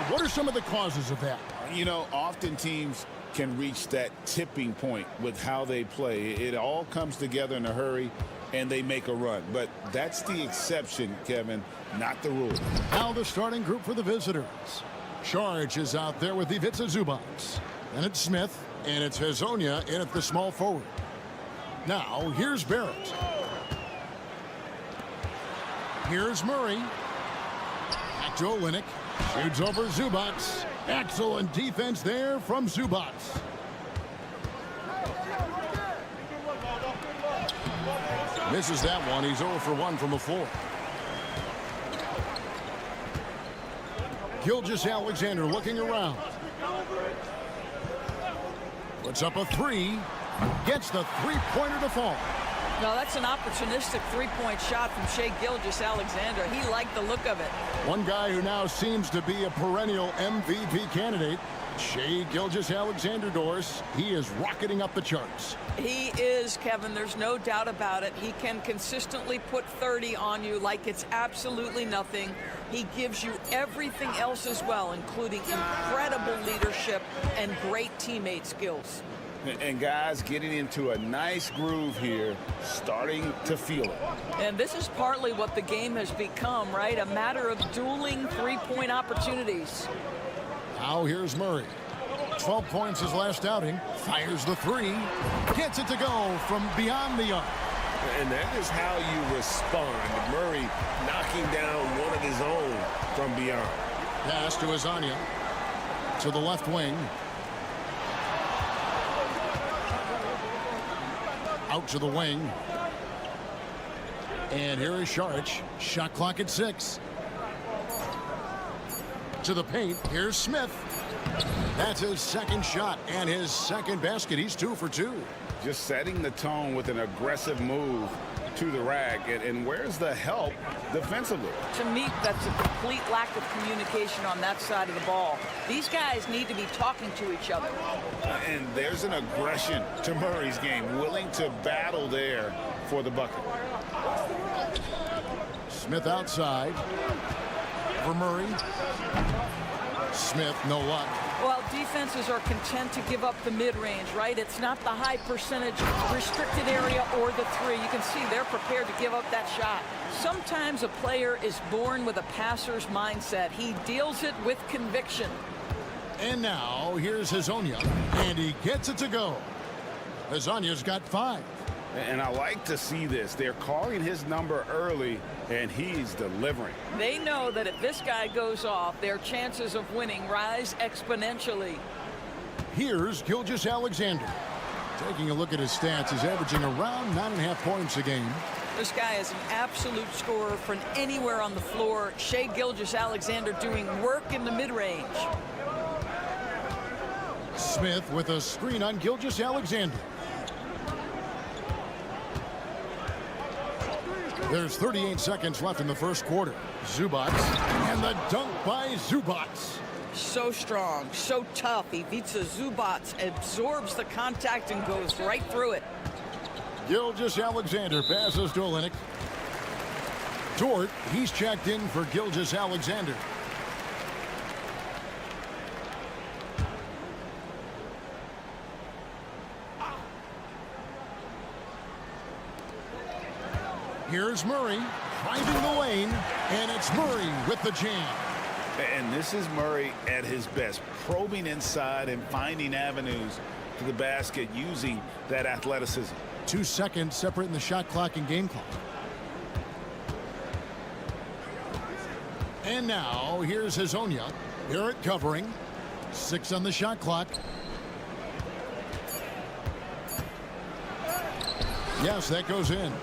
What are some of the causes of that? You know, often teams can reach that tipping point with how they play. It all comes together in a hurry, and they make a run. But that's the exception, Kevin, not the rule. Now the starting group for the visitors. Charge is out there with Ivica Zubac. And it's Smith, and it's Hazonia in at the small forward. Now, here's Barrett. Here's Murray. Back to Olynyk. Shoots over Zubac. Excellent defense there from Zubac. Misses that one. He's 0 for 1 from the floor. Gilgeous-Alexander looking around. Puts up a three. Gets the three-pointer to fall. No, that's an opportunistic three-point shot from Shai Gilgeous-Alexander. He liked the look of it. One guy who now seems to be a perennial MVP candidate, Shai Gilgeous-Alexander, Doris. He is rocketing up the charts. He is, Kevin. There's no doubt about it. He can consistently put 30 on you like it's absolutely nothing. He gives you everything else as well, including incredible leadership and great teammate skills. And guys getting into a nice groove here, starting to feel it. And this is partly what the game has become, right? A matter of dueling three-point opportunities. Now here's Murray. 12 points his last outing. Fires the three. Gets it to go from beyond the arc. And that is how you respond. Murray knocking down one of his own from beyond. Pass to Hazonia. To the left wing. Out to the wing. And here is Šarić. Shot clock at 6. To the paint, here's Smith. That's his second shot and his second basket. He's 2 for 2. Just setting the tone with an aggressive move to the rack. And where's the help defensively? To me, that's a complete lack of communication on that side of the ball. These guys need to be talking to each other. And there's an aggression to Murray's game, willing to battle there for the bucket. Smith outside for Murray. Smith, no luck. Well, defenses are content to give up the mid-range, right? It's not the high percentage restricted area or the three. You can see they're prepared to give up that shot. Sometimes a player is born with a passer's mindset. He deals it with conviction. And now here's Hazonia, and he gets it to go. Hazonia's got 5. And I like to see this. They're calling his number early, and he's delivering. They know that if this guy goes off, their chances of winning rise exponentially. Here's Gilgeous-Alexander. Taking a look at his stats, he's averaging around 9.5 points a game. This guy is an absolute scorer from anywhere on the floor. Shai Gilgeous-Alexander doing work in the mid-range. Smith with a screen on Gilgeous-Alexander. There's 38 seconds left in the first quarter. Zubac, and the dunk by Zubac. So strong, so tough. Ivica Zubac absorbs the contact and goes right through it. Gilgeous-Alexander passes to Olynyk. Dort, he's checked in for Gilgeous-Alexander. Here's Murray, finding the lane, and it's Murray with the jam. And this is Murray at his best, probing inside and finding avenues to the basket using that athleticism. 2 seconds separating the shot clock and game clock. And now here's Hazonia. Barrett covering. 6 on the shot clock. Yes, that goes in.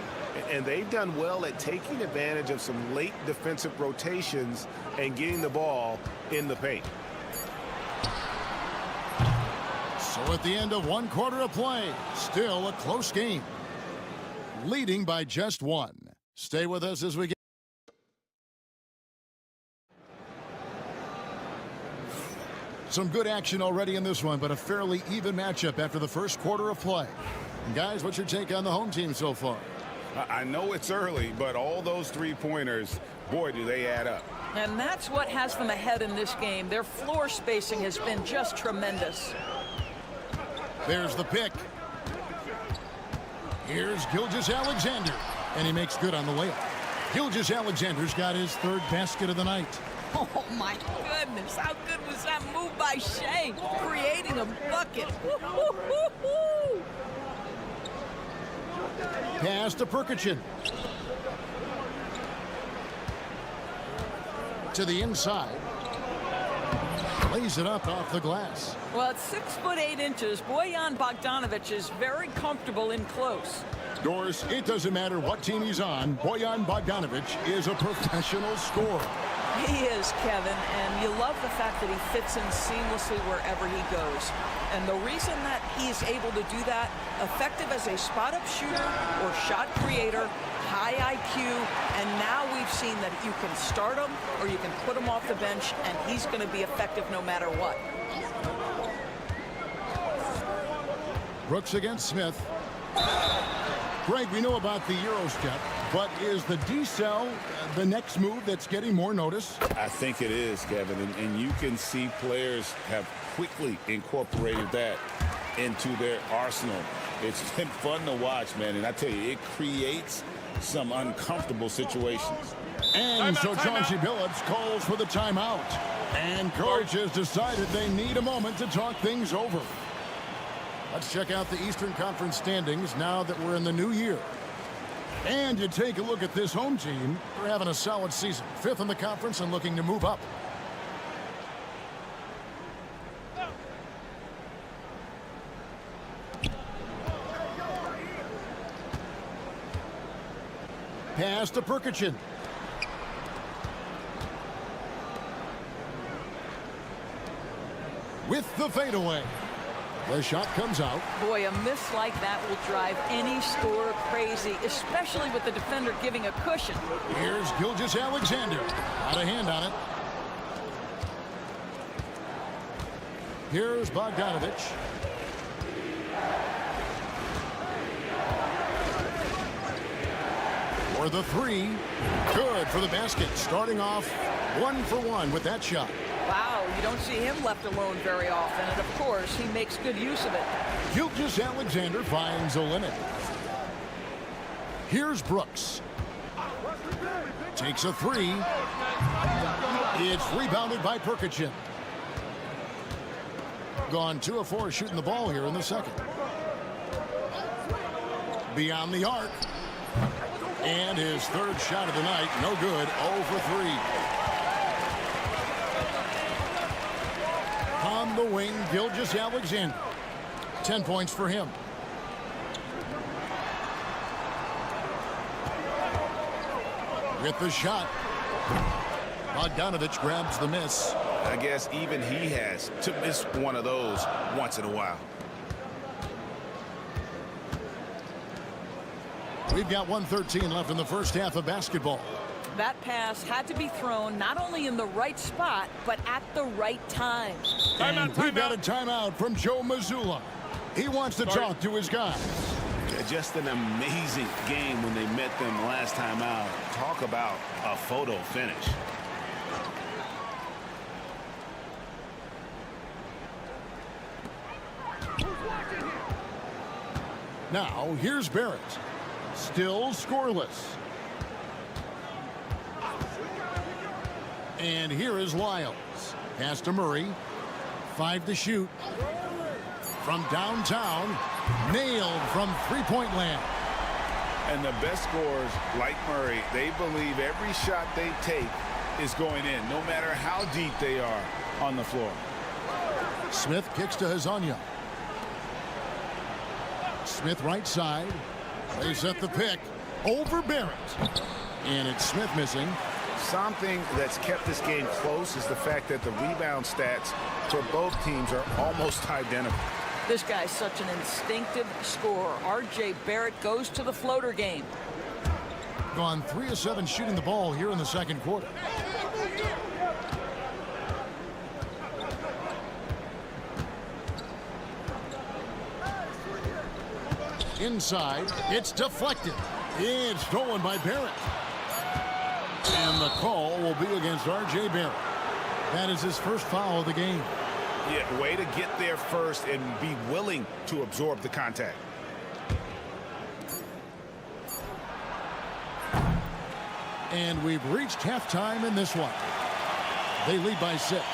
And they've done well at taking advantage of some late defensive rotations and getting the ball in the paint. So at the end of 1 quarter of play, still a close game. Leading by just 1. Stay with us as we get. Some good action already in this one, but a fairly even matchup after the first quarter of play. And guys, what's your take on the home team so far? I know it's early, but all those three-pointers, boy, do they add up. And that's what has them ahead in this game. Their floor spacing has been just tremendous. There's the pick. Here's Gilgeous-Alexander, and he makes good on the layup. Gilgeous-Alexander's got his 3rd basket of the night. Oh, my goodness. How good was that move by Shai, creating a bucket? Woo-hoo-hoo-hoo. Pass to Perkichin. To the inside. Lays it up off the glass. Well, at 6'8". Bojan Bogdanovic is very comfortable in close. Doris, it doesn't matter what team he's on. Bojan Bogdanovic is a professional scorer. He is, Kevin, and you love the fact that he fits in seamlessly wherever he goes. And the reason that he's able to do that, effective as a spot-up shooter or shot creator, high IQ, and now we've seen that you can start him or you can put him off the bench, and he's going to be effective no matter what. Brooks against Smith. Greg, we know about the Euro step, but is the decel the next move that's getting more notice? I think it is, Kevin, and you can see players have quickly incorporated that into their arsenal. It's been fun to watch, man, and I tell you, it creates some uncomfortable situations. And so Chauncey Billups calls for the timeout. And coach has decided they need a moment to talk things over. Let's check out the Eastern Conference standings now that we're in the new year. And you take a look at this home team. They're having a solid season. 5th in the conference and looking to move up. Pass to Perkichin. with the fadeaway. The shot comes out. Boy, a miss like that will drive any scorer crazy, especially with the defender giving a cushion. Here's Gilgeous-Alexander. Got a hand on it. Here's Bogdanovich. For the three. Good for the basket. Starting off 1 for 1 with that shot. Wow, you don't see him left alone very often, and of course, he makes good use of it. Gilgeous-Alexander finds Olynyk. Here's Brooks. Takes a three. It's rebounded by Perkichin. Gone 2 of 4 shooting the ball here in the second. Beyond the arc. And his third shot of the night, no good, 0 for 3. On the wing, Gilgeous-Alexander. 10 points for him. With the shot. Bogdanovich grabs the miss. I guess even he has to miss one of those once in a while. We've got 1:13 left in the first half of basketball. That pass had to be thrown not only in the right spot, but at the right time. And we've got a timeout from Joe Mazzulla. He wants to talk to his guys. Just an amazing game when they met them last time out. Talk about a photo finish. Now, here's Barrett. Still scoreless. And here is Lyles. Pass to Murray. 5 to shoot. From downtown. Nailed from three-point land. And the best scorers, like Murray, they believe every shot they take is going in, no matter how deep they are on the floor. Smith kicks to Hezonja. Smith right side. They set the pick. Over Barrett. And it's Smith missing. Something that's kept this game close is the fact that the rebound stats for both teams are almost identical. This guy's such an instinctive scorer. R.J. Barrett goes to the floater game. Gone 3 of 7 shooting the ball here in the second quarter. Inside, it's deflected. It's stolen by Barrett. And the call will be against R.J. Barrett. That is his first foul of the game. Yeah, way to get there first and be willing to absorb the contact. And we've reached halftime in this one. They lead by 6.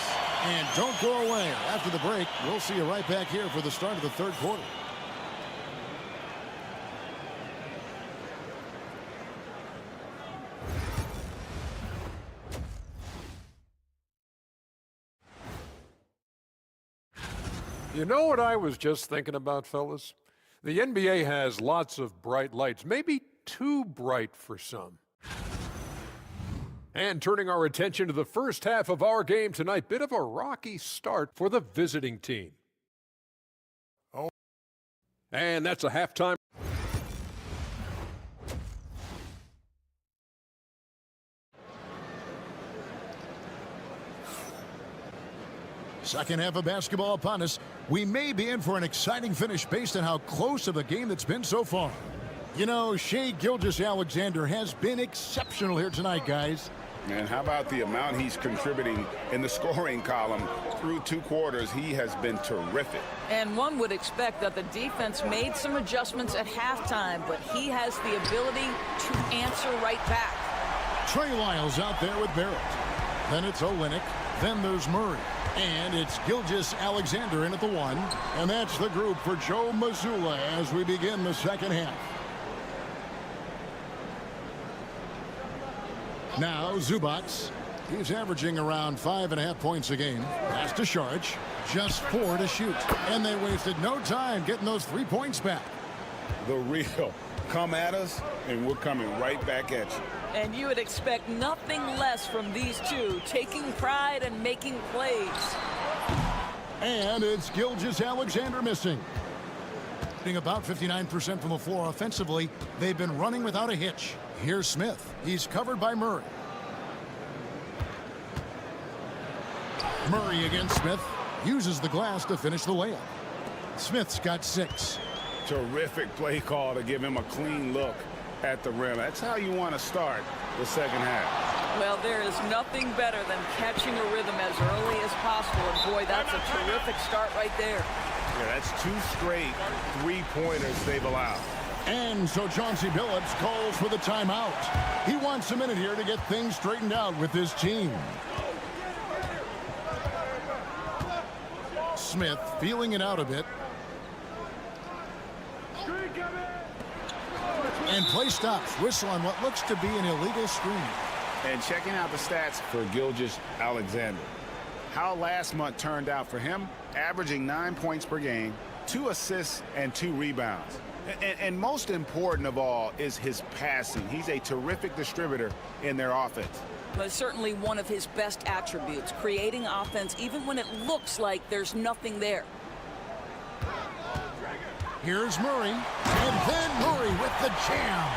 And don't go away. After the break, we'll see you right back here for the start of the third quarter. You know what I was just thinking about, fellas? The NBA has lots of bright lights, maybe too bright for some. And turning our attention to the first half of our game tonight, bit of a rocky start for the visiting team. Oh. And that's a halftime. Second half of basketball upon us. We may be in for an exciting finish based on how close of a game that's been so far. You know, Shai Gilgeous-Alexander has been exceptional here tonight, guys. And how about the amount he's contributing in the scoring column through 2 quarters? He has been terrific. And one would expect that the defense made some adjustments at halftime, but he has the ability to answer right back. Trey Lyles out there with Barrett. Then it's Olynyk. Then there's Murray. And it's Gilgeous-Alexander in at the 1. And that's the group for Joe Mazzulla as we begin the second half. Now Zubac. He's averaging around 5.5 points a game. Pass to Saric. Just 4 to shoot. And they wasted no time getting those 3 points back. The real. Come at us, and we're coming right back at you. And you would expect nothing less from these two, taking pride and making plays. And it's Gilgeous Alexander missing. About 59% from the floor offensively. They've been running without a hitch. Here's Smith. He's covered by Murray. Murray against Smith. Uses the glass to finish the layup. Smith's got 6. Terrific play call to give him a clean look at the rim. That's how you want to start the second half. Well, there is nothing better than catching a rhythm as early as possible. And boy, that's a terrific start right there. Yeah, that's 2 straight 3-pointers they've allowed. And so Chauncey Billups calls for the timeout. He wants a minute here to get things straightened out with his team. Smith feeling it out a bit. And play stops. Whistle on what looks to be an illegal screen. And checking out the stats for Gilgeous Alexander. How last month turned out for him, averaging 9 points per game, 2 assists, and 2 rebounds. And most important of all is his passing. He's a terrific distributor in their offense. But certainly one of his best attributes, creating offense even when it looks like there's nothing there. Here's Murray, and then Murray with the jam.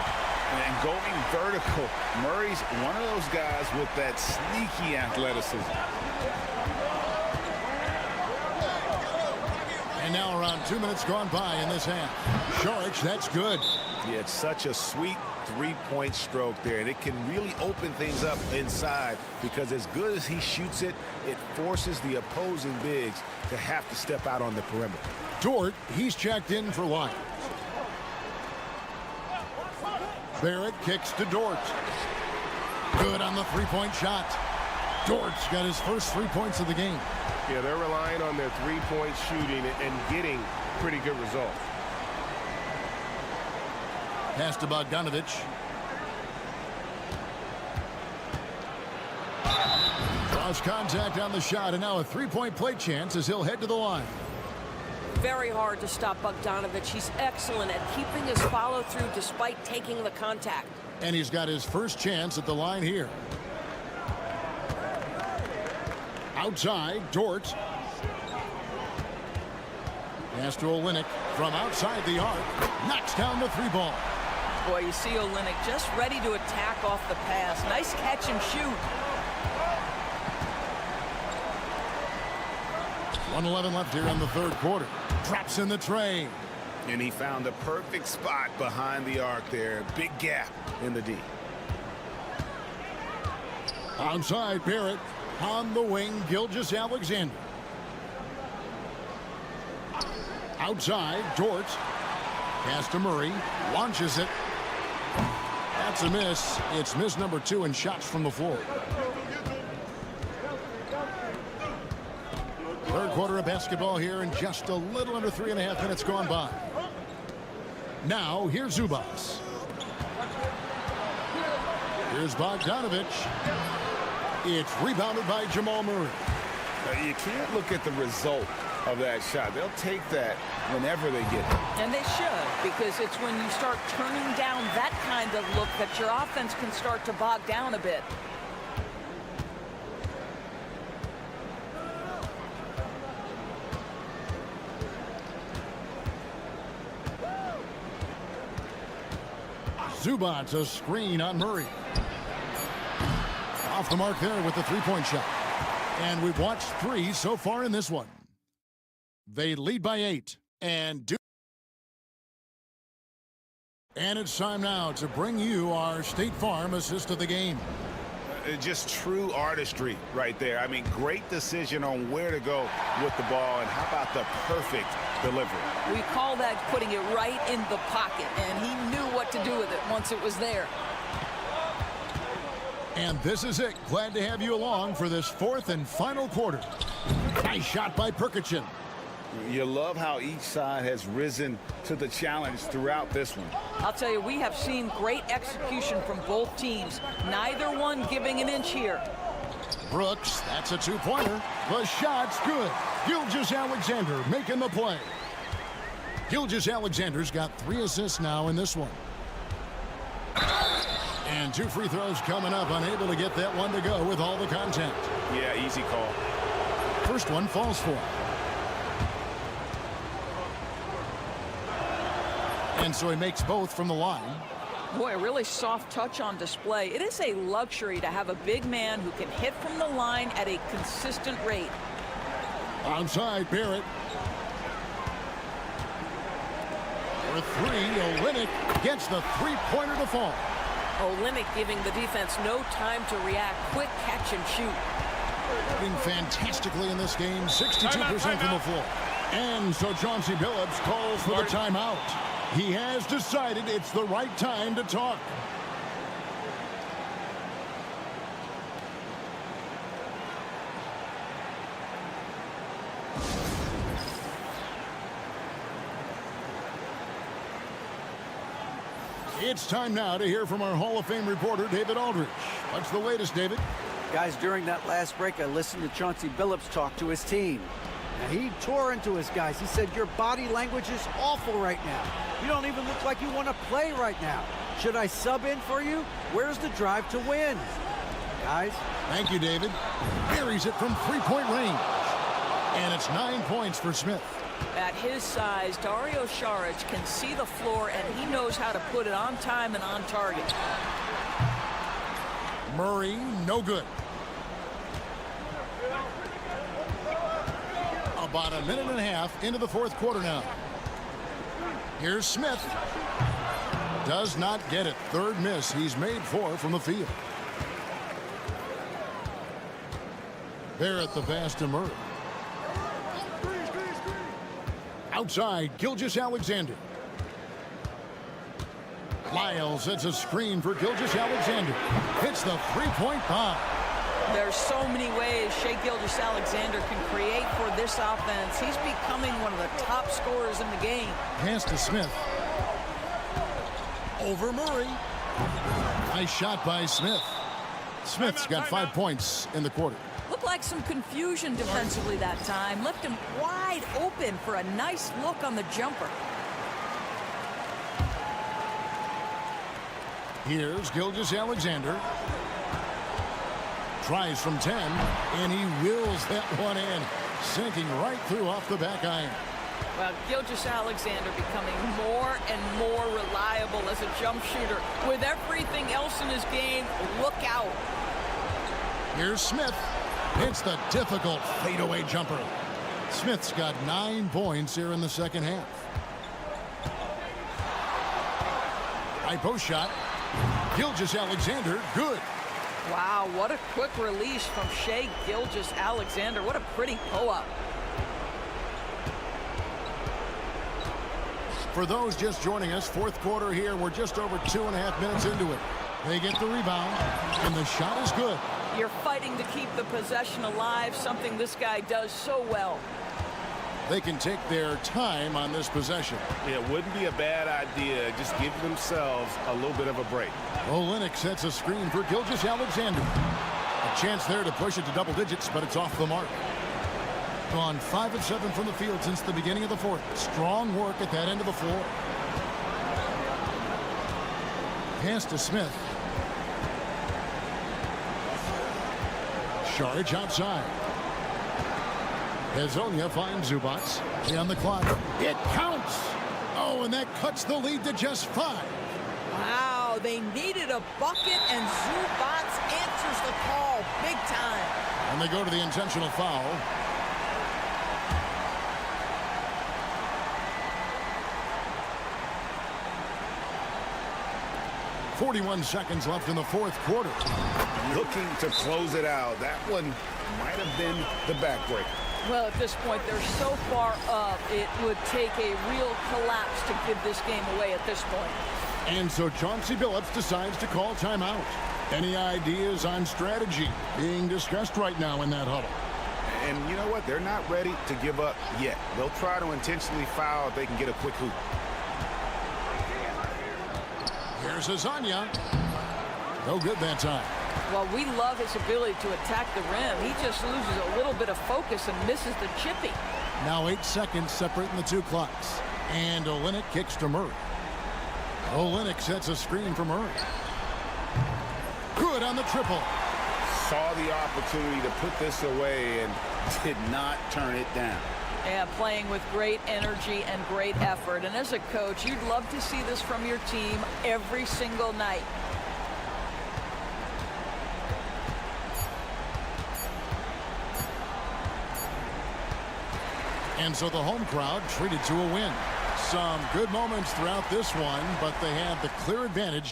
And going vertical, Murray's one of those guys with that sneaky athleticism. And now around 2 minutes gone by in this half. George, that's good. Yeah, it's such a sweet 3-point stroke there, and it can really open things up inside because as good as he shoots it, it forces the opposing bigs to have to step out on the perimeter. Dort, he's checked in for Lyons. Barrett kicks to Dort. Good on the 3-point shot. Dort's got his first 3 points of the game. Yeah, they're relying on their 3-point shooting and getting pretty good results. Pass to Bogdanovich. Draws contact on the shot, and now a 3-point play chance as he'll head to the line. Very hard to stop Bogdanovich. He's excellent at keeping his follow-through despite taking the contact. And he's got his first chance at the line here. Outside, Dort. Pass to Olynyk from outside the arc. Knocks down the 3-ball. Boy, you see Olynyk just ready to attack off the pass. Nice catch and shoot. 1:11 left here in the third quarter. Drops in the tray. And he found a perfect spot behind the arc there. Big gap in the D. Outside, Barrett. On the wing, Gilgeous Alexander. Outside, Dort. Pass to Murray. Launches it. That's a miss. It's miss number 2 in shots from the floor. Third quarter of basketball here, and just a little under 3.5 minutes gone by. Now, here's Zubas. Here's Bogdanovich. It's rebounded by Jamal Murray. You can't look at the result of that shot. They'll take that whenever they get it. And they should, because it's when you start turning down that kind of look that your offense can start to bog down a bit. Zubats a screen on Murray. Off the mark there with the 3-point shot. And we've watched 3 so far in this one. They lead by 8. And it's time now to bring you our State Farm assist of the game. Just true artistry right there. I mean, great decision on where to go with the ball, and how about the perfect delivery? We call that putting it right in the pocket, and he knew what to do with it once it was there. And this is it. Glad to have you along for this fourth and final quarter. Nice shot by Perkichin. You love how each side has risen to the challenge throughout this one. I'll tell you, we have seen great execution from both teams. Neither one giving an inch here. Brooks, that's a 2-pointer. The shot's good. Gilgeous Alexander making the play. Gilgeous Alexander's got 3 assists now in this one. And 2 free throws coming up, unable to get that one to go with all the contact. Yeah, easy call. First one falls for. And so he makes both from the line. Boy, a really soft touch on display. It is a luxury to have a big man who can hit from the line at a consistent rate. Outside, Barrett. For three, Olynyk gets the three-pointer to fall. Olynyk giving the defense no time to react. Quick catch and shoot. Doing fantastically in this game, 62% from the floor. And so Chauncey Billups calls for the timeout. He has decided it's the right time to talk. It's time now to hear from our Hall of Fame reporter, David Aldridge. What's the latest, David? Guys, during that last break, I listened to Chauncey Billups talk to his team. Now, he tore into his guys. He said, your body language is awful right now. You don't even look like you want to play right now. Should I sub in for you? Where's the drive to win? Guys? Thank you, David. Buries it from three-point range. And it's 9 points for Smith. At his size, Dario Saric can see the floor, and he knows how to put it on time and on target. Murray, no good. About a minute and a half into the fourth quarter now. Here's Smith. Does not get it. Third miss. He's made 4 from the field. Barrett the pass to Murray. Outside, Gilgeous-Alexander. Lyle sets a screen for Gilgeous-Alexander. Hits the three-point bomb. There's so many ways Shai Gilgeous-Alexander can create for this offense. He's becoming one of the top scorers in the game. Pass to Smith. Over Murray. Nice shot by Smith. Smith's got 5 points in the quarter. Looked like some confusion defensively that time. Left him wide open for a nice look on the jumper. Here's Gilgeous-Alexander. Tries from 10, and he wills that one in, sinking right through off the back iron. Well, Gilgeous-Alexander becoming more and more reliable as a jump shooter. With everything else in his game, look out. Here's Smith. Hits the difficult fadeaway jumper. Smith's got 9 points here in the second half. High post shot. Gilgeous-Alexander, good. Wow, what a quick release from Shai Gilgeous-Alexander. What a pretty pull-up. For those just joining us, fourth quarter here. We're just over 2.5 minutes into it. They get the rebound, and the shot is good. You're fighting to keep the possession alive, something this guy does so well. They can take their time on this possession. It wouldn't be a bad idea. Just give themselves a little bit of a break. Olynyk sets a screen for Gilgeous-Alexander. A chance there to push it to double digits, but it's off the mark. Gone 5 of 7 from the field since the beginning of the fourth. Strong work at that end of the floor. Pass to Smith. Saric outside. Hezonja finds Zubats. On the clock. It counts. Oh, and that cuts the lead to just 5. Wow, they needed a bucket, and Zubats answers the call big time. And they go to the intentional foul. .41 seconds left in the fourth quarter. Looking to close it out. That one might have been the backbreaker. Well, at this point, they're so far up, it would take a real collapse to give this game away at this point. And so Chauncey Billups decides to call timeout. Any ideas on strategy being discussed right now in that huddle? And you know what? They're not ready to give up yet. They'll try to intentionally foul if they can get a quick hoop. Here's Hezonja. No good that time. Well, we love his ability to attack the rim. He just loses a little bit of focus and misses the chippy. Now 8 seconds separating the two clocks. And Olynyk kicks to Murray. Olynyk sets a screen for Murray. Good on the triple. Saw the opportunity to put this away and did not turn it down. Yeah, playing with great energy and great effort. And as a coach, you'd love to see this from your team every single night. And so the home crowd treated to a win. Some good moments throughout this one, but they had the clear advantage.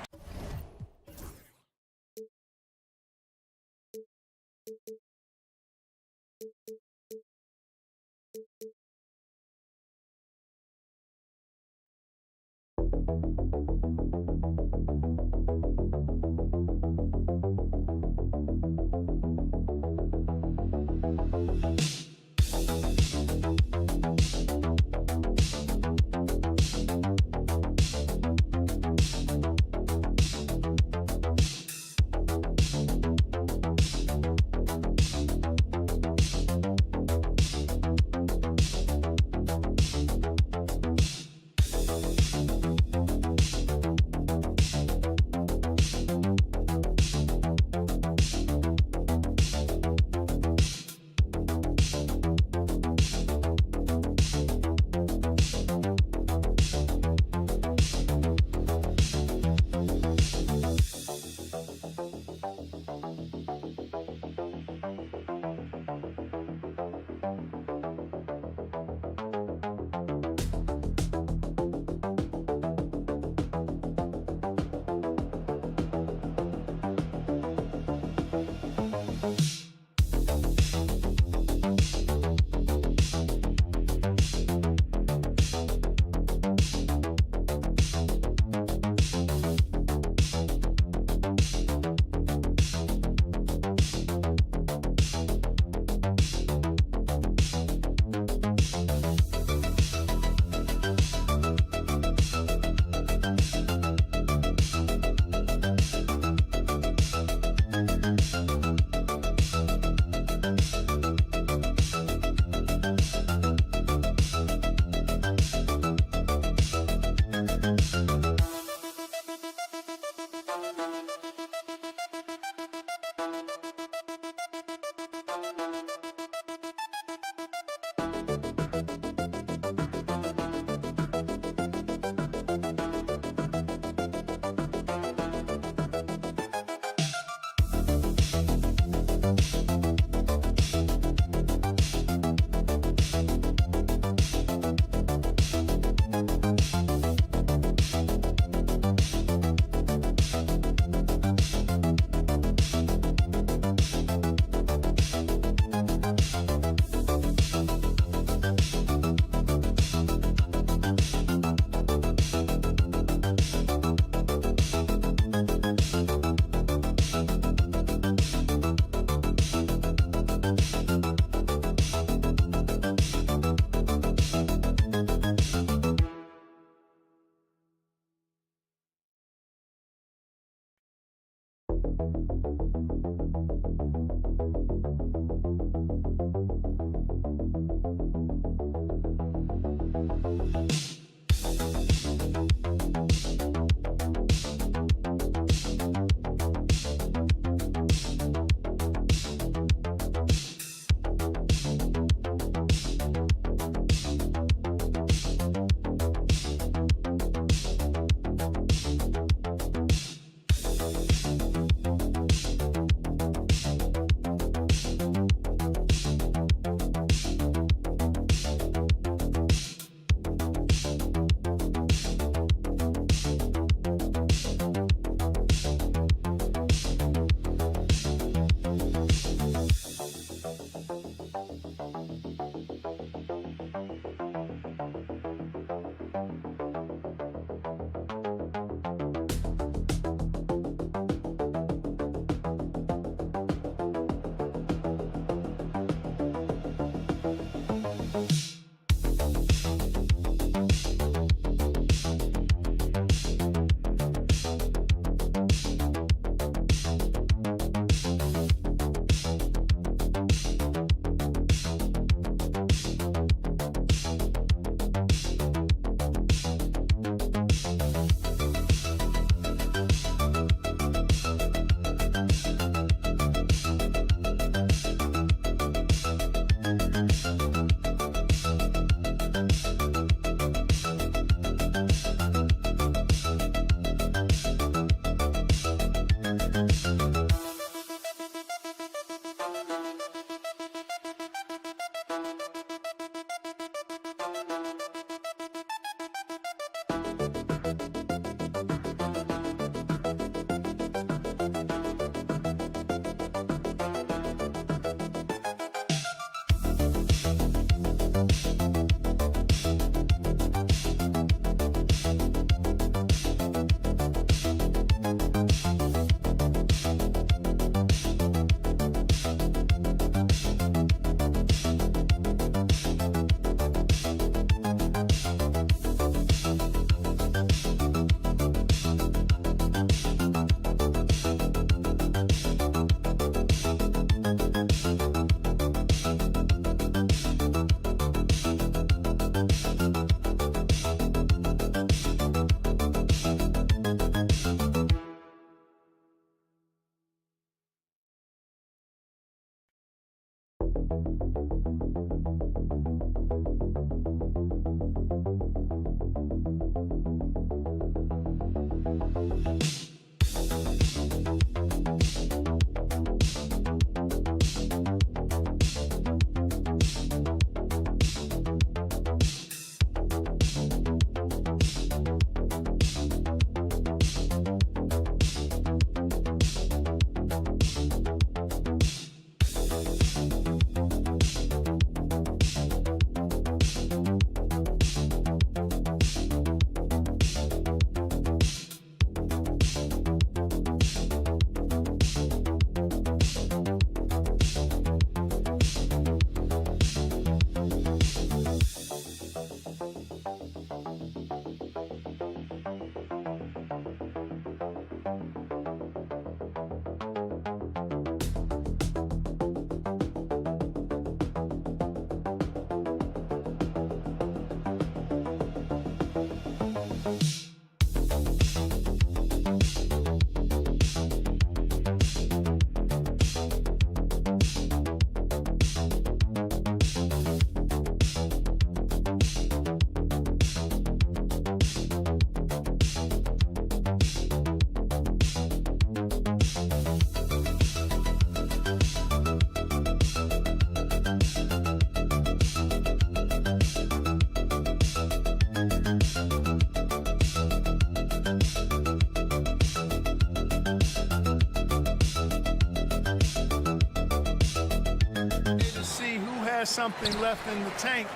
has something left in the tank.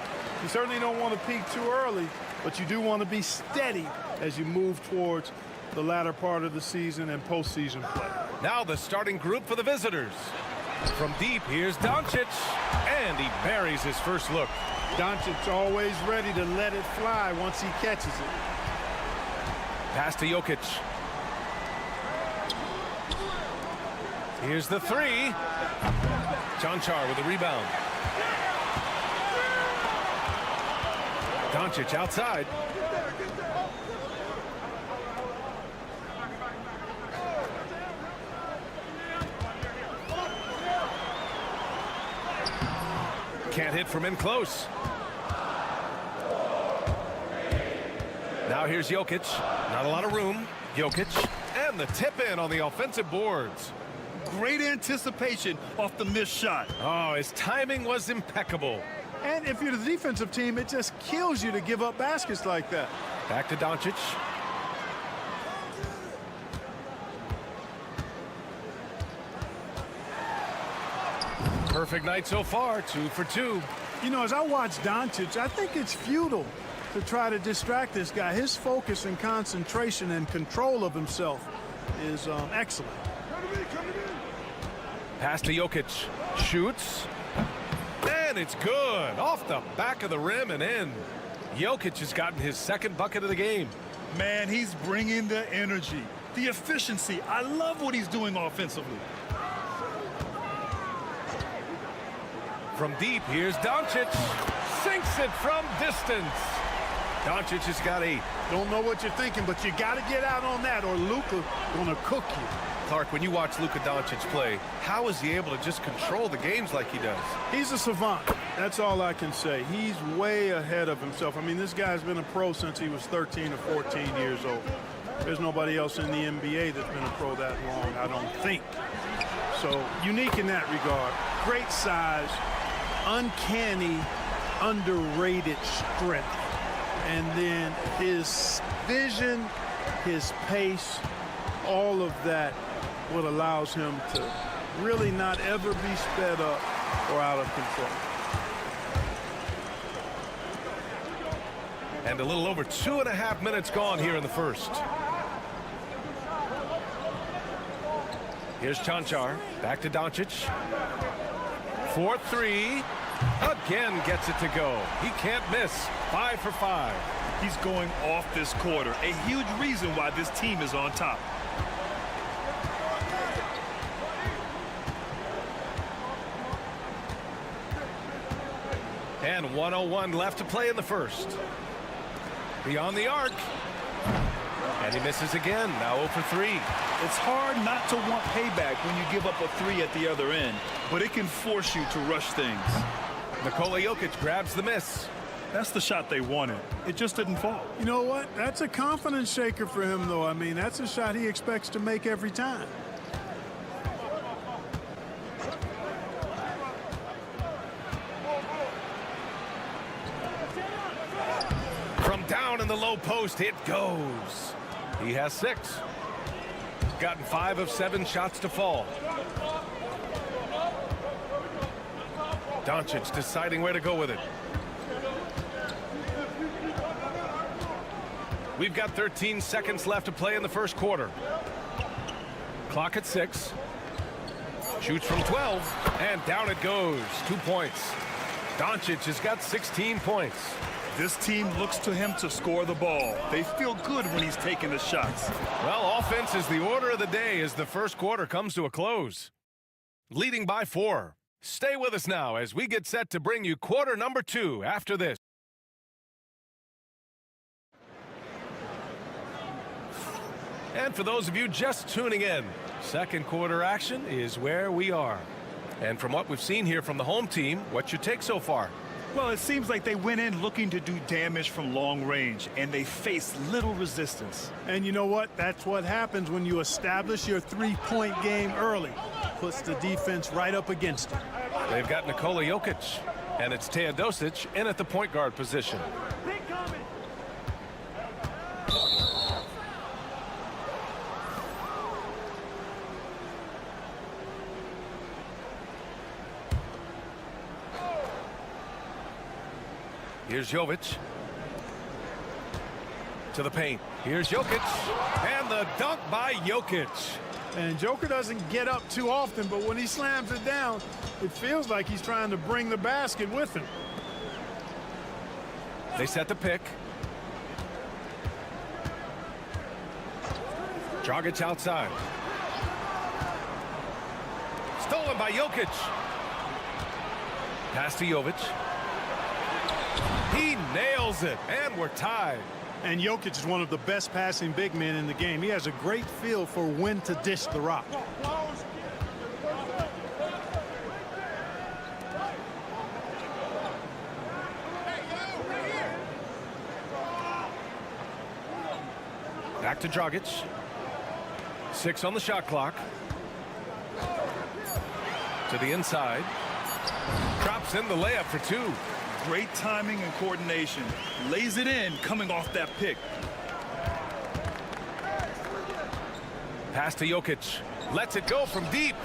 You certainly don't want to peak too early, but you do want to be steady as you move towards the latter part of the season and postseason play. Now the starting group for the visitors. From deep, here's Doncic, and he buries his first look. Doncic always ready to let it fly once he catches it. Pass to Jokic. Here's the three. Cancar with a rebound. Doncic outside. Can't hit from in close. Now here's Jokic. Not a lot of room. Jokic. And the tip in on the offensive boards. Great anticipation off the missed shot. Oh, his timing was impeccable. And if you're the defensive team, it just kills you to give up baskets like that. Back to Doncic. Perfect night so far, 2 for 2. You know, as I watch Doncic, I think it's futile to try to distract this guy. His focus and concentration and control of himself is excellent. Pass to Jokic. Shoots. And it's good. Off the back of the rim and in. Jokic has gotten his second bucket of the game. Man, he's bringing the energy, the efficiency. I love what he's doing offensively. From deep, here's Doncic. Sinks it from distance. Doncic has got 8. Don't know what you're thinking, but you got to get out on that or Luka gonna cook you. Clark, when you watch Luka Doncic play, how is he able to just control the games like he does? He's a savant. That's all I can say. He's way ahead of himself. I mean, this guy's been a pro since he was 13 or 14 years old. There's nobody else in the NBA that's been a pro that long, I don't think. So, unique in that regard. Great size, uncanny, underrated strength. And then his vision, his pace, all of that, what allows him to really not ever be sped up or out of control. And a little over 2.5 minutes gone here in the first. Here's Cancar. Back to Doncic. 4-3. Again gets it to go. He can't miss. 5 for 5. He's going off this quarter. A huge reason why this team is on top. And 1:01 left to play in the first. Beyond the arc. And he misses again. Now 0 for 3. It's hard not to want payback when you give up a 3 at the other end, but it can force you to rush things. Nikola Jokic grabs the miss. That's the shot they wanted. It just didn't fall. You know what? That's a confidence shaker for him, though. I mean, that's a shot he expects to make every time. From down in the low post, it goes. He has 6. Gotten 5 of 7 shots to fall. Doncic deciding where to go with it. We've got 13 seconds left to play in the first quarter. Clock at 6. Shoots from 12, and down it goes. 2 points. Doncic has got 16 points. This team looks to him to score the ball. They feel good when he's taking the shots. Well, offense is the order of the day as the first quarter comes to a close. Leading by 4. Stay with us now as we get set to bring you quarter number 2 after this. And for those of you just tuning in, second quarter action is where we are. And from what we've seen here from the home team, what's your take so far? Well, it seems like they went in looking to do damage from long range, and they faced little resistance. And you know what? That's what happens when you establish your three-point game early. Puts the defense right up against it. They've got Nikola Jokic, and it's Teodosic in at the point guard position. Here's Jovic. To the paint. Here's Jokic. And the dunk by Jokic. And Joker doesn't get up too often, but when he slams it down, it feels like he's trying to bring the basket with him. They set the pick. Dragic outside. Stolen by Jokic. Pass to Jovic. He nails it, and we're tied. And Jokic is one of the best passing big men in the game. He has a great feel for when to dish the rock. Back to Dragic. 6 on the shot clock. To the inside. Drops in the layup for 2. Great timing and coordination. Lays it in coming off that pick. Pass to Jokic. Lets it go from deep.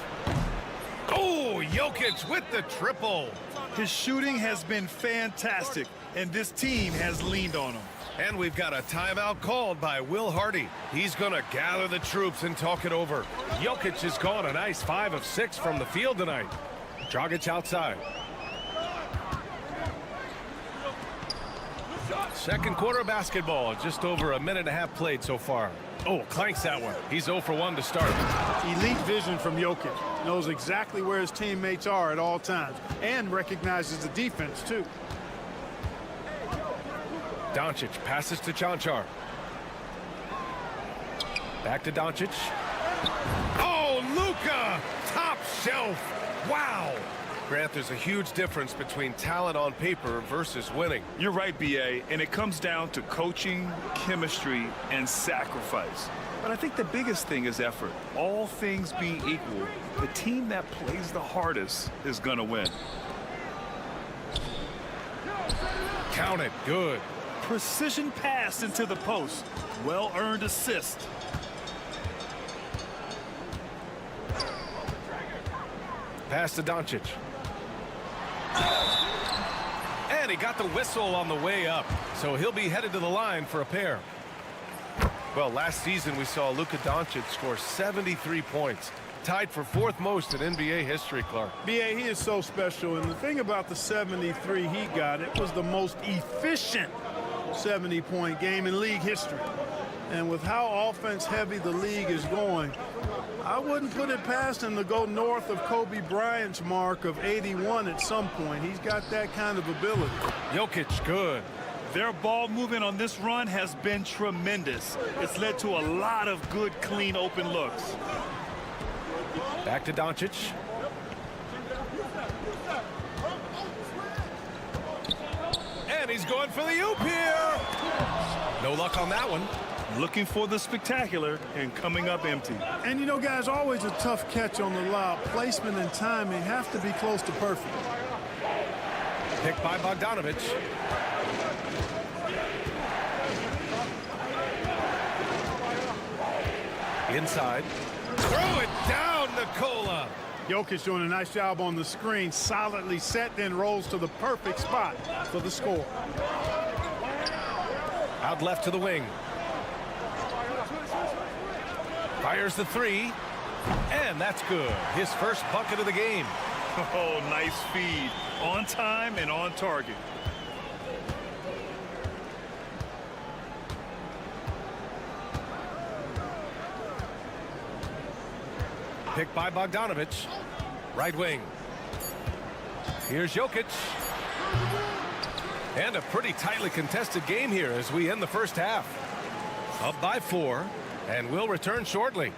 Oh, Jokic with the triple. His shooting has been fantastic, and this team has leaned on him. And we've got a timeout called by Will Hardy. He's going to gather the troops and talk it over. Jokic has gone a nice 5 of 6 from the field tonight. Dragic outside. Second quarter of basketball. Just over a minute and a half played so far. Oh, clanks that one. He's 0 for 1 to start. Elite vision from Jokic. Knows exactly where his teammates are at all times. And recognizes the defense, too. Doncic passes to Chanchar. Back to Doncic. Oh, Luka! Top shelf! Wow! Grant, there's a huge difference between talent on paper versus winning. You're right, B.A., and it comes down to coaching, chemistry, and sacrifice. But I think the biggest thing is effort. All things being equal, the team that plays the hardest is going to win. Count it. Good. Precision pass into the post. Well-earned assist. Pass to Doncic. And he got the whistle on the way up, so he'll be headed to the line for a pair. Well, last season we saw Luka Doncic score 73 points, tied for 4th most in NBA history, Clark. B.A., he is so special, and the thing about the 73 he got, it was the most efficient 70-point game in league history. And with how offense-heavy the league is going, I wouldn't put it past him to go north of Kobe Bryant's mark of 81 at some point. He's got that kind of ability. Jokic, good. Their ball movement on this run has been tremendous. It's led to a lot of good, clean, open looks. Back to Doncic. And he's going for the oop here. No luck on that one. Looking for the spectacular and coming up empty. And you know, guys, always a tough catch on the lob. Placement and timing have to be close to perfect. Picked by Bogdanovic. Inside. Throw it down, Nikola. Jokic doing a nice job on the screen. Solidly set, then rolls to the perfect spot for the score. Out left to the wing. Fires the 3. And that's good. His first bucket of the game. Oh, nice feed. On time and on target. Picked by Bogdanovic. Right wing. Here's Jokic. And a pretty tightly contested game here as we end the first half. Up by 4, and we'll return shortly.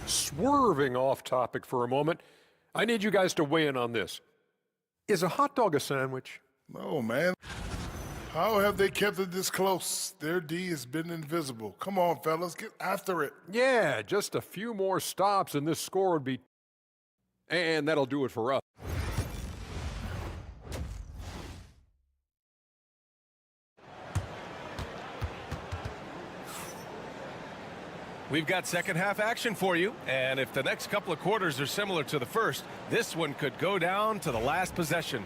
Swerving off topic for a moment, I need you guys to weigh in on this. Is a hot dog a sandwich? No, man. How have they kept it this close? Their D has been invisible. Come on, fellas, get after it. Yeah, just a few more stops and this score would be... And that'll do it for us. We've got second half action for you, and if the next couple of quarters are similar to the first, this one could go down to the last possession.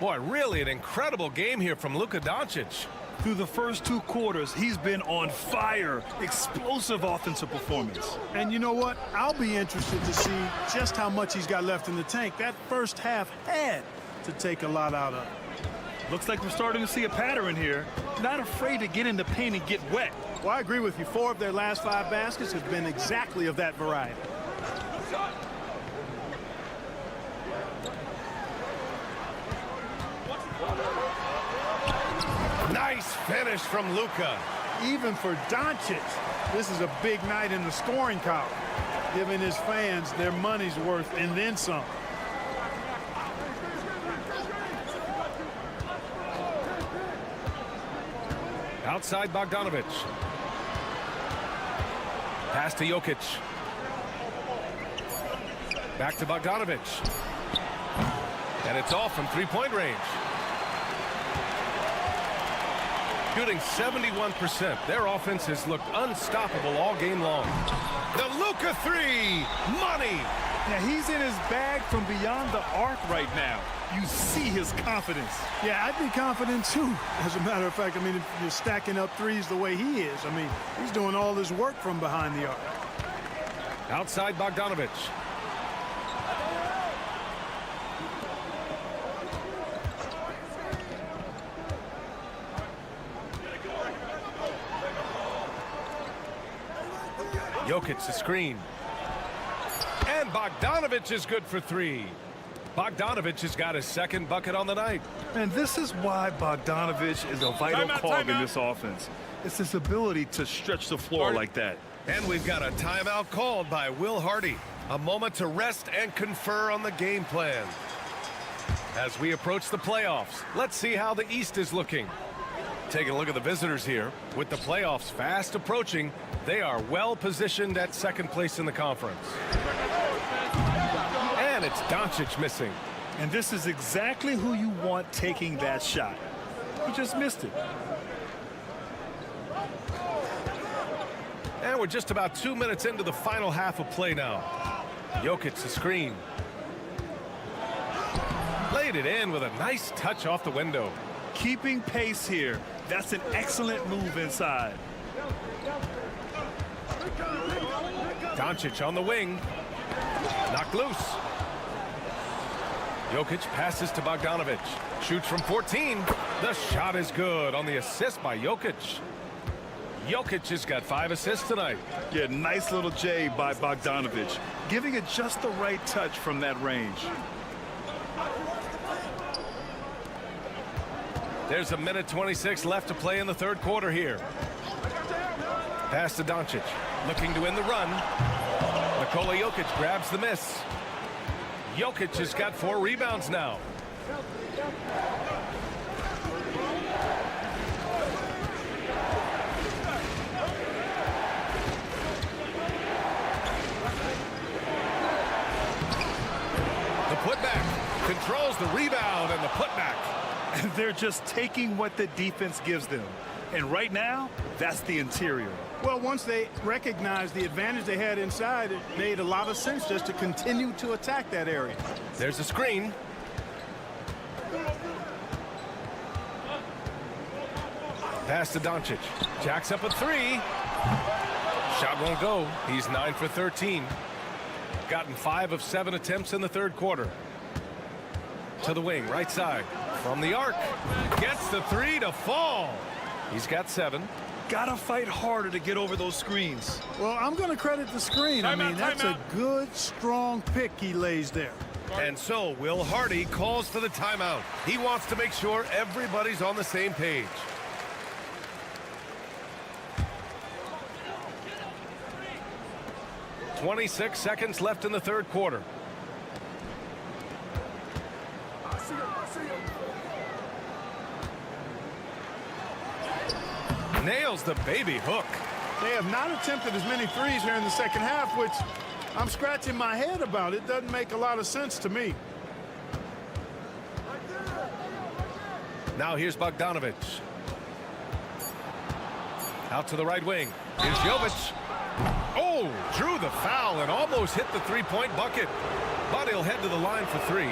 Boy, really an incredible game here from Luka Doncic. Through the first 2 quarters, he's been on fire. Explosive offensive performance. And you know what? I'll be interested to see just how much he's got left in the tank. That first half had to take a lot out of it. Looks like we're starting to see a pattern here. Not afraid to get in the paint and get wet. Well, I agree with you. 4 of their last 5 baskets have been exactly of that variety. Nice finish from Luka. Even for Doncic, this is a big night in the scoring column, giving his fans their money's worth and then some. Outside Bogdanovic. Pass to Jokic. Back to Bogdanovic. And it's off from three-point range. Shooting 71%. Their offense has looked unstoppable all game long. The Luka 3. Money. Yeah, he's in his bag from beyond the arc right now. You see his confidence. Yeah, I'd be confident too. As a matter of fact, I mean, if you're stacking up threes the way he is, I mean, he's doing all this work from behind the arc. Outside Bogdanovic. Jokic the screen. And Bogdanovic is good for 3. Bogdanovic has got his second bucket on the night. And this is why Bogdanovic is a vital cog in this offense. It's his ability to stretch the floor like that. And we've got a timeout called by Will Hardy. A moment to rest and confer on the game plan. As we approach the playoffs, let's see how the East is looking. Taking a look at the visitors here. With the playoffs fast approaching, they are well positioned at second place in the conference. And it's Doncic missing. And this is exactly who you want taking that shot. He just missed it. And we're just about 2 minutes into the final half of play now. Jokic the screen. Laid it in with a nice touch off the window. Keeping pace here. That's an excellent move inside. Doncic on the wing. Knocked loose. Jokic passes to Bogdanovic. Shoots from 14. The shot is good on the assist by Jokic. Jokic has got 5 assists tonight. Yeah, nice little J by Bogdanovic. Giving it just the right touch from that range. There's a minute 26 left to play in the third quarter here. Pass to Doncic. Looking to win the run. Nikola Jokic grabs the miss. Jokic has got 4 rebounds now. The putback controls the rebound and the putback. And they're just taking what the defense gives them. And right now, that's the interior. Well, once they recognized the advantage they had inside, it made a lot of sense just to continue to attack that area. There's a screen. Pass to Doncic. Jacks up a 3. Shot won't go. He's 9 for 13. Gotten 5 of 7 attempts in the third quarter. To the wing, right side. From the arc. Gets the 3 to fall. He's got 7. Gotta fight harder to get over those screens. Well, I'm going to credit the screen. I mean, that's a good, strong pick he lays there. And so Will Hardy calls for the timeout. He wants to make sure everybody's on the same page. .26 seconds left in the third quarter. Nails the baby hook. They have not attempted as many threes here in the second half, which I'm scratching my head about. It doesn't make a lot of sense to me. Now here's Bogdanovic. Out to the right wing. Here's Jovic. Oh! Oh, drew the foul and almost hit the three-point bucket. But he'll head to the line for three.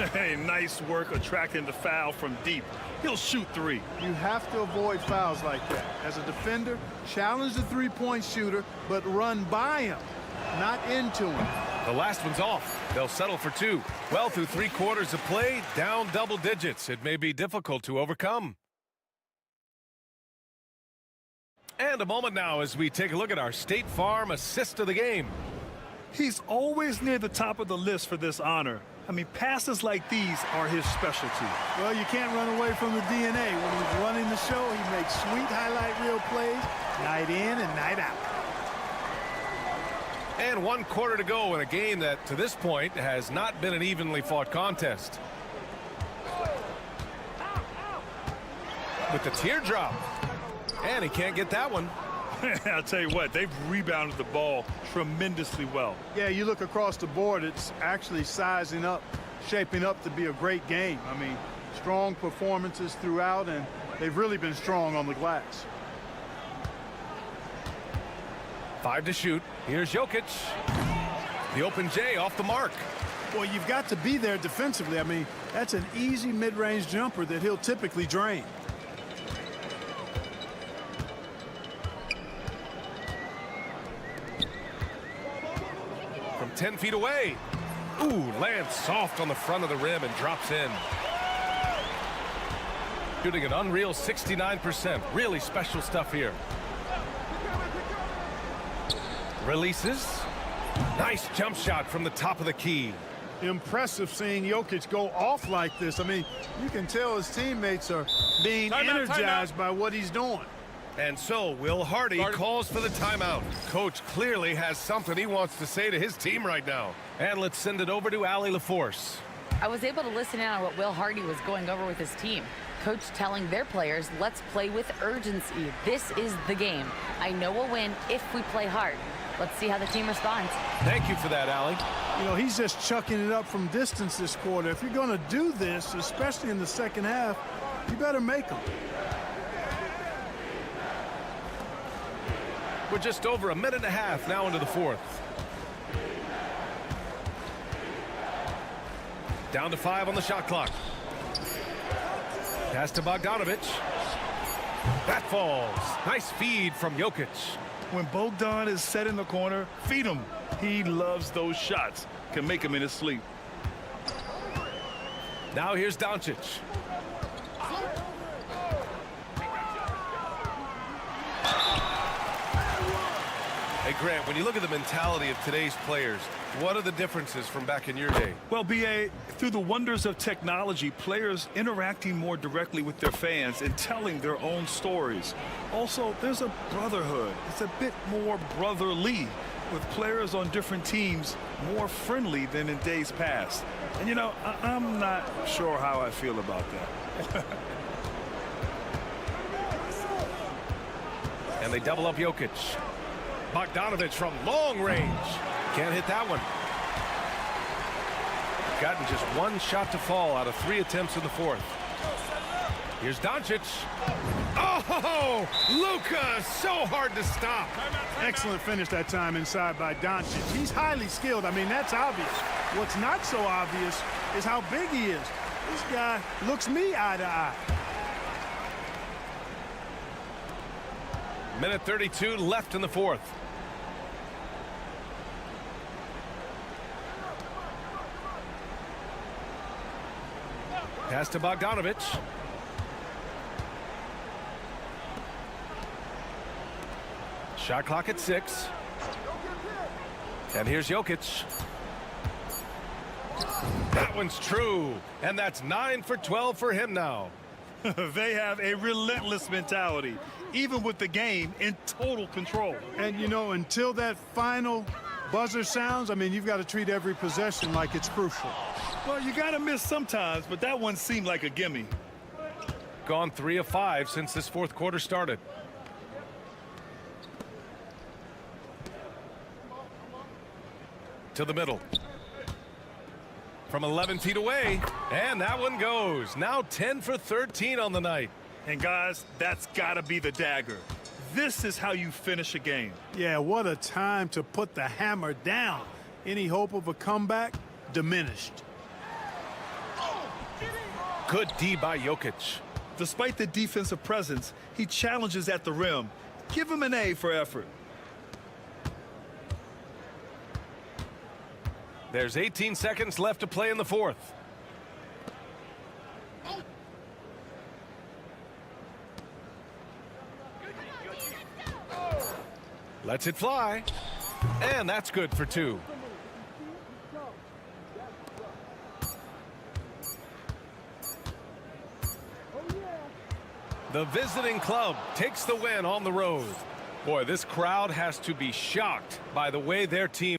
Hey, nice work attracting the foul from deep. He'll shoot three. You have to avoid fouls like that. As a defender, challenge the three-point shooter, but run by him, not into him. The last one's off. They'll settle for two. Well, through 3 quarters of play, down double digits. It may be difficult to overcome. And a moment now as we take a look at our State Farm assist of the game. He's always near the top of the list for this honor. I mean, passes like these are his specialty. Well, you can't run away from the DNA. When he's running the show, he makes sweet highlight reel plays night in and night out. And 1 quarter to go in a game that, to this point, has not been an evenly fought contest. With the teardrop. And he can't get that one. I'll tell you what, they've rebounded the ball tremendously well. Yeah, you look across the board, it's actually sizing up, shaping up to be a great game. I mean, strong performances throughout, and they've really been strong on the glass. 5 to shoot. Here's Jokic. The open J off the mark. Well, you've got to be there defensively. I mean, that's an easy mid-range jumper that he'll typically drain. From 10 feet away. Ooh, lands soft on the front of the rim and drops in. Shooting an unreal 69%. Really special stuff here. Releases. Nice jump shot from the top of the key. Impressive seeing Jokic go off like this. I mean, you can tell his teammates are being energized by what he's doing. And so Will Hardy calls for the timeout. Coach clearly has something he wants to say to his team right now. And let's send it over to Allie LaForce. I was able to listen in on what Will Hardy was going over with his team. Coach telling their players, let's play with urgency. This is the game. I know we'll win if we play hard. Let's see how the team responds. Thank you for that, Allie. You know, he's just chucking it up from distance this quarter. If you're going to do this, especially in the second half, you better make them. We're just over a minute and a half now into the fourth. Down to 5 on the shot clock. Pass to Bogdanovic. That falls. Nice feed from Jokic. When Bogdan is set in the corner, feed him. He loves those shots. Can make him in his sleep. Now here's Doncic. Hey, Grant, when you look at the mentality of today's players, what are the differences from back in your day? Well, B.A., through the wonders of technology, players interacting more directly with their fans and telling their own stories. Also, there's a brotherhood. It's a bit more brotherly, with players on different teams more friendly than in days past. And, you know, I'm not sure how I feel about that. And they double up Jokic. Bogdanovic from long range. Can't hit that one. Gotten just 1 shot to fall out of 3 attempts in the fourth. Here's Doncic. Oh, Luka, so hard to stop. Excellent finish that time inside by Doncic. He's highly skilled. I mean, that's obvious. What's not so obvious is how big he is. This guy looks me eye to eye. Minute 32 left in the fourth. Pass to Bogdanovic. Shot clock at 6. And here's Jokic. That one's true. And that's 9 for 12 for him now. They have a relentless mentality, even with the game in total control. And, you know, until that final buzzer sounds, I mean, you've got to treat every possession like it's crucial. Well, you got to miss sometimes, but that one seemed like a gimme. Gone 3 of 5 since this fourth quarter started. To the middle. From 11 feet away, and that one goes. Now 10 for 13 on the night. And guys, that's got to be the dagger. This is how you finish a game. Yeah, what a time to put the hammer down. Any hope of a comeback? Diminished. Good D by Jokic. Despite the defensive presence, he challenges at the rim. Give him an A for effort. There's 18 seconds left to play in the fourth. Lets it fly. And that's good for two. The visiting club takes the win on the road. Boy, this crowd has to be shocked by the way their team